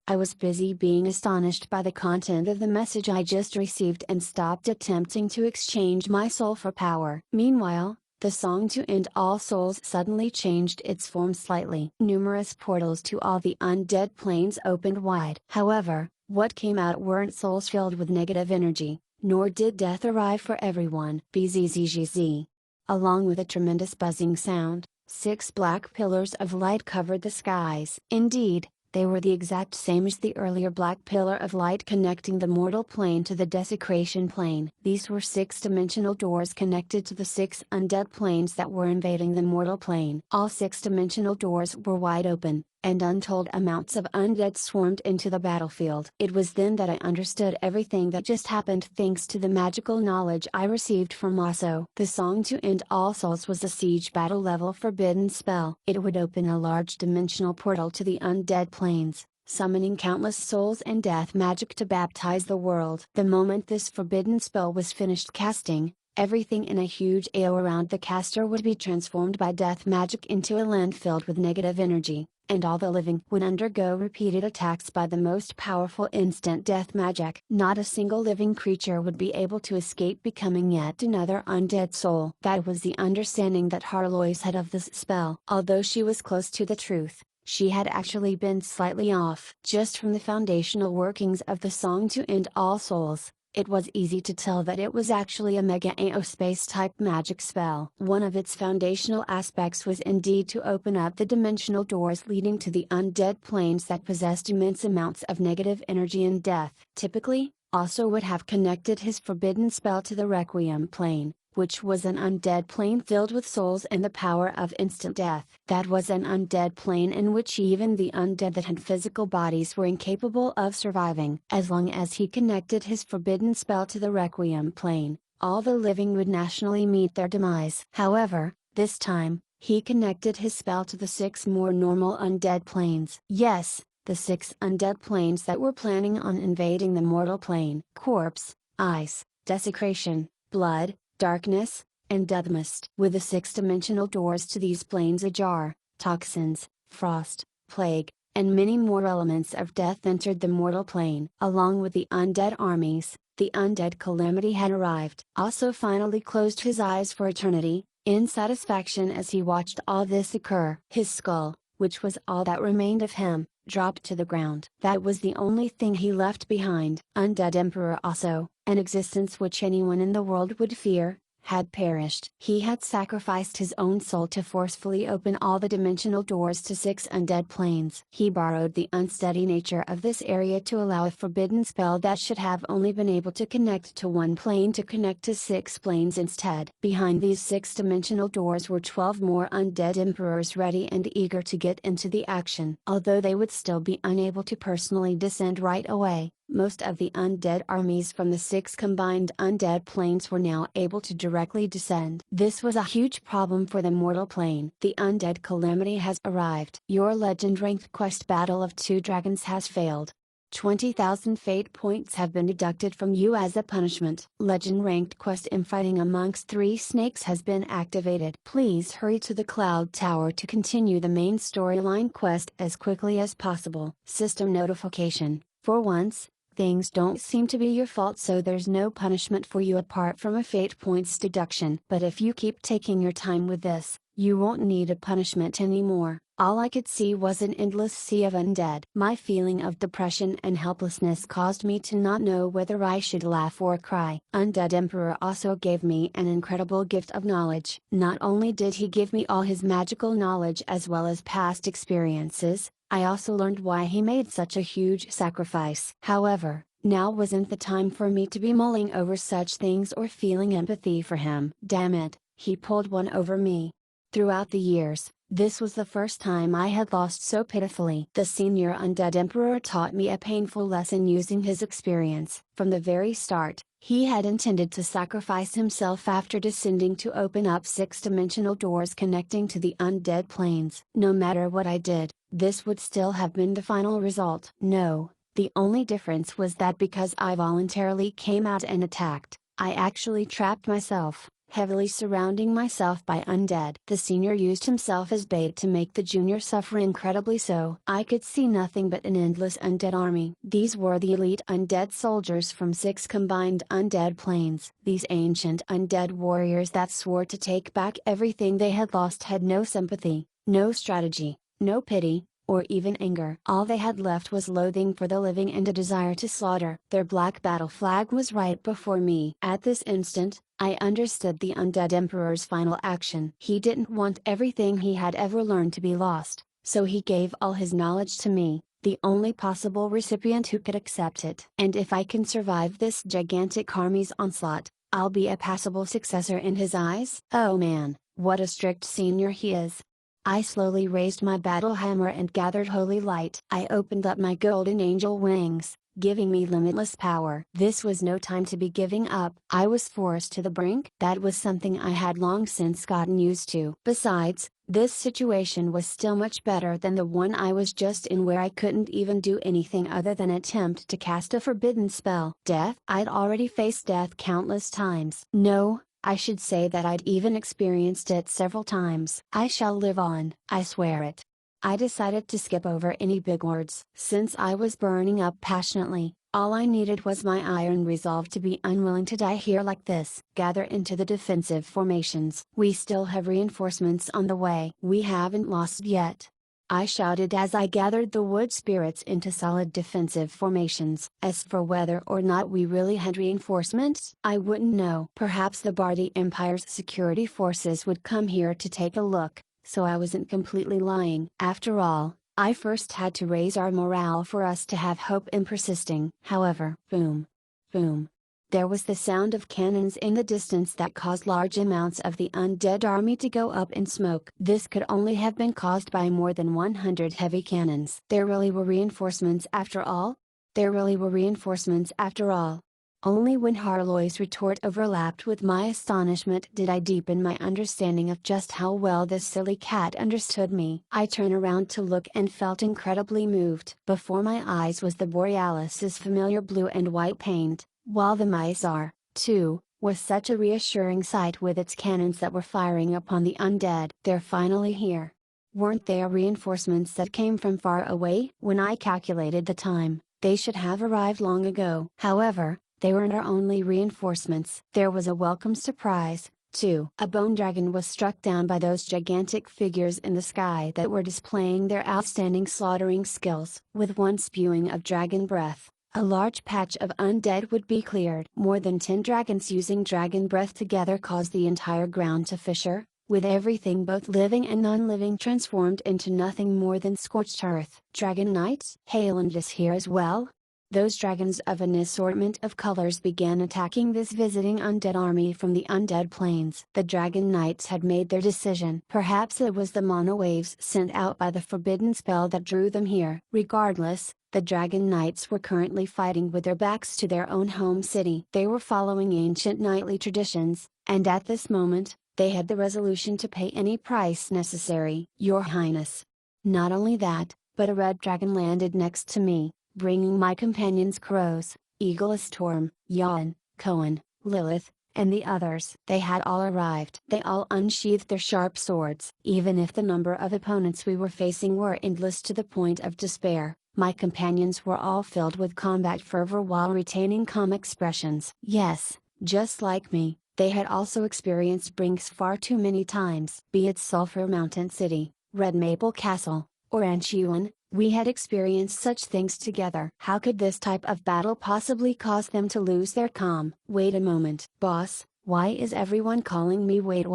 I was busy being astonished by the content of the message I just received and stopped attempting to exchange my soul for power. Meanwhile, the song to end all souls suddenly changed its form slightly. Numerous portals to all the undead planes opened wide. However, what came out weren't souls filled with negative energy, nor did death arrive for everyone. Bzzz. Along with a tremendous buzzing sound, 6 black pillars of light covered the skies. Indeed, They were the exact same as the earlier black pillar of light connecting the mortal plane to the desecration plane. These were six-dimensional doors connected to the six undead planes that were invading the mortal plane. All six-dimensional doors were wide open, and untold amounts of undead swarmed into the battlefield. It was then that I understood everything that just happened thanks to the magical knowledge I received from Osso. The Song to End All Souls was a siege battle level forbidden spell. It would open a large dimensional portal to the undead planes, summoning countless souls and death magic to baptize the world. The moment this forbidden spell was finished casting, everything in a huge AO around the caster would be transformed by death magic into a land filled with negative energy, and all the living would undergo repeated attacks by the most powerful instant death magic. Not a single living creature would be able to escape becoming yet another undead soul. That was the understanding that Harlois had of this spell. Although she was close to the truth, she had actually been slightly off. Just from the foundational workings of the Song to End All Souls, it was easy to tell that it was actually a Mega AO space type magic spell. One of its foundational aspects was indeed to open up the dimensional doors leading to the undead planes that possessed immense amounts of negative energy and death. Typically, Osso would have connected his forbidden spell to the Requiem plane, which was an undead plane filled with souls and the power of instant death. That was an undead plane in which even the undead that had physical bodies were incapable of surviving. As long as he connected his forbidden spell to the Requiem plane, all the living would nationally meet their demise. However, this time, he connected his spell to the six more normal undead planes. Yes, the six undead planes that were planning on invading the mortal plane. Corpse, ice, desecration, blood, darkness, and deathmist. With the six-dimensional doors to these planes ajar, toxins, frost, plague, and many more elements of death entered the mortal plane. Along with the undead armies, the undead calamity had arrived. Osso finally closed his eyes for eternity, in satisfaction as he watched all this occur. His skull, which was all that remained of him, dropped to the ground. That was the only thing he left behind. Undead Emperor Osso, an existence which anyone in the world would fear, had perished. He had sacrificed his own soul to forcefully open all the dimensional doors to six undead planes. He borrowed the unsteady nature of this area to allow a forbidden spell that should have only been able to connect to one plane to connect to six planes instead. Behind these six-dimensional doors were 12 more undead emperors ready and eager to get into the action. Although they would still be unable to personally descend right away, most of the undead armies from the six combined undead planes were now able to directly descend. This was a huge problem for the mortal plane. The undead calamity has arrived. Your legend ranked quest battle of two dragons has failed. 20,000 fate points have been deducted from you as a punishment. Legend ranked quest infighting amongst three snakes has been activated. Please hurry to the cloud tower to continue the main storyline quest as quickly as possible. System notification. For once, things don't seem to be your fault, so there's no punishment for you apart from a fate points deduction. But if you keep taking your time with this, you won't need a punishment anymore. All I could see was an endless sea of undead. My feeling of depression and helplessness caused me to not know whether I should laugh or cry. Undead Emperor also gave me an incredible gift of knowledge. Not only did he give me all his magical knowledge as well as past experiences, I also learned why he made such a huge sacrifice. However, now wasn't the time for me to be mulling over such things or feeling empathy for him. Damn it, he pulled one over me. Throughout the years, this was the first time I had lost so pitifully. The senior undead emperor taught me a painful lesson using his experience. From the very start, he had intended to sacrifice himself after descending to open up six-dimensional doors connecting to the undead planes. No matter what I did, this would still have been the final result. No, the only difference was that because I voluntarily came out and attacked, I actually trapped myself, heavily surrounding myself by undead. The senior used himself as bait to make the junior suffer incredibly so. I could see nothing but an endless undead army. These were the elite undead soldiers from six combined undead planes. These ancient undead warriors that swore to take back everything they had lost had no sympathy, no strategy, no pity, or even anger. All they had left was loathing for the living and a desire to slaughter. Their black battle flag was right before me. At this instant, I understood the undead emperor's final action. He didn't want everything he had ever learned to be lost, so he gave all his knowledge to me, the only possible recipient who could accept it. And if I can survive this gigantic army's onslaught, I'll be a passable successor in his eyes? Oh man, what a strict senior he is. I slowly raised my battle hammer and gathered holy light. I opened up my golden angel wings, giving me limitless power. This was no time to be giving up. I was forced to the brink. That was something I had long since gotten used to. Besides, this situation was still much better than the one I was just in, where I couldn't even do anything other than attempt to cast a forbidden spell. Death? I'd already faced death countless times. No, I should say that I'd even experienced it several times. I shall live on. I swear it. I decided to skip over any big words. Since I was burning up passionately, all I needed was my iron resolve to be unwilling to die here like this. Gather into the defensive formations. We still have reinforcements on the way. We haven't lost yet. I shouted as I gathered the wood spirits into solid defensive formations. As for whether or not we really had reinforcements, I wouldn't know. Perhaps the Bardi Empire's security forces would come here to take a look, so I wasn't completely lying. After all, I first had to raise our morale for us to have hope in persisting. However, boom. Boom. There was the sound of cannons in the distance that caused large amounts of the undead army to go up in smoke. This could only have been caused by more than 100 heavy cannons. There really were reinforcements after all? There really were reinforcements after all. Only when Harlow's retort overlapped with my astonishment did I deepen my understanding of just how well this silly cat understood me. I turned around to look and felt incredibly moved. Before my eyes was the Borealis's familiar blue and white paint, while the Mizar, too, was such a reassuring sight with its cannons that were firing upon the undead. They're finally here. Weren't they reinforcements that came from far away? When I calculated the time, they should have arrived long ago. However, they weren't our only reinforcements. There was a welcome surprise, too. A bone dragon was struck down by those gigantic figures in the sky that were displaying their outstanding slaughtering skills. With one spewing of dragon breath, a large patch of undead would be cleared. More than 10 dragons using dragon breath together caused the entire ground to fissure, with everything both living and non-living transformed into nothing more than scorched earth. Dragon Knights? Hayland is here as well? Those dragons of an assortment of colors began attacking this visiting undead army from the undead plains. The Dragon Knights had made their decision. Perhaps it was the mono waves sent out by the forbidden spell that drew them here. Regardless, the Dragon Knights were currently fighting with their backs to their own home city. They were following ancient knightly traditions, and at this moment, they had the resolution to pay any price necessary. Your Highness. Not only that, but a red dragon landed next to me, bringing my companions Crows, Eagle Storm, Yawn, Cohen, Lilith, and the others. They had all arrived. They all unsheathed their sharp swords. Even if the number of opponents we were facing were endless to the point of despair, my companions were all filled with combat fervor while retaining calm expressions. Yes, just like me, they had also experienced brinks far too many times. Be it Sulphur Mountain City, Red Maple Castle, or Anchiwan, we had experienced such things together. How could this type of battle possibly cause them to lose their calm? Wait a moment. Boss, why is everyone calling me wait?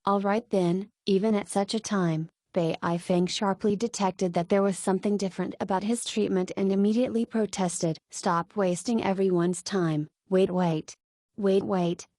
Alright then, even at such a time, Bei Feng sharply detected that there was something different about his treatment and immediately protested. Stop wasting everyone's time. Wait,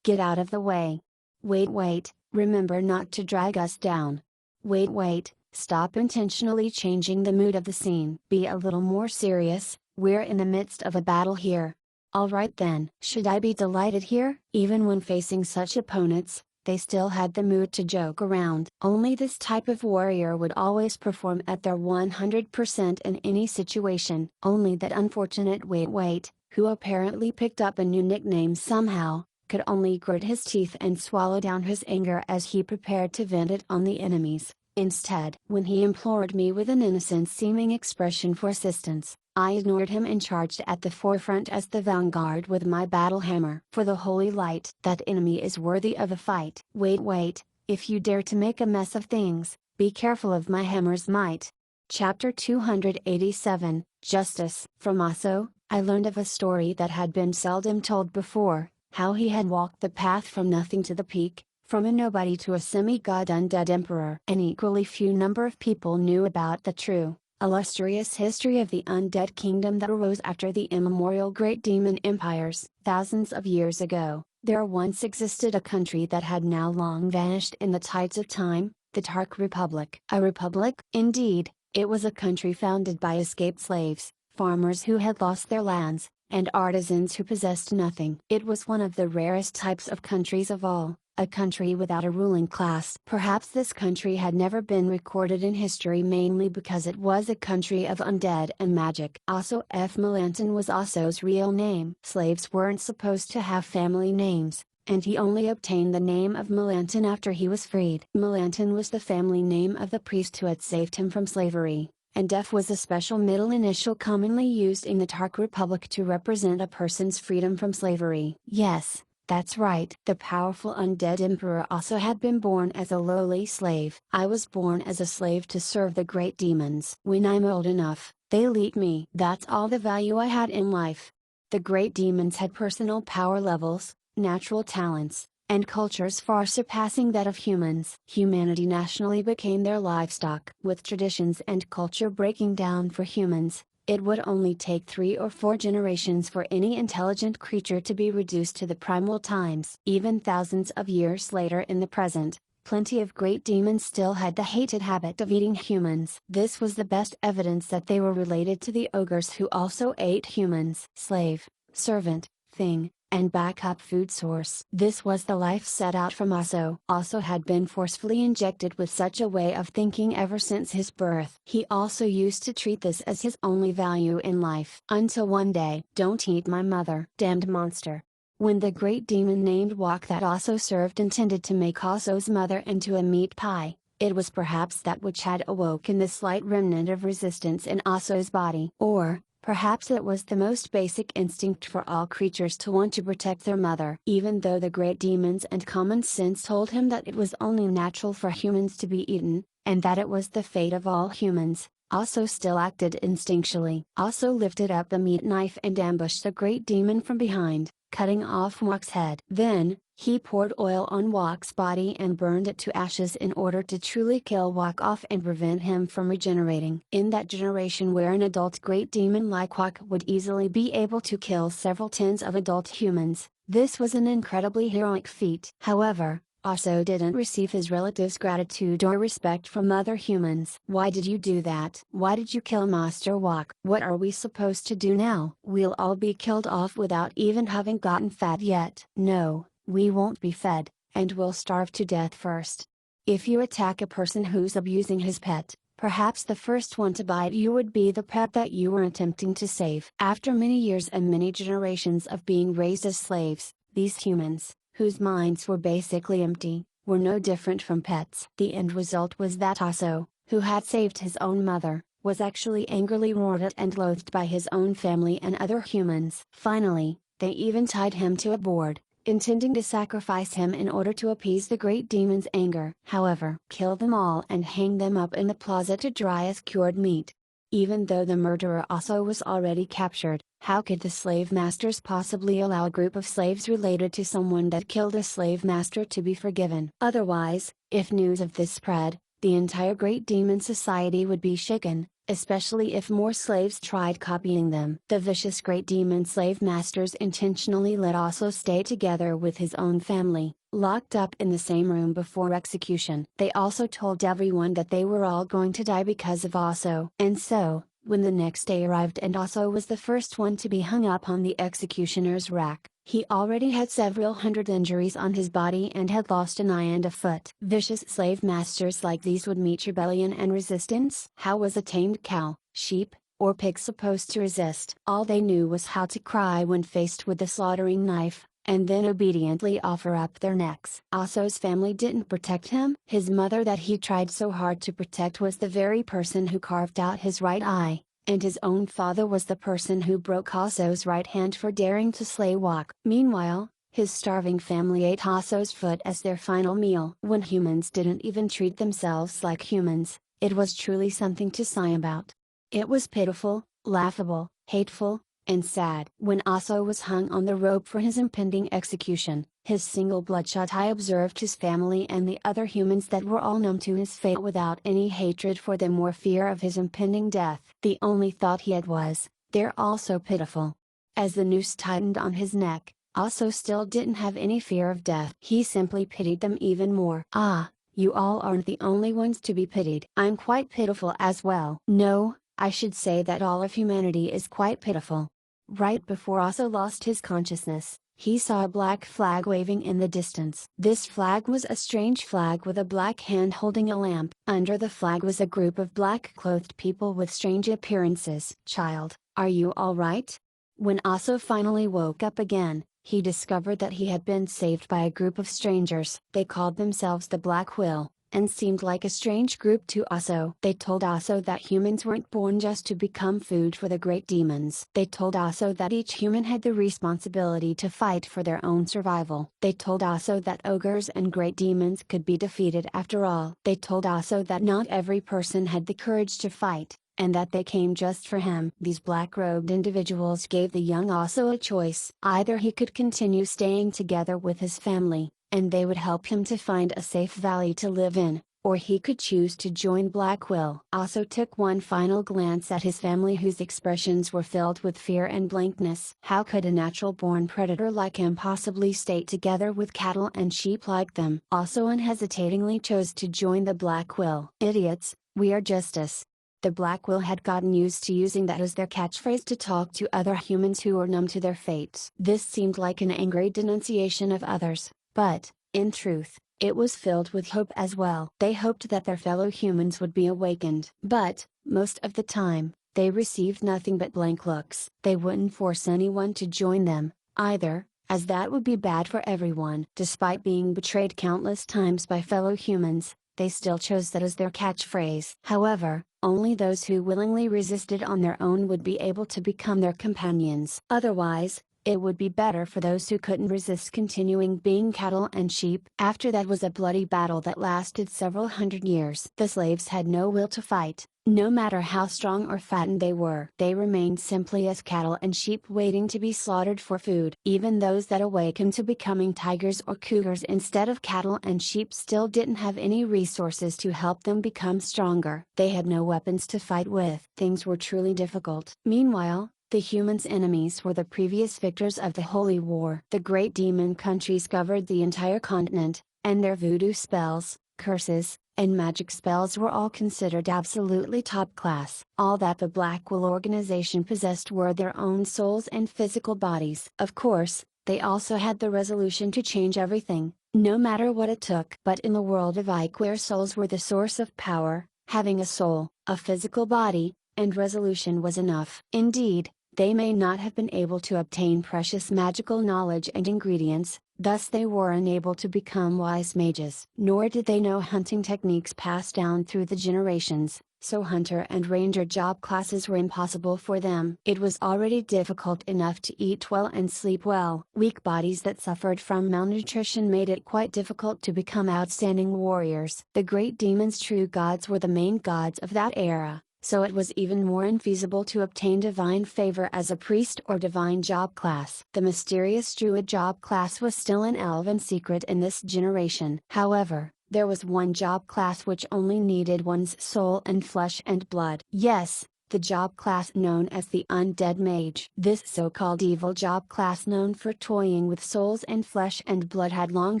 get out of the way. Wait, remember not to drag us down. Wait, stop intentionally changing the mood of the scene. Be a little more serious, we're in the midst of a battle here. Alright then. Should I be delighted here? Even when facing such opponents, they still had the mood to joke around. Only this type of warrior would always perform at their 100% in any situation. Only that unfortunate wait, who apparently picked up a new nickname somehow, could only grit his teeth and swallow down his anger as he prepared to vent it on the enemies. Instead, when he implored me with an innocent-seeming expression for assistance, I ignored him and charged at the forefront as the vanguard with my battle hammer. For the holy light, that enemy is worthy of a fight. Wait, if you dare to make a mess of things, be careful of my hammer's might. Chapter 287, Justice. From Aso, I learned of a story that had been seldom told before, how he had walked the path from nothing to the peak, from a nobody to a semi-god undead emperor. An equally few number of people knew about the true, Illustrious history of the undead kingdom that arose after the immemorial great demon empires. Thousands of years ago, there once existed a country that had now long vanished in the tides of time, the Tark Republic. A republic? Indeed, it was a country founded by escaped slaves, farmers who had lost their lands, and artisans who possessed nothing. It was one of the rarest types of countries of all, a country without a ruling class. Perhaps this country had never been recorded in history mainly because it was a country of undead and magic. Aso F. Melanton was Aso's real name. Slaves weren't supposed to have family names, and he only obtained the name of Melanton after he was freed. Melanton was the family name of the priest who had saved him from slavery, and F was a special middle initial commonly used in the Tark Republic to represent a person's freedom from slavery. Yes, that's right. The powerful undead emperor also had been born as a lowly slave. I was born as a slave to serve the great demons. When I'm old enough, they'll eat me. That's all the value I had in life. The great demons had personal power levels, natural talents, and cultures far surpassing that of humans. Humanity nationally became their livestock. With traditions and culture breaking down for humans, it would only take 3 or 4 generations for any intelligent creature to be reduced to the primal times. Even thousands of years later in the present, plenty of great demons still had the hated habit of eating humans. This was the best evidence that they were related to the ogres who also ate humans. Slave, servant, thing, and backup food source. This was the life set out from Aso. Aso had been forcefully injected with such a way of thinking ever since his birth. He also used to treat this as his only value in life. Until one day, "Don't eat my mother, damned monster." When the great demon named Wok that Aso served intended to make Aso's mother into a meat pie, it was perhaps that which had awoken the slight remnant of resistance in Aso's body. Or, perhaps it was the most basic instinct for all creatures to want to protect their mother. Even though the great demons and common sense told him that it was only natural for humans to be eaten, and that it was the fate of all humans, Aso still acted instinctually. Aso lifted up the meat knife and ambushed the great demon from behind, cutting off Wok's head. Then, he poured oil on Wok's body and burned it to ashes in order to truly kill Wok off and prevent him from regenerating. In that generation where an adult great demon like Wok would easily be able to kill several tens of adult humans, this was an incredibly heroic feat. However, Aso didn't receive his relatives' gratitude or respect from other humans. "Why did you do that? Why did you kill Master Wok? What are we supposed to do now? We'll all be killed off without even having gotten fed yet." "No, we won't be fed, and we'll starve to death first. If you attack a person who's abusing his pet, perhaps the first one to bite you would be the pet that you were attempting to save." After many years and many generations of being raised as slaves, these humans, whose minds were basically empty, were no different from pets. The end result was that Aso, who had saved his own mother, was actually angrily roared at and loathed by his own family and other humans. Finally, they even tied him to a board, intending to sacrifice him in order to appease the great demon's anger. However, kill them all and hang them up in the plaza to dry as cured meat. Even though the murderer also was already captured, how could the slave masters possibly allow a group of slaves related to someone that killed a slave master to be forgiven? Otherwise, if news of this spread, the entire great demon society would be shaken, especially if more slaves tried copying them. The vicious great demon slave masters intentionally let Aso stay together with his own family, locked up in the same room before execution. They also told everyone that they were all going to die because of Aso. And so, when the next day arrived and Aso was the first one to be hung up on the executioner's rack, he already had several hundred injuries on his body and had lost an eye and a foot. Vicious slave masters like these would meet rebellion and resistance. How was a tamed cow, sheep, or pig supposed to resist? All they knew was how to cry when faced with the slaughtering knife, and then obediently offer up their necks. Aso's family didn't protect him. His mother that he tried so hard to protect was the very person who carved out his right eye, and his own father was the person who broke Aso's right hand for daring to slay Wok. Meanwhile, his starving family ate Aso's foot as their final meal. When humans didn't even treat themselves like humans, it was truly something to sigh about. It was pitiful, laughable, hateful, and sad. When Aso was hung on the rope for his impending execution, his single bloodshot eye observed his family and the other humans that were all numb to his fate without any hatred for them or fear of his impending death. The only thought he had was, "They're all so pitiful." As the noose tightened on his neck, Aso still didn't have any fear of death. He simply pitied them even more. "Ah, you all aren't the only ones to be pitied. I'm quite pitiful as well." No, I should say that all of humanity is quite pitiful. Right before Aso lost his consciousness, he saw a black flag waving in the distance. This flag was a strange flag with a black hand holding a lamp. Under the flag was a group of black-clothed people with strange appearances. "Child, are you all right?" When Aso finally woke up again, he discovered that he had been saved by a group of strangers. They called themselves the Black Will, and seemed like a strange group to Aso. They told Aso that humans weren't born just to become food for the great demons. They told Aso that each human had the responsibility to fight for their own survival. They told Aso that ogres and great demons could be defeated after all. They told Aso that not every person had the courage to fight, and that they came just for him. These black-robed individuals gave the young Aso a choice. Either he could continue staying together with his family, and they would help him to find a safe valley to live in, or he could choose to join Black Will. Aso took one final glance at his family whose expressions were filled with fear and blankness. How could a natural-born predator like him possibly stay together with cattle and sheep like them? Aso unhesitatingly chose to join the Black Will. "Idiots, we are justice." The Black Will had gotten used to using that as their catchphrase to talk to other humans who were numb to their fates. This seemed like an angry denunciation of others, but, in truth, it was filled with hope as well. They hoped that their fellow humans would be awakened. But, most of the time, they received nothing but blank looks. They wouldn't force anyone to join them, either, as that would be bad for everyone. Despite being betrayed countless times by fellow humans, they still chose that as their catchphrase. However, only those who willingly resisted on their own would be able to become their companions. Otherwise, it would be better for those who couldn't resist continuing being cattle and sheep. After that was a bloody battle that lasted several hundred years. The slaves had no will to fight, no matter how strong or fattened they were. They remained simply as cattle and sheep waiting to be slaughtered for food. Even those that awakened to becoming tigers or cougars instead of cattle and sheep still didn't have any resources to help them become stronger. They had no weapons to fight with. Things were truly difficult. Meanwhile, the humans' enemies were the previous victors of the Holy War. The great demon countries covered the entire continent, and their voodoo spells, curses, and magic spells were all considered absolutely top class. All that the Black Will organization possessed were their own souls and physical bodies. Of course, they also had the resolution to change everything, no matter what it took. But in the world of Ike, where souls were the source of power, having a soul, a physical body, and resolution was enough. Indeed, they may not have been able to obtain precious magical knowledge and ingredients, thus they were unable to become wise mages. Nor did they know hunting techniques passed down through the generations, so hunter and ranger job classes were impossible for them. It was already difficult enough to eat well and sleep well. Weak bodies that suffered from malnutrition made it quite difficult to become outstanding warriors. The great demons' true gods were the main gods of that era, so it was even more infeasible to obtain divine favor as a priest or divine job class. The mysterious druid job class was still an elven secret in this generation. However, there was one job class which only needed one's soul and flesh and blood. Yes, the job class known as the undead mage. This so-called evil job class known for toying with souls and flesh and blood had long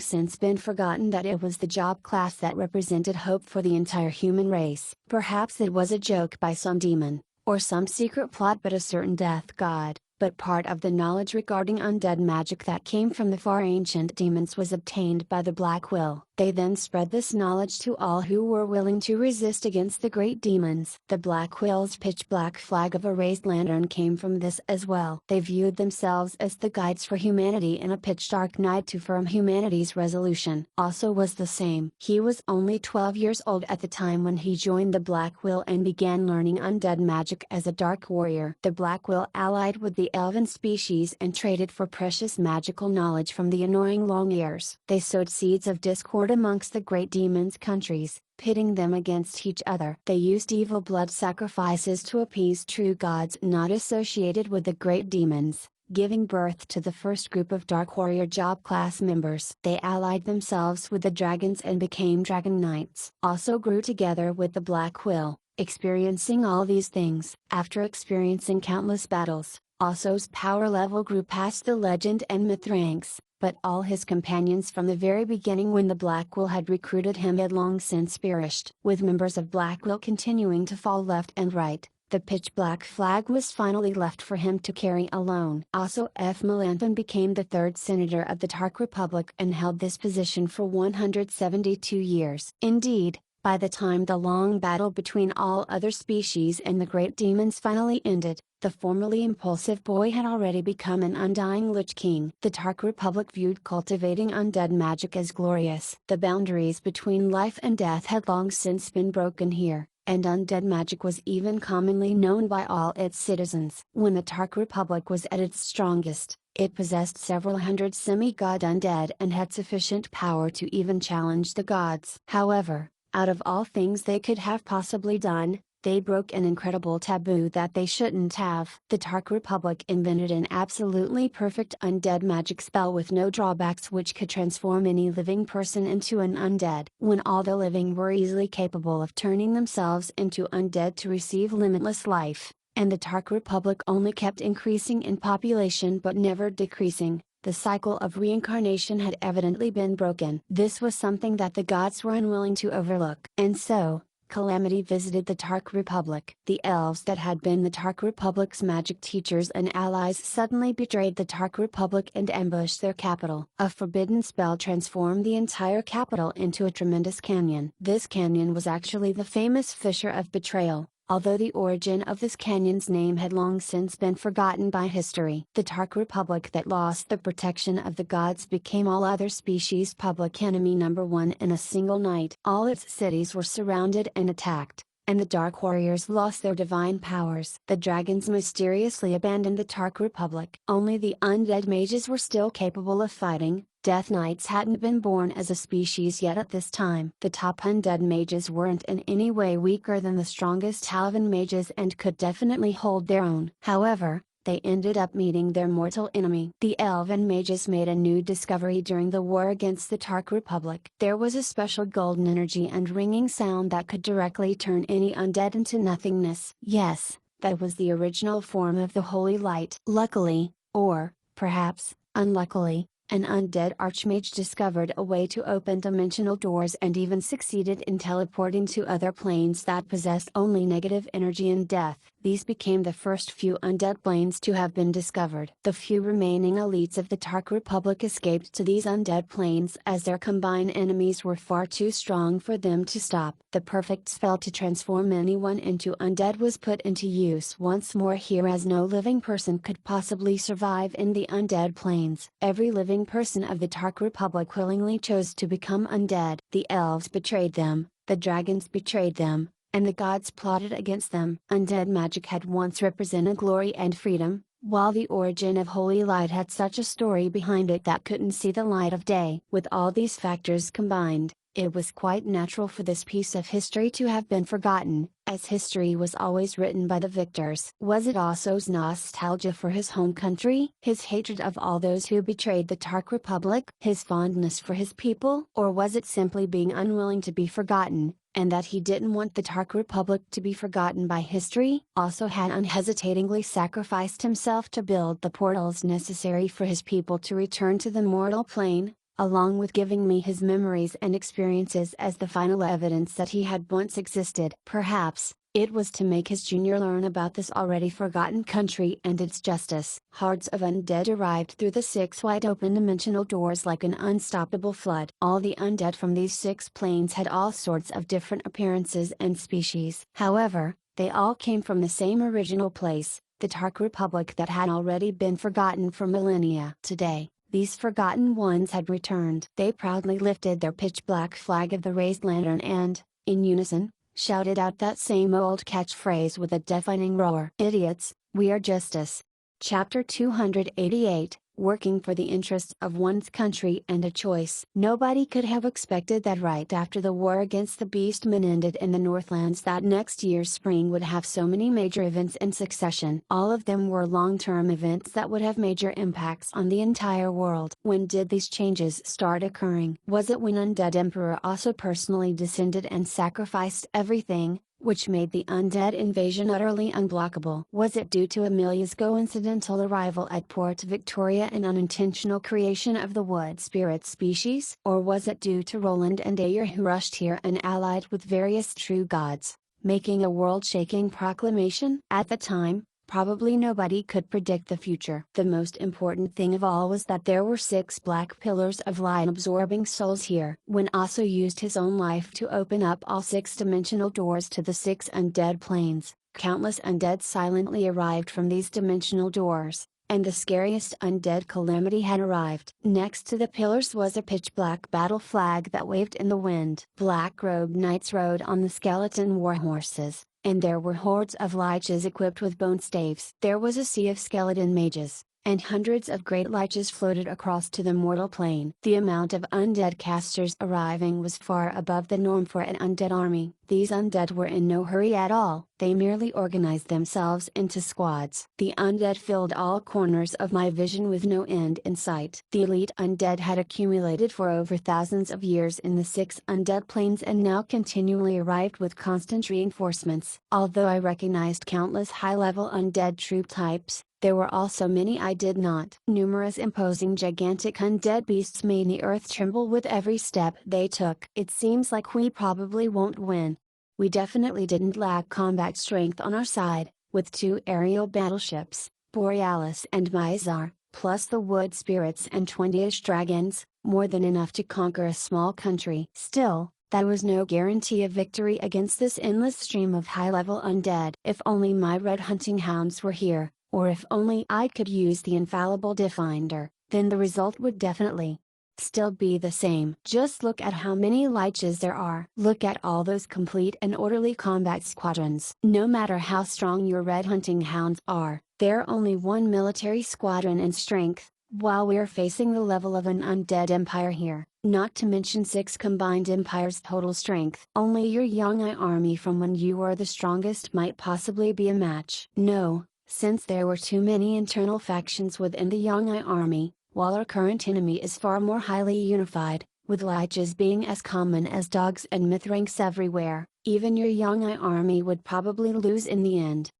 since been forgotten that it was the job class that represented hope for the entire human race. Perhaps it was a joke by some demon, or some secret plot by a certain death god, but part of the knowledge regarding undead magic that came from the far ancient demons was obtained by the Black Will. They then spread this knowledge to all who were willing to resist against the great demons. The Black Will's pitch-black flag of a raised lantern came from this as well. They viewed themselves as the guides for humanity in a pitch-dark night to firm humanity's resolution. Also was the same. He was only 12 years old at the time when he joined the Black Will and began learning undead magic as a dark warrior. The Black Will allied with the elven species and traded for precious magical knowledge from the annoying long ears. They sowed seeds of discord warred amongst the great demons' countries, pitting them against each other. They used evil blood sacrifices to appease true gods not associated with the great demons, giving birth to the first group of Dark Warrior job class members. They allied themselves with the dragons and became Dragon Knights. Also grew together with the Black Quill, experiencing all these things. After experiencing countless battles, Osso's power level grew past the legend and myth ranks, but all his companions from the very beginning when the Black Quill had recruited him had long since perished. With members of Black Quill continuing to fall left and right, the pitch black flag was finally left for him to carry alone. Osso F. Melanthon became the third senator of the Tark Republic and held this position for 172 years. Indeed, by the time the long battle between all other species and the great demons finally ended, the formerly impulsive boy had already become an undying Lich King. The Tark Republic viewed cultivating undead magic as glorious. The boundaries between life and death had long since been broken here, and undead magic was even commonly known by all its citizens. When the Tark Republic was at its strongest, it possessed several hundred semi-god undead and had sufficient power to even challenge the gods. However, out of all things they could have possibly done, they broke an incredible taboo that they shouldn't have. The Tark Republic invented an absolutely perfect undead magic spell with no drawbacks which could transform any living person into an undead. When all the living were easily capable of turning themselves into undead to receive limitless life, and the Tark Republic only kept increasing in population but never decreasing, the cycle of reincarnation had evidently been broken. This was something that the gods were unwilling to overlook. And so, calamity visited the Tark Republic. The elves that had been the Tark Republic's magic teachers and allies suddenly betrayed the Tark Republic and ambushed their capital. A forbidden spell transformed the entire capital into a tremendous canyon. This canyon was actually the famous Fissure of Betrayal, although the origin of this canyon's name had long since been forgotten by history. The Tark Republic that lost the protection of the gods became all other species' public enemy number one in a single night. All its cities were surrounded and attacked, and the Dark Warriors lost their divine powers. The dragons mysteriously abandoned the Tark Republic. Only the undead mages were still capable of fighting. Death Knights hadn't been born as a species yet at this time. The top undead mages weren't in any way weaker than the strongest halven mages and could definitely hold their own. However, they ended up meeting their mortal enemy. The elven mages made a new discovery during the war against the Tark Republic. There was a special golden energy and ringing sound that could directly turn any undead into nothingness. Yes, that was the original form of the holy light. Luckily, or, perhaps, unluckily, an undead archmage discovered a way to open dimensional doors and even succeeded in teleporting to other planes that possessed only negative energy and death. These became the first few undead planes to have been discovered. The few remaining elites of the Tark Republic escaped to these undead planes as their combined enemies were far too strong for them to stop. The perfect spell to transform anyone into undead was put into use once more here as no living person could possibly survive in the undead planes. Every living person of the Tark Republic willingly chose to become undead. The elves betrayed them, the dragons betrayed them, and the gods plotted against them. Undead magic had once represented glory and freedom, while the origin of holy light had such a story behind it that couldn't see the light of day. With all these factors combined, it was quite natural for this piece of history to have been forgotten, as history was always written by the victors. Was it Osso's nostalgia for his home country? His hatred of all those who betrayed the Tark Republic? His fondness for his people? Or was it simply being unwilling to be forgotten, and that he didn't want the Tark Republic to be forgotten by history? Osso had unhesitatingly sacrificed himself to build the portals necessary for his people to return to the mortal plane, along with giving me his memories and experiences as the final evidence that he had once existed. Perhaps, it was to make his junior learn about this already forgotten country and its justice. Hordes of undead arrived through the 6 wide-open dimensional doors like an unstoppable flood. All the undead from these 6 planes had all sorts of different appearances and species. However, they all came from the same original place, the Tark Republic that had already been forgotten for millennia. Today, these forgotten ones had returned. They proudly lifted their pitch-black flag of the raised lantern and, in unison, shouted out that same old catchphrase with a deafening roar. Idiots, we are justice. Chapter 288, working for the interests of one's country and a choice. Nobody could have expected that right after the war against the Beastmen ended in the Northlands that next year's spring would have so many major events in succession. All of them were long-term events that would have major impacts on the entire world. When did these changes start occurring? Was it when Undead Emperor also personally descended and sacrificed everything, which made the undead invasion utterly unblockable? Was it due to Amelia's coincidental arrival at Port Victoria and unintentional creation of the wood spirit species? Or was it due to Roland and Ayer who rushed here and allied with various true gods, making a world-shaking proclamation? At the time, probably nobody could predict the future. The most important thing of all was that there were 6 black pillars of light-absorbing souls here. When also used his own life to open up all 6-dimensional doors to the 6 undead planes, countless undead silently arrived from these dimensional doors, and the scariest undead calamity had arrived. Next to the pillars was a pitch-black battle flag that waved in the wind. Black-robed knights rode on the skeleton warhorses, and there were hordes of liches equipped with bone staves. There was a sea of skeleton mages, and hundreds of great liches floated across to the mortal plane. The amount of undead casters arriving was far above the norm for an undead army. These undead were in no hurry at all, they merely organized themselves into squads. The undead filled all corners of my vision with no end in sight. The elite undead had accumulated for over thousands of years in the 6 undead planes and now continually arrived with constant reinforcements. Although I recognized countless high-level undead troop types, there were also many I did not. Numerous imposing gigantic undead beasts made the earth tremble with every step they took. It seems like we probably won't win. We definitely didn't lack combat strength on our side, with 2 aerial battleships, Borealis and Mizar, plus the wood spirits and 20-ish dragons, more than enough to conquer a small country. Still, that was no guarantee of victory against this endless stream of high-level undead. If only my red hunting hounds were here, or if only I could use the infallible Defender, then the result would definitely still be the same. Just look at how many liches there are. Look at all those complete and orderly combat squadrons. No matter how strong your red hunting hounds are, they're only 1 military squadron in strength, while we're facing the level of an undead empire here, not to mention 6 combined empires' total strength. Only your young army from when you were the strongest might possibly be a match. No, since there were too many internal factions within the young army, while our current enemy is far more highly unified, with liches being as common as dogs and myth ranks everywhere, even your young army would probably lose in the end.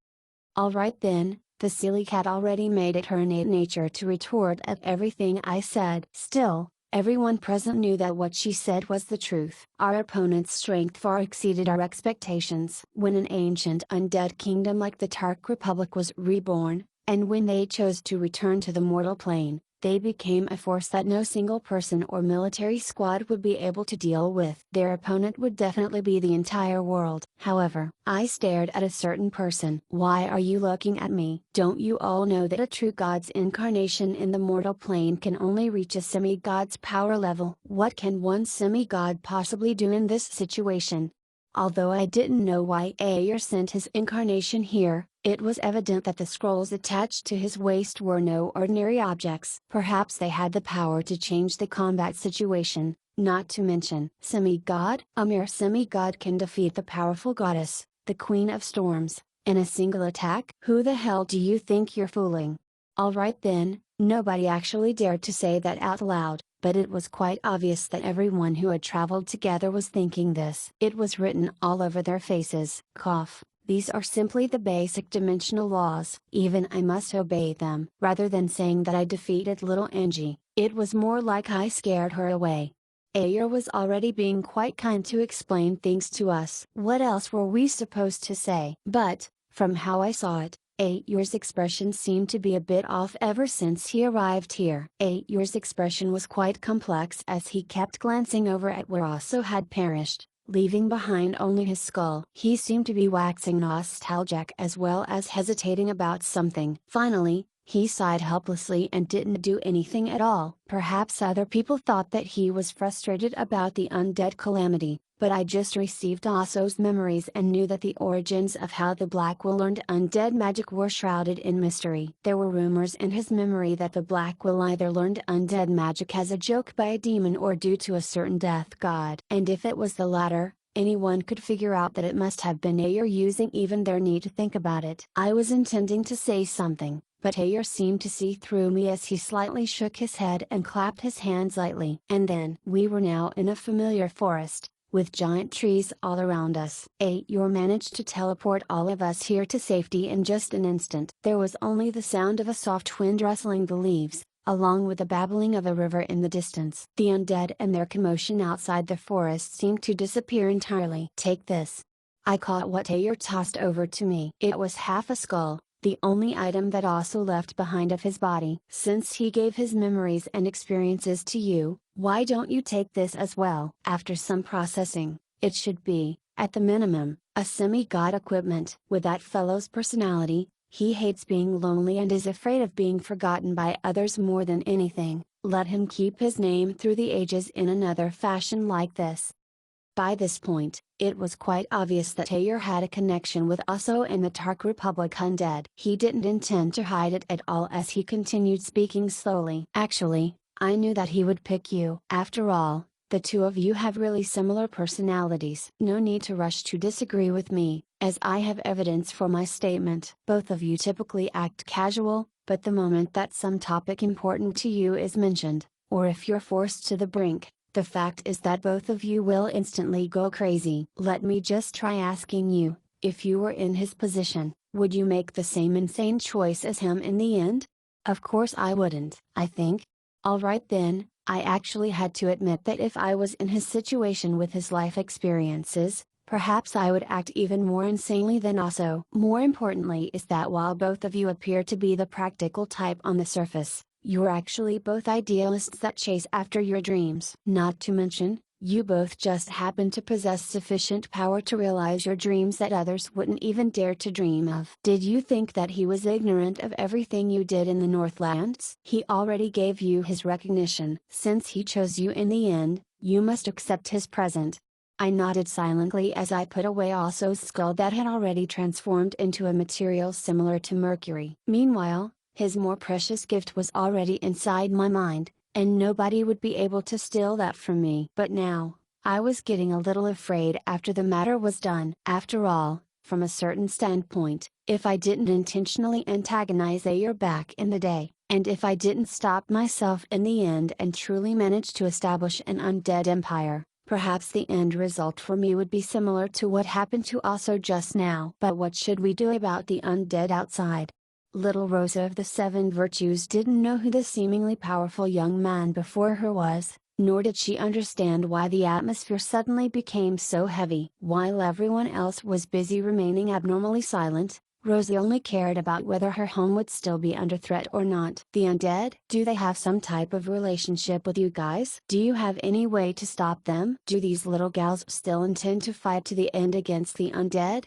Alright then, the silly cat already made it her innate nature to retort at everything I said. Still, everyone present knew that what she said was the truth. Our opponent's strength far exceeded our expectations. When an ancient undead kingdom like the Tark Republic was reborn, and when they chose to return to the mortal plane, they became a force that no single person or military squad would be able to deal with. Their opponent would definitely be the entire world. However, I stared at a certain person. Why are you looking at me? Don't you all know that a true god's incarnation in the mortal plane can only reach a semi-god's power level? What can one semi-god possibly do in this situation? Although I didn't know why Ayer sent his incarnation here, it was evident that the scrolls attached to his waist were no ordinary objects. Perhaps they had the power to change the combat situation, not to mention semi-god. A mere semi-god can defeat the powerful goddess, the Queen of Storms, in a single attack? Who the hell do you think you're fooling? Alright then, nobody actually dared to say that out loud, but it was quite obvious that everyone who had traveled together was thinking this. It was written all over their faces. Cough. These are simply the basic dimensional laws. Even I must obey them. Rather than saying that I defeated little Angie, it was more like I scared her away. Ayer was already being quite kind to explain things to us. What else were we supposed to say? But, from how I saw it, Ayer's expression seemed to be a bit off ever since he arrived here. Ayer's expression was quite complex as he kept glancing over at where Osso had perished, leaving behind only his skull. He seemed to be waxing nostalgic as well as hesitating about something. Finally, He sighed helplessly and didn't do anything at all. Perhaps other people thought that he was frustrated about the undead calamity, but I just received Oso's memories and knew that the origins of how the Blackwell learned undead magic were shrouded in mystery. There were rumors in his memory that the Blackwell either learned undead magic as a joke by a demon or due to a certain death god. And if it was the latter, anyone could figure out that it must have been Ayer using even their need to think about it. I was intending to say something, but Ayer seemed to see through me as he slightly shook his head and clapped his hands lightly. And then we were now in a familiar forest, with giant trees all around us. Ayer managed to teleport all of us here to safety in just an instant. There was only the sound of a soft wind rustling the leaves, along with the babbling of a river in the distance. The undead and their commotion outside the forest seemed to disappear entirely. Take this. I caught what Ayer tossed over to me. It was half a skull, the only item that also left behind of his body. Since he gave his memories and experiences to you, why don't you take this as well? After some processing, it should be, at the minimum, a semi-god equipment. With that fellow's personality, he hates being lonely and is afraid of being forgotten by others more than anything. Let him keep his name through the ages in another fashion like this. By this point, it was quite obvious that Ayer had a connection with Oso and the Tark Republic undead. He didn't intend to hide it at all as he continued speaking slowly. Actually, I knew that he would pick you. After all, the two of you have really similar personalities. No need to rush to disagree with me, as I have evidence for my statement. Both of you typically act casual, but the moment that some topic important to you is mentioned, or if you're forced to the brink, the fact is that both of you will instantly go crazy. Let me just try asking you, if you were in his position, would you make the same insane choice as him in the end? Of course I wouldn't. I think. Alright then, I actually had to admit that if I was in his situation with his life experiences, perhaps I would act even more insanely than Oso. More importantly is that while both of you appear to be the practical type on the surface, you're actually both idealists that chase after your dreams. Not to mention, you both just happen to possess sufficient power to realize your dreams that others wouldn't even dare to dream of. Did you think that he was ignorant of everything you did in the Northlands? He already gave you his recognition. Since he chose you in the end, you must accept his present. I nodded silently as I put away Oso's skull that had already transformed into a material similar to mercury. Meanwhile, his more precious gift was already inside my mind, and nobody would be able to steal that from me. But now, I was getting a little afraid after the matter was done. After all, from a certain standpoint, if I didn't intentionally antagonize Ayer back in the day, and if I didn't stop myself in the end and truly manage to establish an undead empire, perhaps the end result for me would be similar to what happened to Oso just now. But what should we do about the undead outside? Little Rosa of the Seven Virtues didn't know who the seemingly powerful young man before her was, nor did she understand why the atmosphere suddenly became so heavy. While everyone else was busy remaining abnormally silent, Rosa only cared about whether her home would still be under threat or not. The undead? Do they have some type of relationship with you guys? Do you have any way to stop them? Do these little gals still intend to fight to the end against the undead?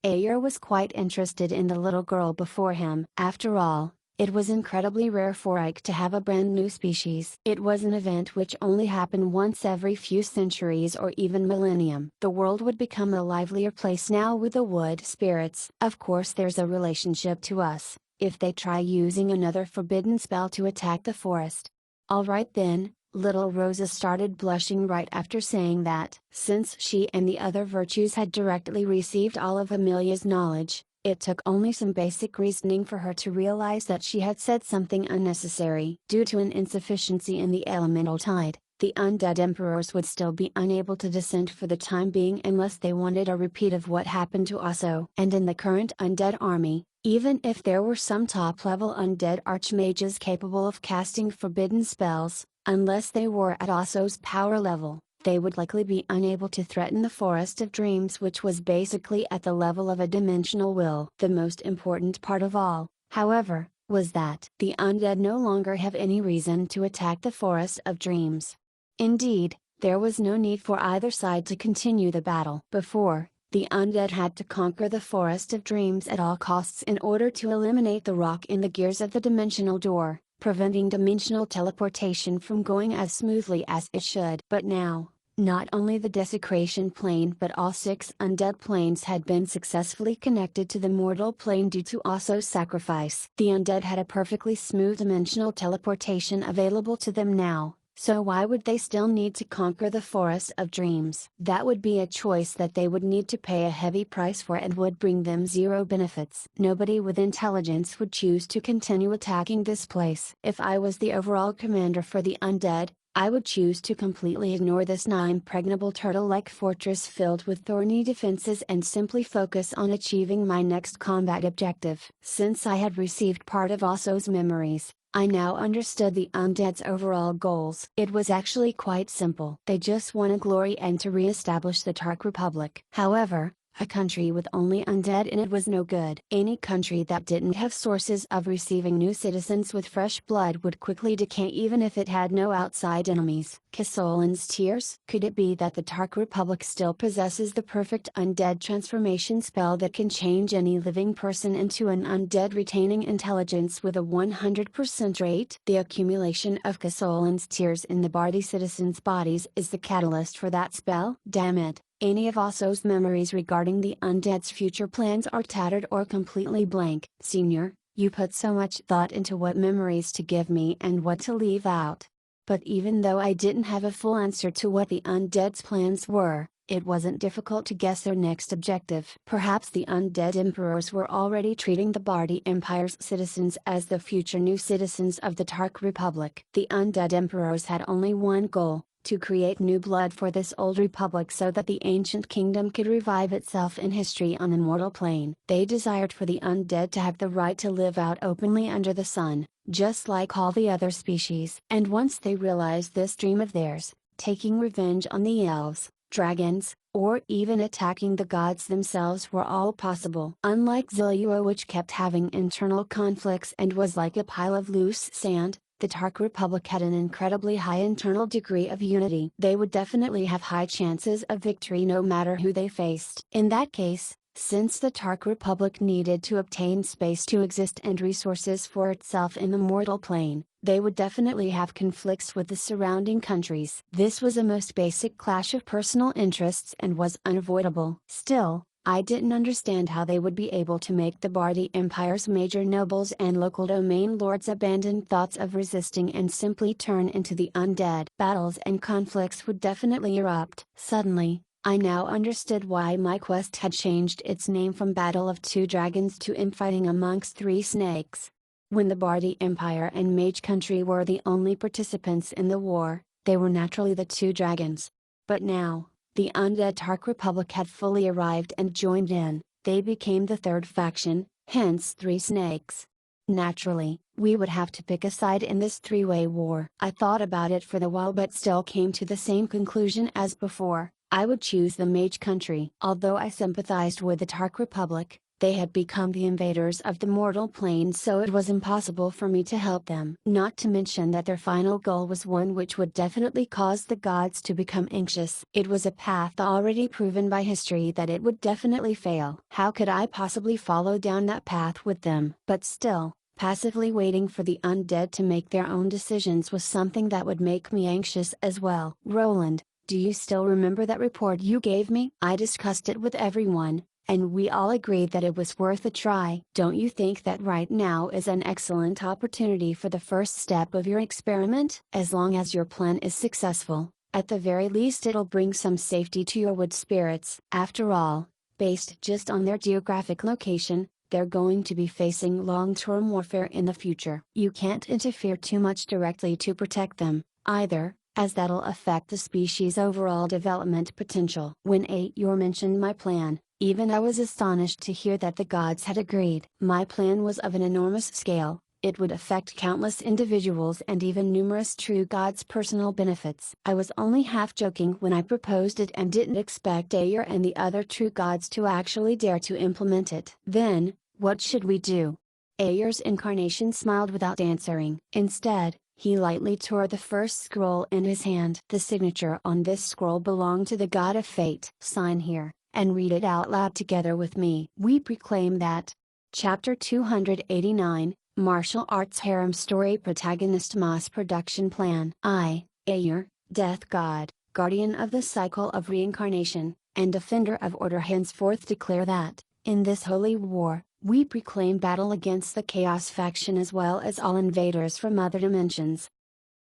Ayer was quite interested in the little girl before him. After all, it was incredibly rare for Ike to have a brand new species. It was an event which only happened once every few centuries or even millennium. The world would become a livelier place now with the wood spirits. Of course there's a relationship to us, if they try using another forbidden spell to attack the forest. Alright then. Little Rosa started blushing right after saying that. Since she and the other virtues had directly received all of Amelia's knowledge, it took only some basic reasoning for her to realize that she had said something unnecessary. Due to an insufficiency in the elemental tide, the undead emperors would still be unable to descend for the time being unless they wanted a repeat of what happened to Oso. And in the current undead army, even if there were some top-level undead archmages capable of casting forbidden spells, unless they were at Oso's power level, they would likely be unable to threaten the Forest of Dreams, which was basically at the level of a dimensional will. The most important part of all, however, was that the undead no longer have any reason to attack the Forest of Dreams. Indeed, there was no need for either side to continue the battle. Before, The undead had to conquer the Forest of Dreams at all costs in order to eliminate the rock in the gears of the dimensional door, preventing dimensional teleportation from going as smoothly as it should. But now, not only the desecration plane but all 6 undead planes had been successfully connected to the mortal plane due to Oso's sacrifice. The undead had a perfectly smooth dimensional teleportation available to them now, so why would they still need to conquer the Forest of Dreams? That would be a choice that they would need to pay a heavy price for and would bring them 0 benefits. Nobody with intelligence would choose to continue attacking this place. If I was the overall commander for the undead, I would choose to completely ignore this now impregnable turtle-like fortress filled with thorny defenses and simply focus on achieving my next combat objective. Since I had received part of Oso's memories, I now understood the undead's overall goals. It was actually quite simple. They just wanted glory and to re-establish the Tark Republic. However, a country with only undead in it was no good. Any country that didn't have sources of receiving new citizens with fresh blood would quickly decay even if it had no outside enemies. Casolin's tears? Could it be that the Tark Republic still possesses the perfect undead transformation spell that can change any living person into an undead retaining intelligence with a 100% rate? The accumulation of Casolin's tears in the Bardi citizens' bodies is the catalyst for that spell? Damn it. Any of Oso's memories regarding the undead's future plans are tattered or completely blank. Senior, you put so much thought into what memories to give me and what to leave out. But even though I didn't have a full answer to what the undead's plans were, it wasn't difficult to guess their next objective. Perhaps the undead emperors were already treating the Bardi Empire's citizens as the future new citizens of the Tark Republic. The undead emperors had only one goal: to create new blood for this old republic so that the ancient kingdom could revive itself in history on the mortal plane. They desired for the undead to have the right to live out openly under the sun, just like all the other species. And once they realized this dream of theirs, taking revenge on the elves, dragons, or even attacking the gods themselves were all possible. Unlike Zilua, which kept having internal conflicts and was like a pile of loose sand, the Tark Republic had an incredibly high internal degree of unity. They would definitely have high chances of victory no matter who they faced. In that case, since the Tark Republic needed to obtain space to exist and resources for itself in the mortal plane, they would definitely have conflicts with the surrounding countries. This was a most basic clash of personal interests and was unavoidable. Still, I didn't understand how they would be able to make the Bardi Empire's major nobles and local domain lords abandon thoughts of resisting and simply turn into the undead. Battles and conflicts would definitely erupt. Suddenly, I now understood why my quest had changed its name from Battle of Two Dragons to Infighting Amongst Three Snakes. When the Bardi Empire and Mage Country were the only participants in the war, they were naturally the Two Dragons. But now, the undead Tark Republic had fully arrived and joined in. They became the third faction, hence Three Snakes. Naturally, we would have to pick a side in this three-way war. I thought about it for a while but still came to the same conclusion as before. I would choose the Mage Country. Although I sympathized with the Tark Republic, they had become the invaders of the mortal plane, so it was impossible for me to help them. Not to mention that their final goal was one which would definitely cause the gods to become anxious. It was a path already proven by history that it would definitely fail. How could I possibly follow down that path with them? But still, passively waiting for the undead to make their own decisions was something that would make me anxious as well. Roland, do you still remember that report you gave me? I discussed it with everyone, and we all agreed that it was worth a try. Don't you think that right now is an excellent opportunity for the first step of your experiment? As long as your plan is successful, at the very least it'll bring some safety to your wood spirits. After all, based just on their geographic location, they're going to be facing long-term warfare in the future. You can't interfere too much directly to protect them, either, as that'll affect the species' overall development potential. When Ayor mentioned my plan, even I was astonished to hear that the gods had agreed. My plan was of an enormous scale. It would affect countless individuals and even numerous true gods' personal benefits. I was only half joking when I proposed it and didn't expect Ayor and the other true gods to actually dare to implement it. Then, what should we do? Ayor's incarnation smiled without answering. Instead, he lightly tore the first scroll in his hand. The signature on this scroll belonged to the god of fate. Sign here, and read it out loud together with me. We proclaim that. Chapter 289, Martial Arts Harem Story Protagonist Mass Production Plan. I, Ayer, Death God, Guardian of the Cycle of Reincarnation, and Defender of Order henceforth declare that, in this holy war, we proclaim battle against the Chaos faction as well as all invaders from other dimensions.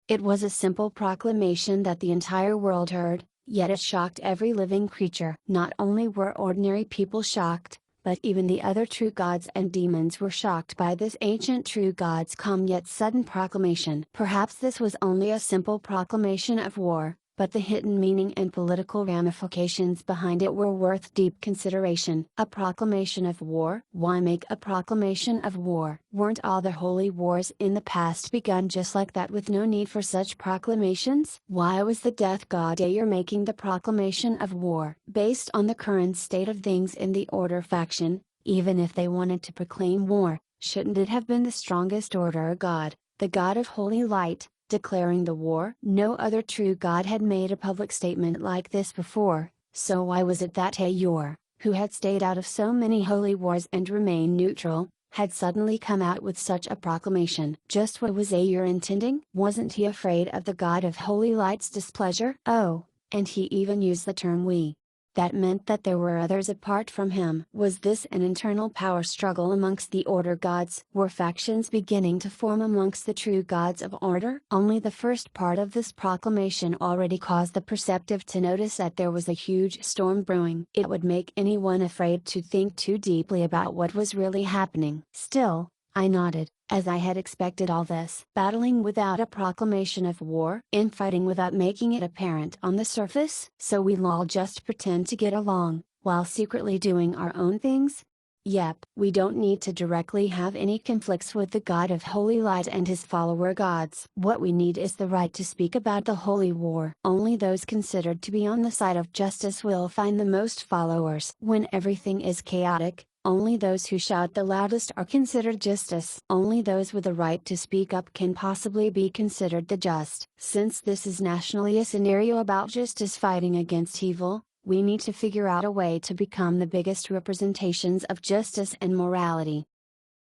It was a simple proclamation that the entire world heard, yet it shocked every living creature. Not only were ordinary people shocked, but even the other true gods and demons were shocked by this ancient true gods calm yet sudden proclamation. Perhaps this was only a simple proclamation of war, but the hidden meaning and political ramifications behind it were worth deep consideration. A proclamation of war? Why make a proclamation of war? Weren't all the holy wars in the past begun just like that with no need for such proclamations? Why was the death god Ayer making the proclamation of war? Based on the current state of things in the Order faction, even if they wanted to proclaim war, shouldn't it have been the strongest Order god, the god of holy light, declaring the war? No other true god had made a public statement like this before, so why was it that Ayer, who had stayed out of so many holy wars and remained neutral, had suddenly come out with such a proclamation? Just what was Ayer intending? Wasn't he afraid of the god of holy light's displeasure? Oh, and he even used the term we. That meant that there were others apart from him. Was this an internal power struggle amongst the Order gods? Were factions beginning to form amongst the true gods of Order? Only the first part of this proclamation already caused the perceptive to notice that there was a huge storm brewing. It would make anyone afraid to think too deeply about what was really happening. Still, I nodded, as I had expected all this. Battling without a proclamation of war? Infighting without making it apparent on the surface? So we'll all just pretend to get along, while secretly doing our own things? Yep. We don't need to directly have any conflicts with the god of holy light and his follower gods. What we need is the right to speak about the holy war. Only those considered to be on the side of justice will find the most followers. When everything is chaotic, only those who shout the loudest are considered justice. Only those with the right to speak up can possibly be considered the just. Since this is nationally a scenario about justice fighting against evil, we need to figure out a way to become the biggest representations of justice and morality.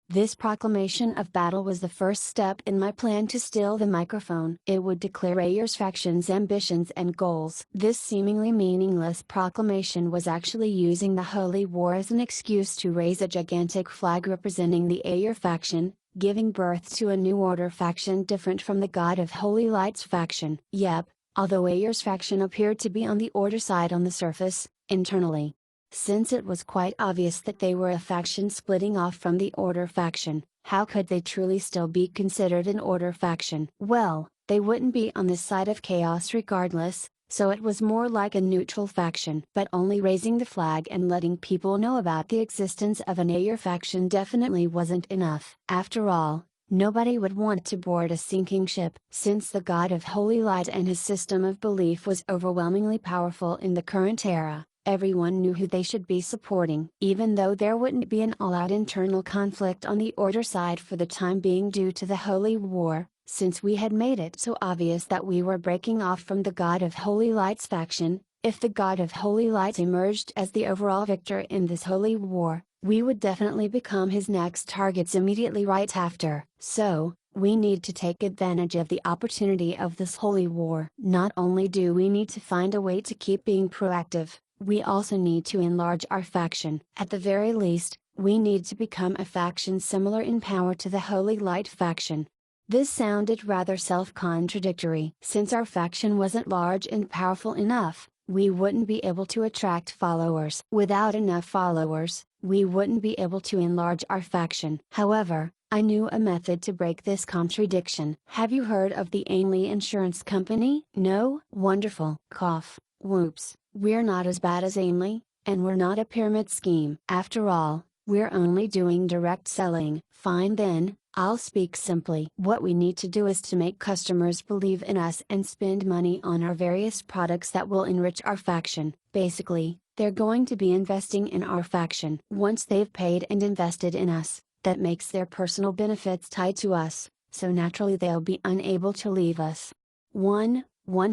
This proclamation of battle was the first step in my plan to steal the microphone. It would declare Ayer's faction's ambitions and goals. This seemingly meaningless proclamation was actually using the holy war as an excuse to raise a gigantic flag representing the Ayer faction, giving birth to a new Order faction different from the God of Holy Light's faction. Yep, although Ayer's faction appeared to be on the Order side on the surface, internally, since it was quite obvious that they were a faction splitting off from the Order faction, how could they truly still be considered an Order faction? Well, they wouldn't be on the side of chaos regardless, so it was more like a neutral faction. But only raising the flag and letting people know about the existence of an Ayer faction definitely wasn't enough. After all, nobody would want to board a sinking ship. Since the God of Holy Light and his system of belief was overwhelmingly powerful in the current era, everyone knew who they should be supporting. Even though there wouldn't be an all-out internal conflict on the Order side for the time being due to the Holy War, since we had made it so obvious that we were breaking off from the God of Holy Light's faction, if the God of Holy Light emerged as the overall victor in this Holy War, we would definitely become his next targets immediately right after. So, we need to take advantage of the opportunity of this Holy War. Not only do we need to find a way to keep being proactive, we also need to enlarge our faction. At the very least, we need to become a faction similar in power to the Holy Light faction. This sounded rather self-contradictory. Since our faction wasn't large and powerful enough, we wouldn't be able to attract followers. Without enough followers, we wouldn't be able to enlarge our faction. However, I knew a method to break this contradiction. Have you heard of the Amelia Insurance Company? No? Wonderful. Cough. Whoops. We're not as bad as Amelia, and we're not a pyramid scheme. After all, we're only doing direct selling. Fine then, I'll speak simply. What we need to do is to make customers believe in us and spend money on our various products that will enrich our faction. Basically, they're going to be investing in our faction. Once they've paid and invested in us, that makes their personal benefits tied to us, so naturally they'll be unable to leave us. 1.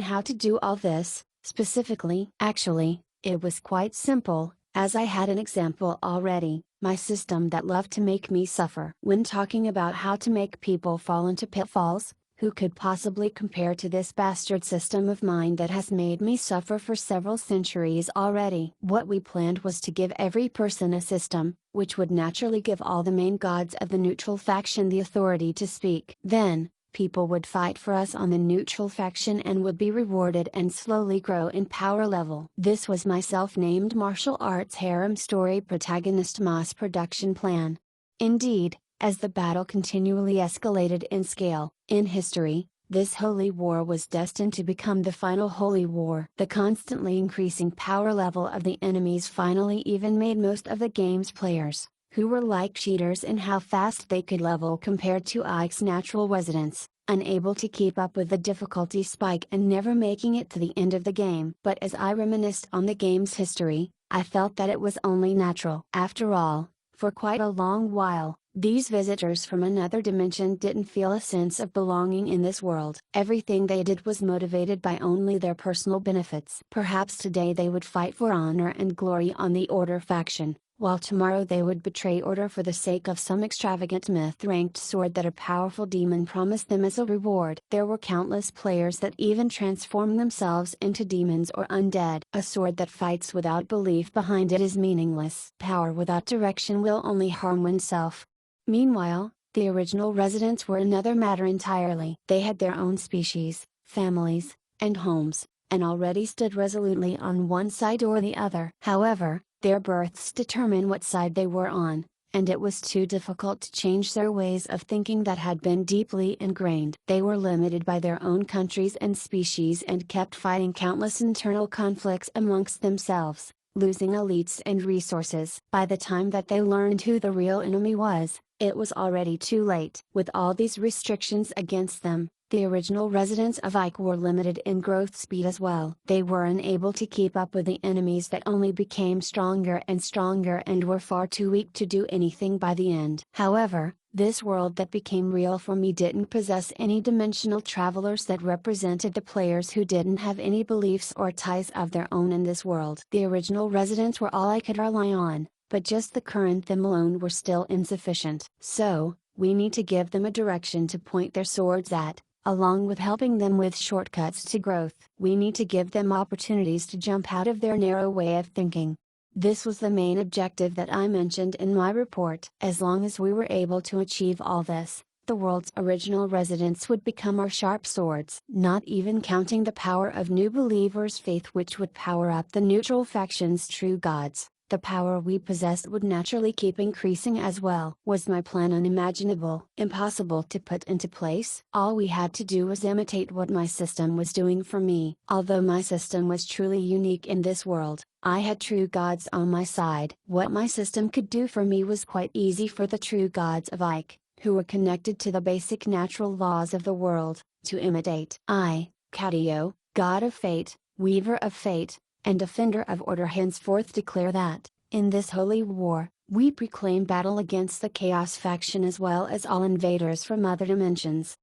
How to do all this, specifically? Actually, it was quite simple. As I had an example already, my system that loved to make me suffer. When talking about how to make people fall into pitfalls, who could possibly compare to this bastard system of mine that has made me suffer for several centuries already? What we planned was to give every person a system, which would naturally give all the main gods of the neutral faction the authority to speak. Then, people would fight for us on the neutral faction and would be rewarded and slowly grow in power level. This was my self-named martial arts harem story protagonist mass production plan. Indeed, as the battle continually escalated in scale, in history, this holy war was destined to become the final holy war. The constantly increasing power level of the enemies finally even made most of the game's players, who were like cheaters in how fast they could level compared to Ike's natural residents, unable to keep up with the difficulty spike and never making it to the end of the game. But as I reminisced on the game's history, I felt that it was only natural. After all, for quite a long while, these visitors from another dimension didn't feel a sense of belonging in this world. Everything they did was motivated by only their personal benefits. Perhaps today they would fight for honor and glory on the Order faction, while tomorrow they would betray Order for the sake of some extravagant myth-ranked sword that a powerful demon promised them as a reward. There were countless players that even transformed themselves into demons or undead. A sword that fights without belief behind it is meaningless. Power without direction will only harm oneself. Meanwhile, the original residents were another matter entirely. They had their own species, families, and homes, and already stood resolutely on one side or the other. However, their births determine what side they were on, and it was too difficult to change their ways of thinking that had been deeply ingrained. They were limited by their own countries and species and kept fighting countless internal conflicts amongst themselves, losing elites and resources. By the time that they learned who the real enemy was, it was already too late. With all these restrictions against them, the original residents of Ike were limited in growth speed as well. They were unable to keep up with the enemies that only became stronger and were far too weak to do anything by the end. However, this world that became real for me didn't possess any dimensional travelers that represented the players who didn't have any beliefs or ties of their own in this world. The original residents were all I could rely on, but just the current them alone were still insufficient. So, we need to give them a direction to point their swords at, along with helping them with shortcuts to growth. We need to give them opportunities to jump out of their narrow way of thinking. This was the main objective that I mentioned in my report. As long as we were able to achieve all this, the world's original residents would become our sharp swords. Not even counting the power of new believers' faith, which would power up the neutral faction's true gods, the power we possessed would naturally keep increasing as well. Was my plan unimaginable, impossible to put into place? All we had to do was imitate what my system was doing for me. Although my system was truly unique in this world, I had true gods on my side. What my system could do for me was quite easy for the true gods of Ike, who were connected to the basic natural laws of the world, to imitate. I, Catio, god of fate, weaver of fate, and defender of order, henceforth declare that, in this holy war, we proclaim battle against the Chaos faction as well as all invaders from other dimensions.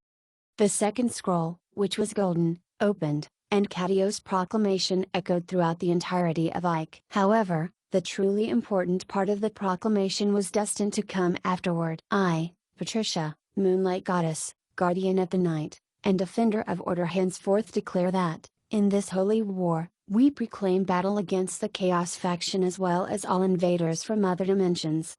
The second scroll, which was golden, opened, and Catio's proclamation echoed throughout the entirety of Ike. However, the truly important part of the proclamation was destined to come afterward. I, Patricia, Moonlight Goddess, Guardian of the Night, and Defender of Order, henceforth declare that, in this holy war, we proclaim battle against the Chaos faction as well as all invaders from other dimensions.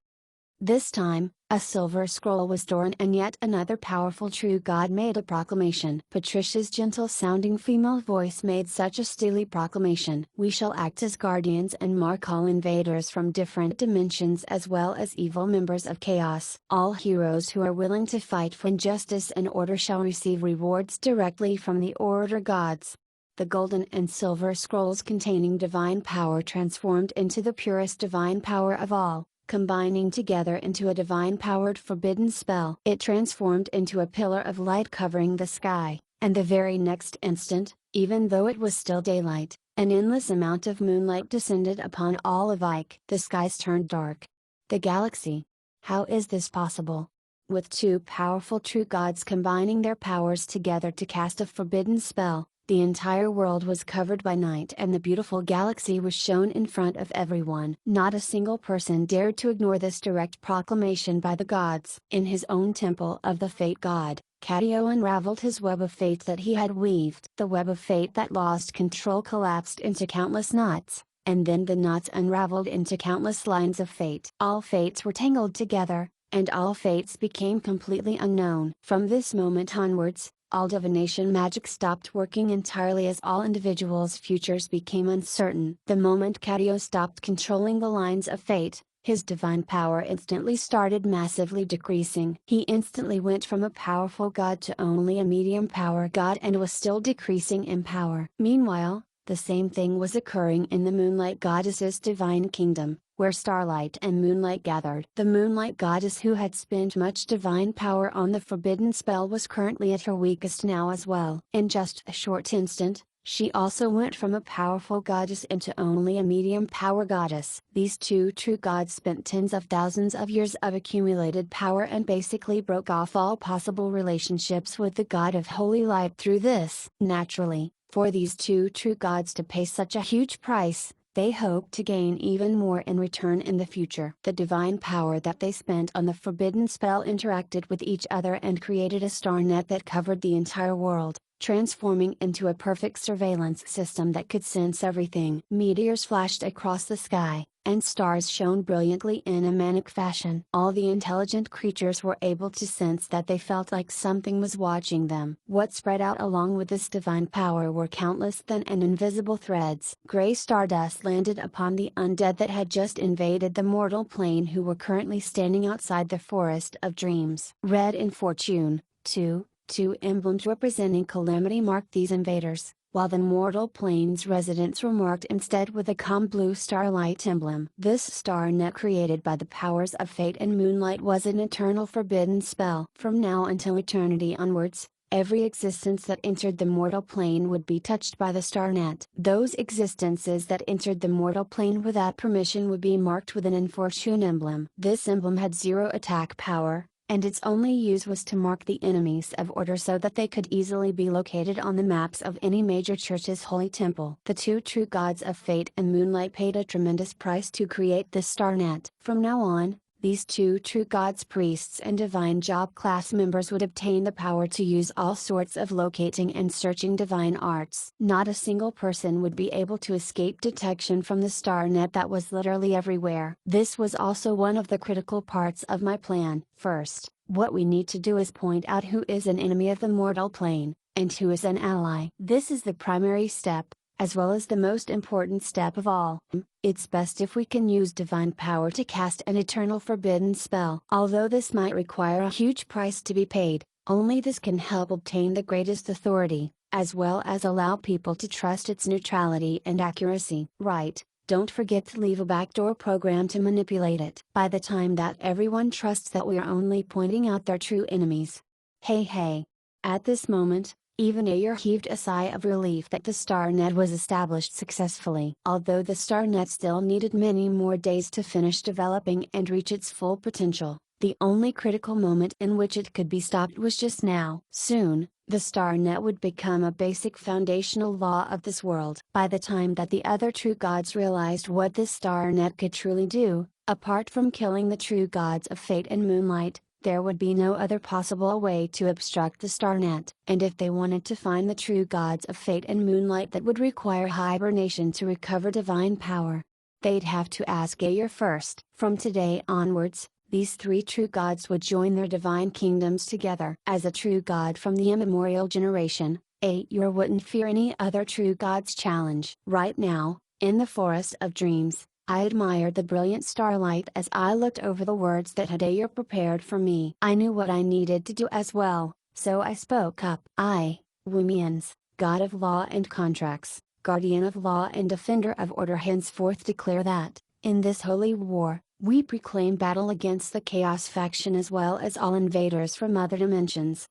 This time, a silver scroll was torn and yet another powerful true god made a proclamation. Patricia's gentle-sounding female voice made such a steely proclamation. We shall act as guardians and mark all invaders from different dimensions as well as evil members of Chaos. All heroes who are willing to fight for injustice and order shall receive rewards directly from the Order gods. The golden and silver scrolls containing divine power transformed into the purest divine power of all, combining together into a divine-powered forbidden spell. It transformed into a pillar of light covering the sky, and the very next instant, even though it was still daylight, an endless amount of moonlight descended upon all of Ike. The skies turned dark. The galaxy. How is this possible? With two powerful true gods combining their powers together to cast a forbidden spell, The entire world was covered by night and the beautiful galaxy was shown in front of everyone. Not a single person dared to ignore this direct proclamation by the gods. In his own temple of the fate god, Cadio unraveled his web of fate that he had weaved. The web of fate that lost control collapsed into countless knots, and then the knots unraveled into countless lines of fate. All fates were tangled together, and all fates became completely unknown. From this moment onwards, all divination magic stopped working entirely as all individuals' futures became uncertain. The moment Cadio stopped controlling the lines of fate, his divine power instantly started massively decreasing. He instantly went from a powerful god to only a medium power god and was still decreasing in power. Meanwhile, the same thing was occurring in the Moonlight Goddess's divine kingdom, where starlight and moonlight gathered. The Moonlight Goddess, who had spent much divine power on the forbidden spell, was currently at her weakest now as well. In just a short instant, she also went from a powerful goddess into only a medium power goddess. These two true gods spent tens of thousands of years of accumulated power and basically broke off all possible relationships with the god of holy light through this. Naturally, for these two true gods to pay such a huge price, they hoped to gain even more in return in the future. The divine power that they spent on the forbidden spell interacted with each other and created a star net that covered the entire world, transforming into a perfect surveillance system that could sense everything. Meteors flashed across the sky, and stars shone brilliantly in a manic fashion. All the intelligent creatures were able to sense that they felt like something was watching them. What spread out along with this divine power were countless thin and invisible threads. Gray stardust landed upon the undead that had just invaded the mortal plane, who were currently standing outside the Forest of Dreams. Red in fortune, too. Two emblems representing calamity marked these invaders, while the mortal plane's residents were marked instead with a calm blue starlight emblem. This star net created by the powers of fate and moonlight was an eternal forbidden spell. From now until eternity onwards, every existence that entered the mortal plane would be touched by the star net. Those existences that entered the mortal plane without permission would be marked with an infortune emblem. This emblem had zero attack power, and its only use was to mark the enemies of order so that they could easily be located on the maps of any major church's holy temple. The two true gods of fate and moonlight paid a tremendous price to create this star net. From now on, these two true gods, priests and divine job class members, would obtain the power to use all sorts of locating and searching divine arts. Not a single person would be able to escape detection from the star net that was literally everywhere. This was also one of the critical parts of my plan. First, what we need to do is point out who is an enemy of the mortal plane, and who is an ally. This is the primary step, as well as the most important step of all. It's best if we can use divine power to cast an eternal forbidden spell. Although this might require a huge price to be paid, only this can help obtain the greatest authority, as well as allow people to trust its neutrality and accuracy. Right, don't forget to leave a backdoor program to manipulate it. By the time that everyone trusts that we are only pointing out their true enemies. Hey. At this moment, even Ayer heaved a sigh of relief that the star net was established successfully. Although the star net still needed many more days to finish developing and reach its full potential, the only critical moment in which it could be stopped was just now. Soon, the star net would become a basic foundational law of this world. By the time that the other true gods realized what this star net could truly do, apart from killing the true gods of fate and moonlight, there would be no other possible way to obstruct the star net. And if they wanted to find the true gods of fate and moonlight, that would require hibernation to recover divine power. They'd have to ask Ayer first. From today onwards, these three true gods would join their divine kingdoms together. As a true god from the immemorial generation, Ayer wouldn't fear any other true god's challenge. Right now, in the Forest of Dreams, I admired the brilliant starlight as I looked over the words that Ayer prepared for me. I knew what I needed to do as well, so I spoke up. I, Wumians, god of law and contracts, guardian of law and defender of order, henceforth declare that, in this holy war, we proclaim battle against the Chaos faction as well as all invaders from other dimensions.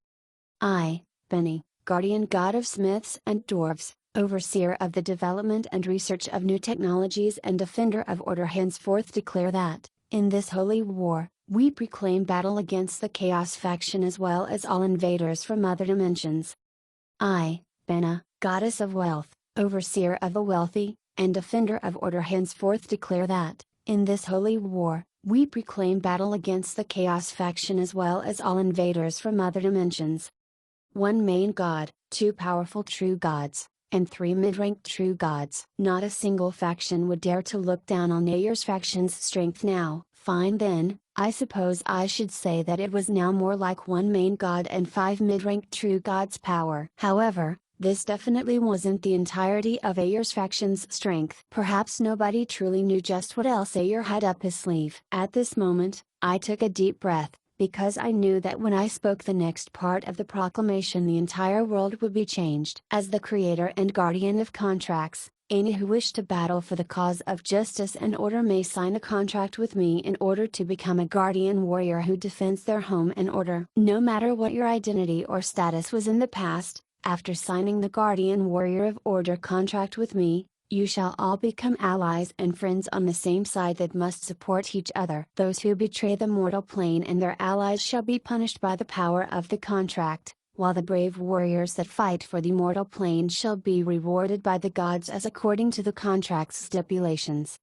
I, Benny, guardian god of smiths and dwarves, overseer of the development and research of new technologies and defender of order, henceforth declare that, in this holy war, we proclaim battle against the Chaos faction as well as all invaders from other dimensions. I, Benna, goddess of wealth, overseer of the wealthy, and defender of order, henceforth declare that, in this holy war, we proclaim battle against the Chaos faction as well as all invaders from other dimensions. One main god, two powerful true gods, and three mid-ranked true gods. Not a single faction would dare to look down on Ayer's faction's strength now. Fine then, I suppose I should say that it was now more like one main god and five mid-ranked true gods' power. However, this definitely wasn't the entirety of Ayer's faction's strength. Perhaps nobody truly knew just what else Ayer had up his sleeve. At this moment, I took a deep breath, because I knew that when I spoke the next part of the proclamation the entire world would be changed. As the creator and guardian of contracts, any who wish to battle for the cause of justice and order may sign a contract with me in order to become a guardian warrior who defends their home and order. No matter what your identity or status was in the past, after signing the Guardian Warrior of Order contract with me, you shall all become allies and friends on the same side that must support each other. Those who betray the mortal plane and their allies shall be punished by the power of the contract, while the brave warriors that fight for the mortal plane shall be rewarded by the gods as according to the contract's stipulations.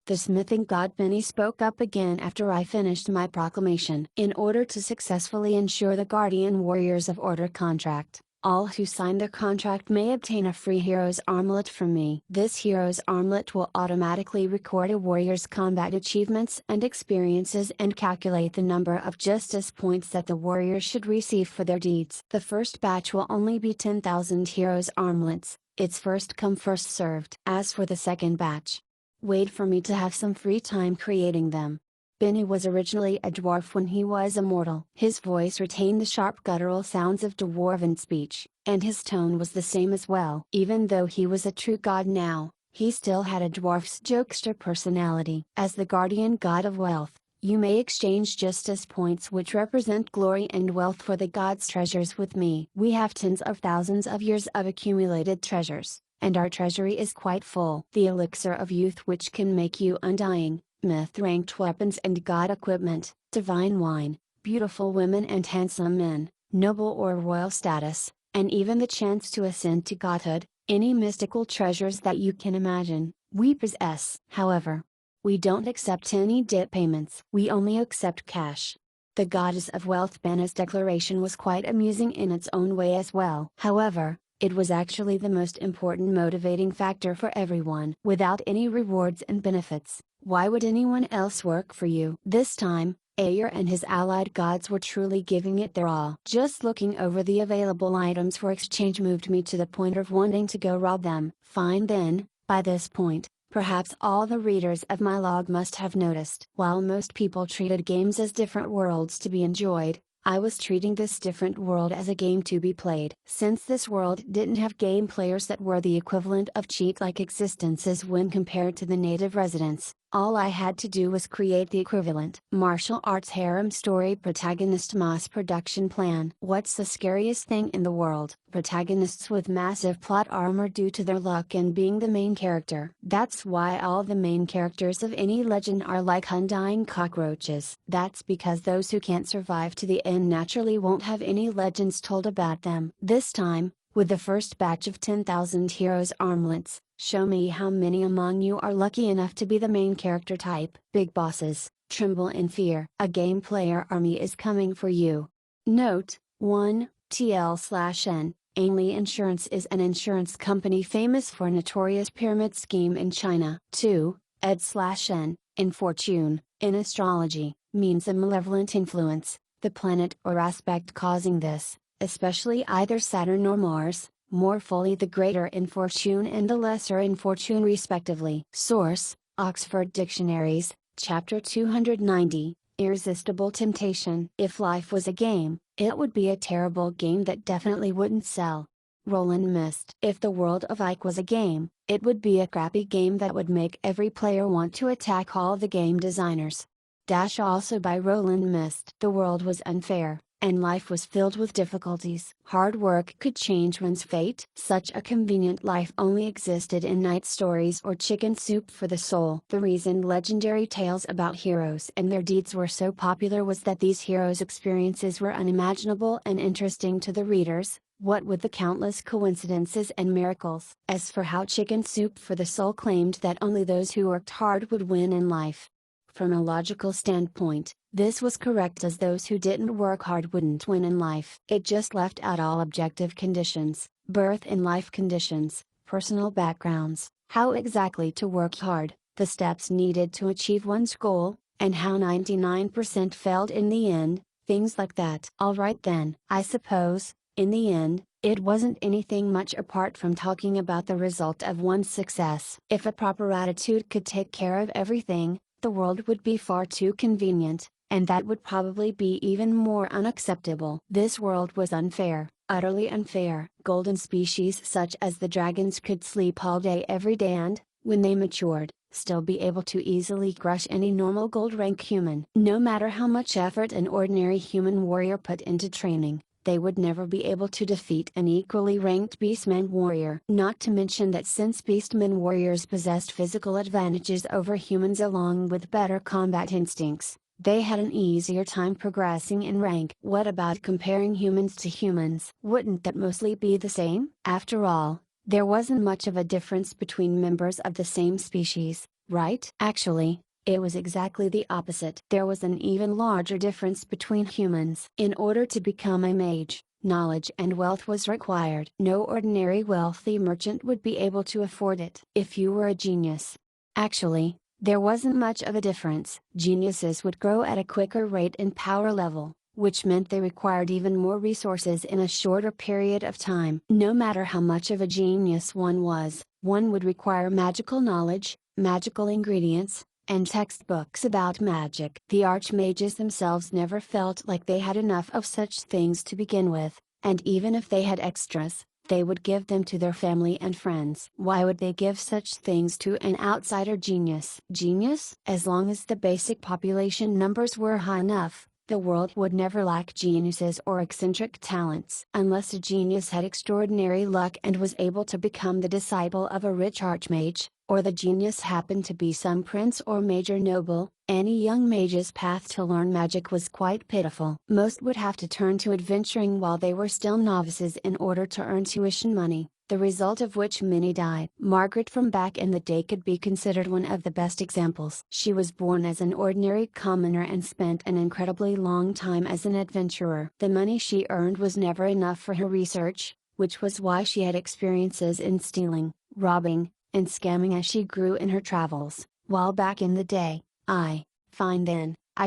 The smithing god Benny spoke up again after I finished my proclamation. In order to successfully ensure the Guardian Warriors of Order contract, all who sign the contract may obtain a free hero's armlet from me. This hero's armlet will automatically record a warrior's combat achievements and experiences and calculate the number of justice points that the warrior should receive for their deeds. The first batch will only be 10,000 hero's armlets, it's first come first served. As for the second batch, wait for me to have some free time creating them. Benny was originally a dwarf when he was a mortal. His voice retained the sharp guttural sounds of dwarven speech, and his tone was the same as well. Even though he was a true god now, he still had a dwarf's jokester personality. As the guardian god of wealth, you may exchange justice points which represent glory and wealth for the god's treasures with me. We have tens of thousands of years of accumulated treasures, and our treasury is quite full. The elixir of youth which can make you undying, myth-ranked weapons and god equipment, divine wine, beautiful women and handsome men, noble or royal status, and even the chance to ascend to godhood, any mystical treasures that you can imagine, we possess. However, we don't accept any debt payments. We only accept cash. The goddess of wealth Banna's declaration was quite amusing in its own way as well. However, it was actually the most important motivating factor for everyone. Without any rewards and benefits, why would anyone else work for you? This time, Ayer and his allied gods were truly giving it their all. Just looking over the available items for exchange moved me to the point of wanting to go rob them. Fine then, by this point, perhaps all the readers of my log must have noticed. While most people treated games as different worlds to be enjoyed, I was treating this different world as a game to be played. Since this world didn't have game players that were the equivalent of cheat-like existences when compared to the native residents, all I had to do was create the equivalent. Martial arts harem story protagonist mass production plan. What's the scariest thing in the world? Protagonists with massive plot armor due to their luck and being the main character. That's why all the main characters of any legend are like undying cockroaches. That's because those who can't survive to the end naturally won't have any legends told about them. This time, with the first batch of 10,000 heroes armlets, show me how many among you are lucky enough to be the main character type. Big bosses, tremble in fear. A game player army is coming for you. Note, 1, TL/N. Ainley Insurance is an insurance company famous for a notorious pyramid scheme in China. 2, Ed/N. In fortune, in astrology, means a malevolent influence, the planet or aspect causing this, especially either Saturn or Mars, more fully the greater in fortune and the lesser in fortune respectively. Source, Oxford Dictionaries, Chapter 290, Irresistible Temptation. If life was a game, it would be a terrible game that definitely wouldn't sell. Roland Mist. If the world of Ike was a game, it would be a crappy game that would make every player want to attack all the game designers. Also by Roland Mist. The world was unfair, and life was filled with difficulties. Hard work could change one's fate. Such a convenient life only existed in night stories or chicken soup for the soul. The reason legendary tales about heroes and their deeds were so popular was that these heroes' experiences were unimaginable and interesting to the readers, What with the countless coincidences and miracles? As for how Chicken Soup for the Soul claimed that only those who worked hard would win in life. From a logical standpoint, this was correct, as those who didn't work hard wouldn't win in life. It just left out all objective conditions, birth and life conditions, personal backgrounds, how exactly to work hard, the steps needed to achieve one's goal, and how 99% failed in the end, things like that. Alright then, I suppose, in the end, it wasn't anything much apart from talking about the result of one's success. If a proper attitude could take care of everything, the world would be far too convenient, and that would probably be even more unacceptable. This world was unfair, utterly unfair. Golden species such as the dragons could sleep all day every day and, when they matured, still be able to easily crush any normal gold rank human. No matter how much effort an ordinary human warrior put into training, they would never be able to defeat an equally ranked beastman warrior. Not to mention that since beastmen warriors possessed physical advantages over humans along with better combat instincts, they had an easier time progressing in rank. What about comparing humans to humans? Wouldn't that mostly be the same? After all, there wasn't much of a difference between members of the same species, right? Actually, it was exactly the opposite. There was an even larger difference between humans. In order to become a mage, knowledge and wealth was required. No ordinary wealthy merchant would be able to afford it. If you were a genius. Actually, there wasn't much of a difference. Geniuses would grow at a quicker rate in power level, which meant they required even more resources in a shorter period of time. No matter how much of a genius one was, one would require magical knowledge, magical ingredients, and textbooks about magic. The archmages themselves never felt like they had enough of such things to begin with, and even if they had extras, they would give them to their family and friends. Why would they give such things to an outsider genius? Genius? As long as the basic population numbers were high enough, the world would never lack geniuses or eccentric talents. Unless a genius had extraordinary luck and was able to become the disciple of a rich archmage, or the genius happened to be some prince or major noble, any young mage's path to learn magic was quite pitiful. Most would have to turn to adventuring while they were still novices in order to earn tuition money, the result of which many died. Margaret from back in the day could be considered one of the best examples. She was born as an ordinary commoner and spent an incredibly long time as an adventurer. The money she earned was never enough for her research, which was why she had experiences in stealing, robbing, and scamming as she grew in her travels. While back in the day, I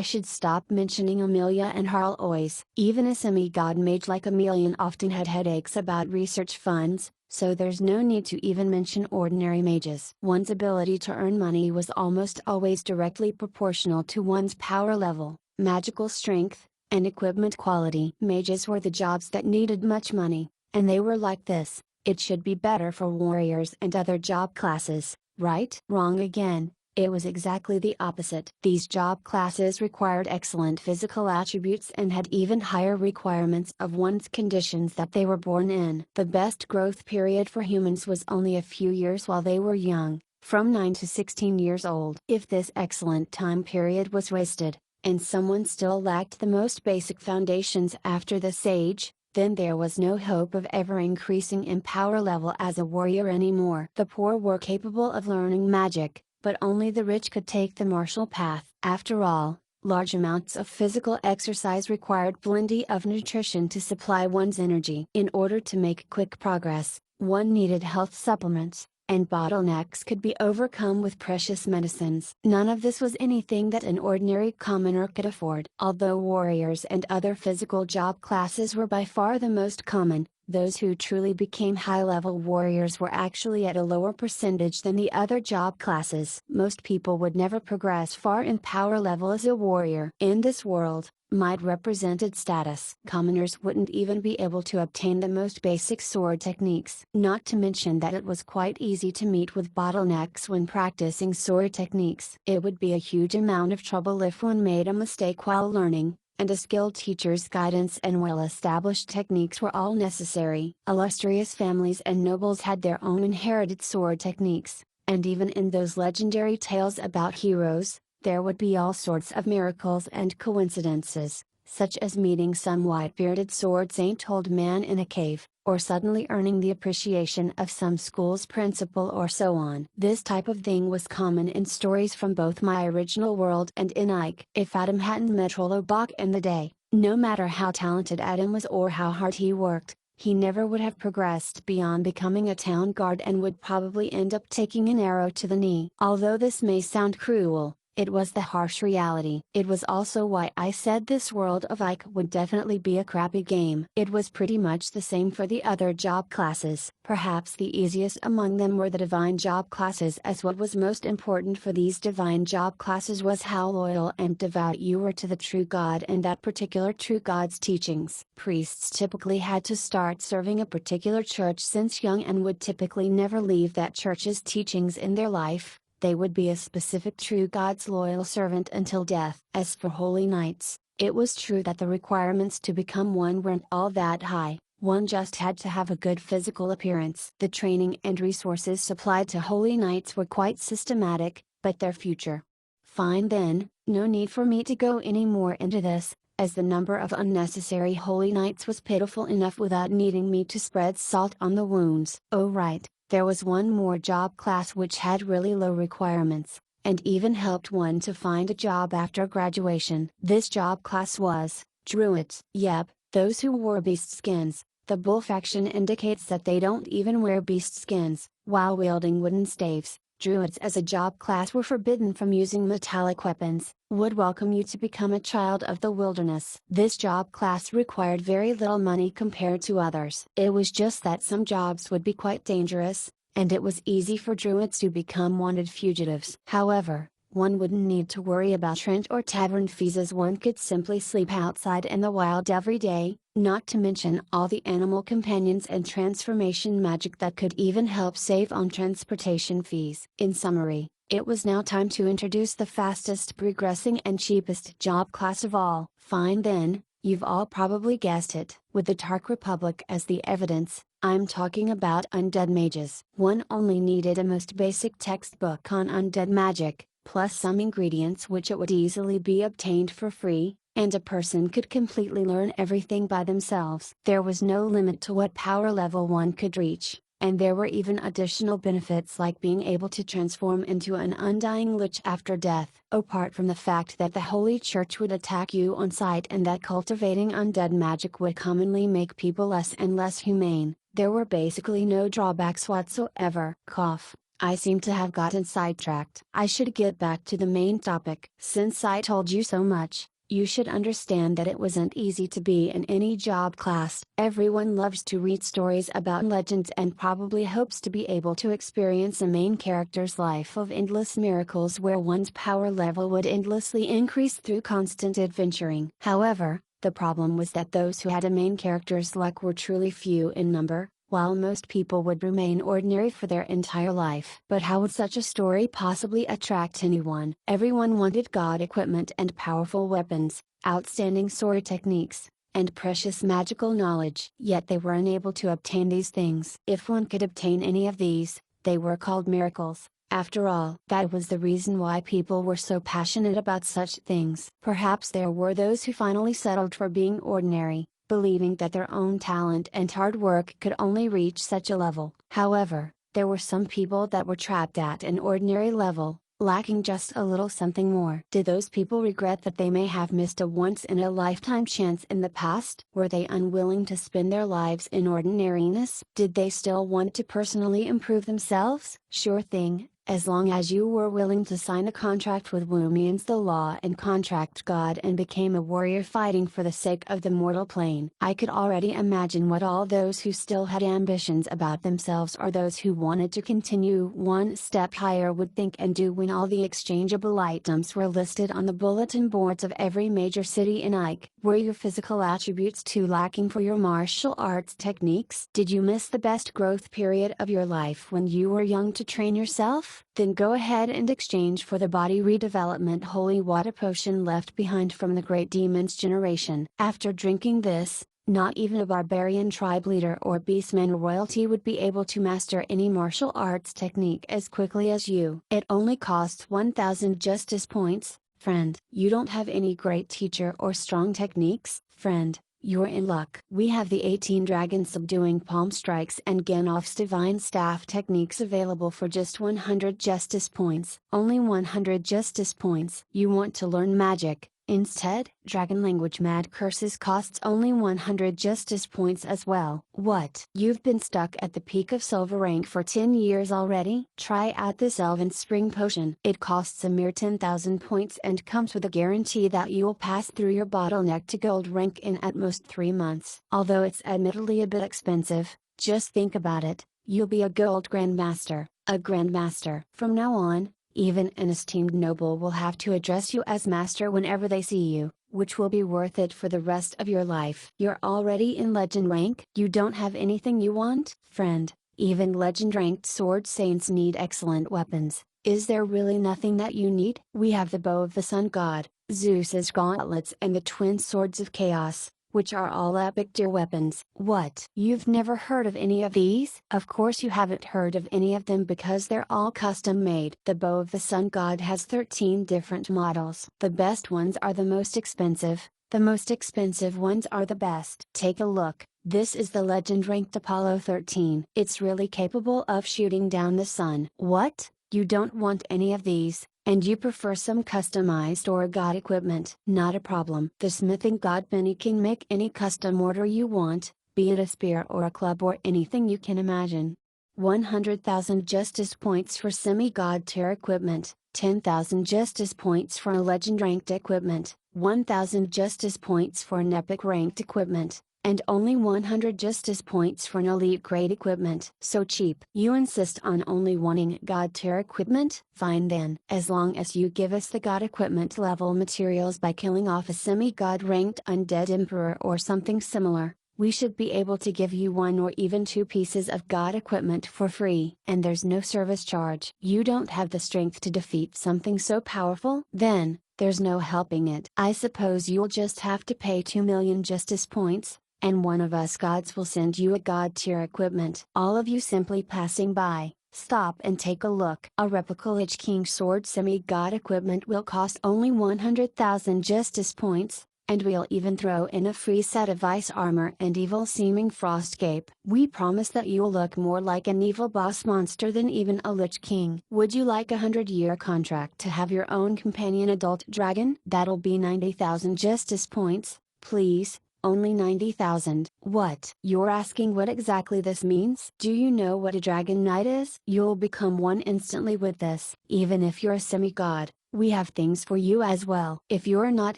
should stop mentioning Amelia and Harl always. Even a semi-god mage like Amelia often had headaches about research funds, so there's no need to even mention ordinary mages. One's ability to earn money was almost always directly proportional to one's power level, magical strength, and equipment quality. Mages were the jobs that needed much money, and they were like this. It should be better for warriors and other job classes, right? Wrong again. It was exactly the opposite. These job classes required excellent physical attributes and had even higher requirements of one's conditions that they were born in. The best growth period for humans was only a few years while they were young, from 9 to 16 years old. If this excellent time period was wasted, and someone still lacked the most basic foundations after this age, then there was no hope of ever increasing in power level as a warrior anymore. The poor were capable of learning magic, but only the rich could take the martial path. After all, large amounts of physical exercise required plenty of nutrition to supply one's energy. In order to make quick progress, one needed health supplements, and bottlenecks could be overcome with precious medicines. None of this was anything that an ordinary commoner could afford. Although warriors and other physical job classes were by far the most common, those who truly became high-level warriors were actually at a lower percentage than the other job classes. Most people would never progress far in power level as a warrior. In this world, might represented status. Commoners wouldn't even be able to obtain the most basic sword techniques. Not to mention that it was quite easy to meet with bottlenecks when practicing sword techniques. It would be a huge amount of trouble if one made a mistake while learning, and a skilled teacher's guidance and well-established techniques were all necessary. Illustrious families and nobles had their own inherited sword techniques, and even in those legendary tales about heroes, there would be all sorts of miracles and coincidences, such as meeting some white-bearded sword-saint-old man in a cave, or suddenly earning the appreciation of some school's principal or so on. This type of thing was common in stories from both my original world and in Ike. If Adam hadn't met Rollobach in the day, no matter how talented Adam was or how hard he worked, he never would have progressed beyond becoming a town guard and would probably end up taking an arrow to the knee. Although this may sound cruel, it was the harsh reality. It was also why I said this world of Ike would definitely be a crappy game. It was pretty much the same for the other job classes. Perhaps the easiest among them were the divine job classes, as what was most important for these divine job classes was how loyal and devout you were to the true God and that particular true God's teachings. Priests typically had to start serving a particular church since young and would typically never leave that church's teachings in their life. They would be a specific true God's loyal servant until death. As for holy knights, it was true that the requirements to become one weren't all that high. One just had to have a good physical appearance. The training and resources supplied to holy knights were quite systematic, but their future. Fine then, no need for me to go any more into this, as the number of unnecessary holy knights was pitiful enough without needing me to spread salt on the wounds. Oh right. There was one more job class which had really low requirements, and even helped one to find a job after graduation. This job class was Druids. Yep, those who wore beast skins. The bull faction indicates that they don't even wear beast skins, while wielding wooden staves. Druids as a job class were forbidden from using metallic weapons, would welcome you to become a child of the wilderness. This job class required very little money compared to others. It was just that some jobs would be quite dangerous, and it was easy for Druids to become wanted fugitives. However, one wouldn't need to worry about rent or tavern fees, as one could simply sleep outside in the wild every day, not to mention all the animal companions and transformation magic that could even help save on transportation fees. In summary, it was now time to introduce the fastest progressing and cheapest job class of all. Fine then, you've all probably guessed it. With the Tark Republic as the evidence, I'm talking about undead mages. One only needed a most basic textbook on undead magic, plus some ingredients which it would easily be obtained for free, and a person could completely learn everything by themselves. There was no limit to what power level one could reach, and there were even additional benefits like being able to transform into an undying Lich after death. Apart from the fact that the Holy Church would attack you on sight and that cultivating undead magic would commonly make people less and less humane, there were basically no drawbacks whatsoever. Cough. I seem to have gotten sidetracked. I should get back to the main topic. Since I told you so much, you should understand that it wasn't easy to be in any job class. Everyone loves to read stories about legends and probably hopes to be able to experience a main character's life of endless miracles where one's power level would endlessly increase through constant adventuring. However, the problem was that those who had a main character's luck were truly few in number, while most people would remain ordinary for their entire life. But how would such a story possibly attract anyone? Everyone wanted god equipment and powerful weapons, outstanding sword techniques, and precious magical knowledge. Yet they were unable to obtain these things. If one could obtain any of these, they were called miracles. After all, that was the reason why people were so passionate about such things. Perhaps there were those who finally settled for being ordinary, believing that their own talent and hard work could only reach such a level. However, there were some people that were trapped at an ordinary level, lacking just a little something more. Did those people regret that they may have missed a once-in-a-lifetime chance in the past? Were they unwilling to spend their lives in ordinariness? Did they still want to personally improve themselves? Sure thing. As long as you were willing to sign a contract with Woomians the law and contract God and became a warrior fighting for the sake of the mortal plane. I could already imagine what all those who still had ambitions about themselves or those who wanted to continue one step higher would think and do when all the exchangeable items were listed on the bulletin boards of every major city in Ike. Were your physical attributes too lacking for your martial arts techniques? Did you miss the best growth period of your life when you were young to train yourself? Then go ahead and exchange for the body redevelopment holy water potion left behind from the Great Demon's generation. After drinking this, not even a barbarian tribe leader or beastman royalty would be able to master any martial arts technique as quickly as you. It only costs 1,000 justice points, Friend, you don't have any great teacher or strong techniques? Friend, you're in luck. We have the 18 dragon subduing palm strikes and Gannoff's divine staff techniques available for just 100 justice points. Only 100 justice points. You want to learn magic? Instead, Dragon Language Mad Curses costs only 100 justice points as well. What? You've been stuck at the peak of silver rank for 10 years already? Try out this Elven Spring Potion. It costs a mere 10,000 points and comes with a guarantee that you'll pass through your bottleneck to gold rank in at most 3 months. Although it's admittedly a bit expensive, just think about it, you'll be a gold grandmaster, a grandmaster. From now on, even an esteemed noble will have to address you as master whenever they see you, which will be worth it for the rest of your life. You're already in legend rank? You don't have anything you want? Friend, even legend ranked sword saints need excellent weapons. Is there really nothing that you need? We have the bow of the sun god, Zeus's gauntlets and the twin swords of chaos, which are all epic tier weapons. What? You've never heard of any of these? Of course you haven't heard of any of them because they're all custom made. The bow of the sun god has 13 different models. The best ones are the most expensive, the most expensive ones are the best. Take a look, this is the legend ranked Apollo 13. It's really capable of shooting down the sun. What? You don't want any of these, and you prefer some customized or god equipment? Not a problem. The smithing god Benny can make any custom order you want, be it a spear or a club or anything you can imagine. 100,000 justice points for semi-god tier equipment, 10,000 justice points for a legend ranked equipment, 1,000 justice points for an epic ranked equipment, and only 100 justice points for an elite grade equipment. So cheap. You insist on only wanting god tier equipment? Fine then. As long as you give us the god equipment level materials by killing off a semi-god ranked undead emperor or something similar, we should be able to give you 1 or even 2 pieces of god equipment for free. And there's no service charge. You don't have the strength to defeat something so powerful? Then, there's no helping it. I suppose you'll just have to pay 2 million justice points, and one of us gods will send you a god tier equipment. All of you simply passing by, stop and take a look. A replica Lich King sword semi-god equipment will cost only 100,000 justice points, and we'll even throw in a free set of ice armor and evil-seeming frost cape. We promise that you'll look more like an evil boss monster than even a Lich King. Would you like a 100-year contract to have your own companion adult dragon? That'll be 90,000 justice points, please. Only 90,000. What? You're asking what exactly this means? Do you know what a dragon knight is? You'll become one instantly with this. Even if you're a semi-god, we have things for you as well. If you're not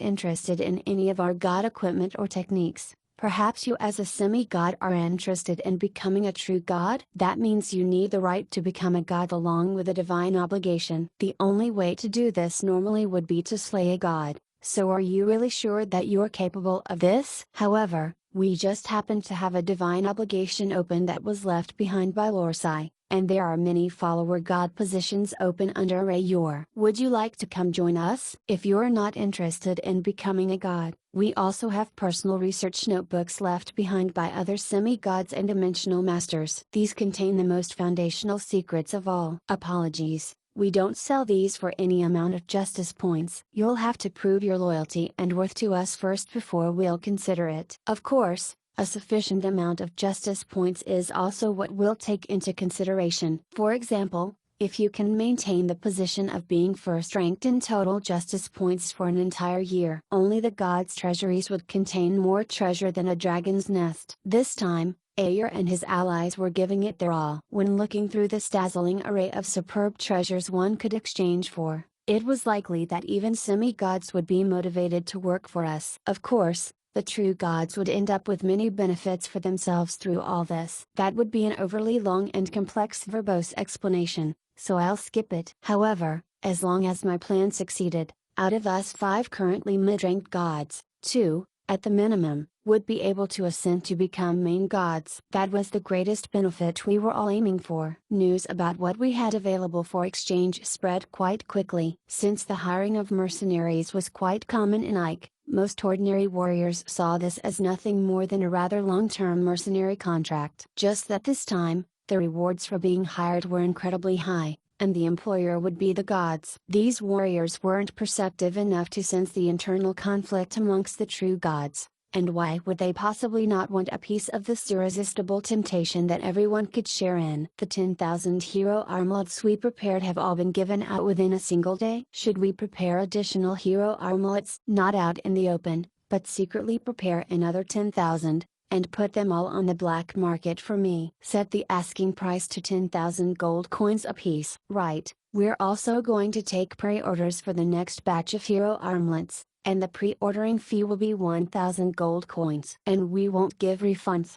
interested in any of our god equipment or techniques, perhaps you as a semi-god are interested in becoming a true god? That means you need the right to become a god along with a divine obligation. The only way to do this normally would be to slay a god. So are you really sure that you're capable of this? However, we just happen to have a divine obligation open that was left behind by Lorsai, and there are many follower god positions open under Rayor. Would you like to come join us? If you're not interested in becoming a god, we also have personal research notebooks left behind by other semi-gods and dimensional masters. These contain the most foundational secrets of all. Apologies. We don't sell these for any amount of justice points. You'll have to prove your loyalty and worth to us first before we'll consider it. Of course, a sufficient amount of justice points is also what we'll take into consideration. For example, if you can maintain the position of being first ranked in total justice points for an entire year. Only the gods' treasuries would contain more treasure than a dragon's nest. This time, Ayer and his allies were giving it their all. When looking through this dazzling array of superb treasures one could exchange for, it was likely that even semi-gods would be motivated to work for us. Of course, the true gods would end up with many benefits for themselves through all this. That would be an overly long and complex verbose explanation, so I'll skip it. However, as long as my plan succeeded, out of us 5 currently mid-ranked gods, 2, at the minimum, would be able to ascend to become main gods. That was the greatest benefit we were all aiming for. News about what we had available for exchange spread quite quickly. Since the hiring of mercenaries was quite common in Ike, most ordinary warriors saw this as nothing more than a rather long-term mercenary contract. Just that this time, the rewards for being hired were incredibly high. and the employer would be the gods. These warriors weren't perceptive enough to sense the internal conflict amongst the true gods, and why would they possibly not want a piece of this irresistible temptation that everyone could share in? The 10,000 hero armlets we prepared have all been given out within a single day. Should we prepare additional hero armlets? Not out in the open, but secretly prepare another 10,000, and put them all on the black market for me. Set the asking price to 10,000 gold coins apiece. Right, we're also going to take pre-orders for the next batch of hero armlets, and the pre-ordering fee will be 1,000 gold coins. And we won't give refunds.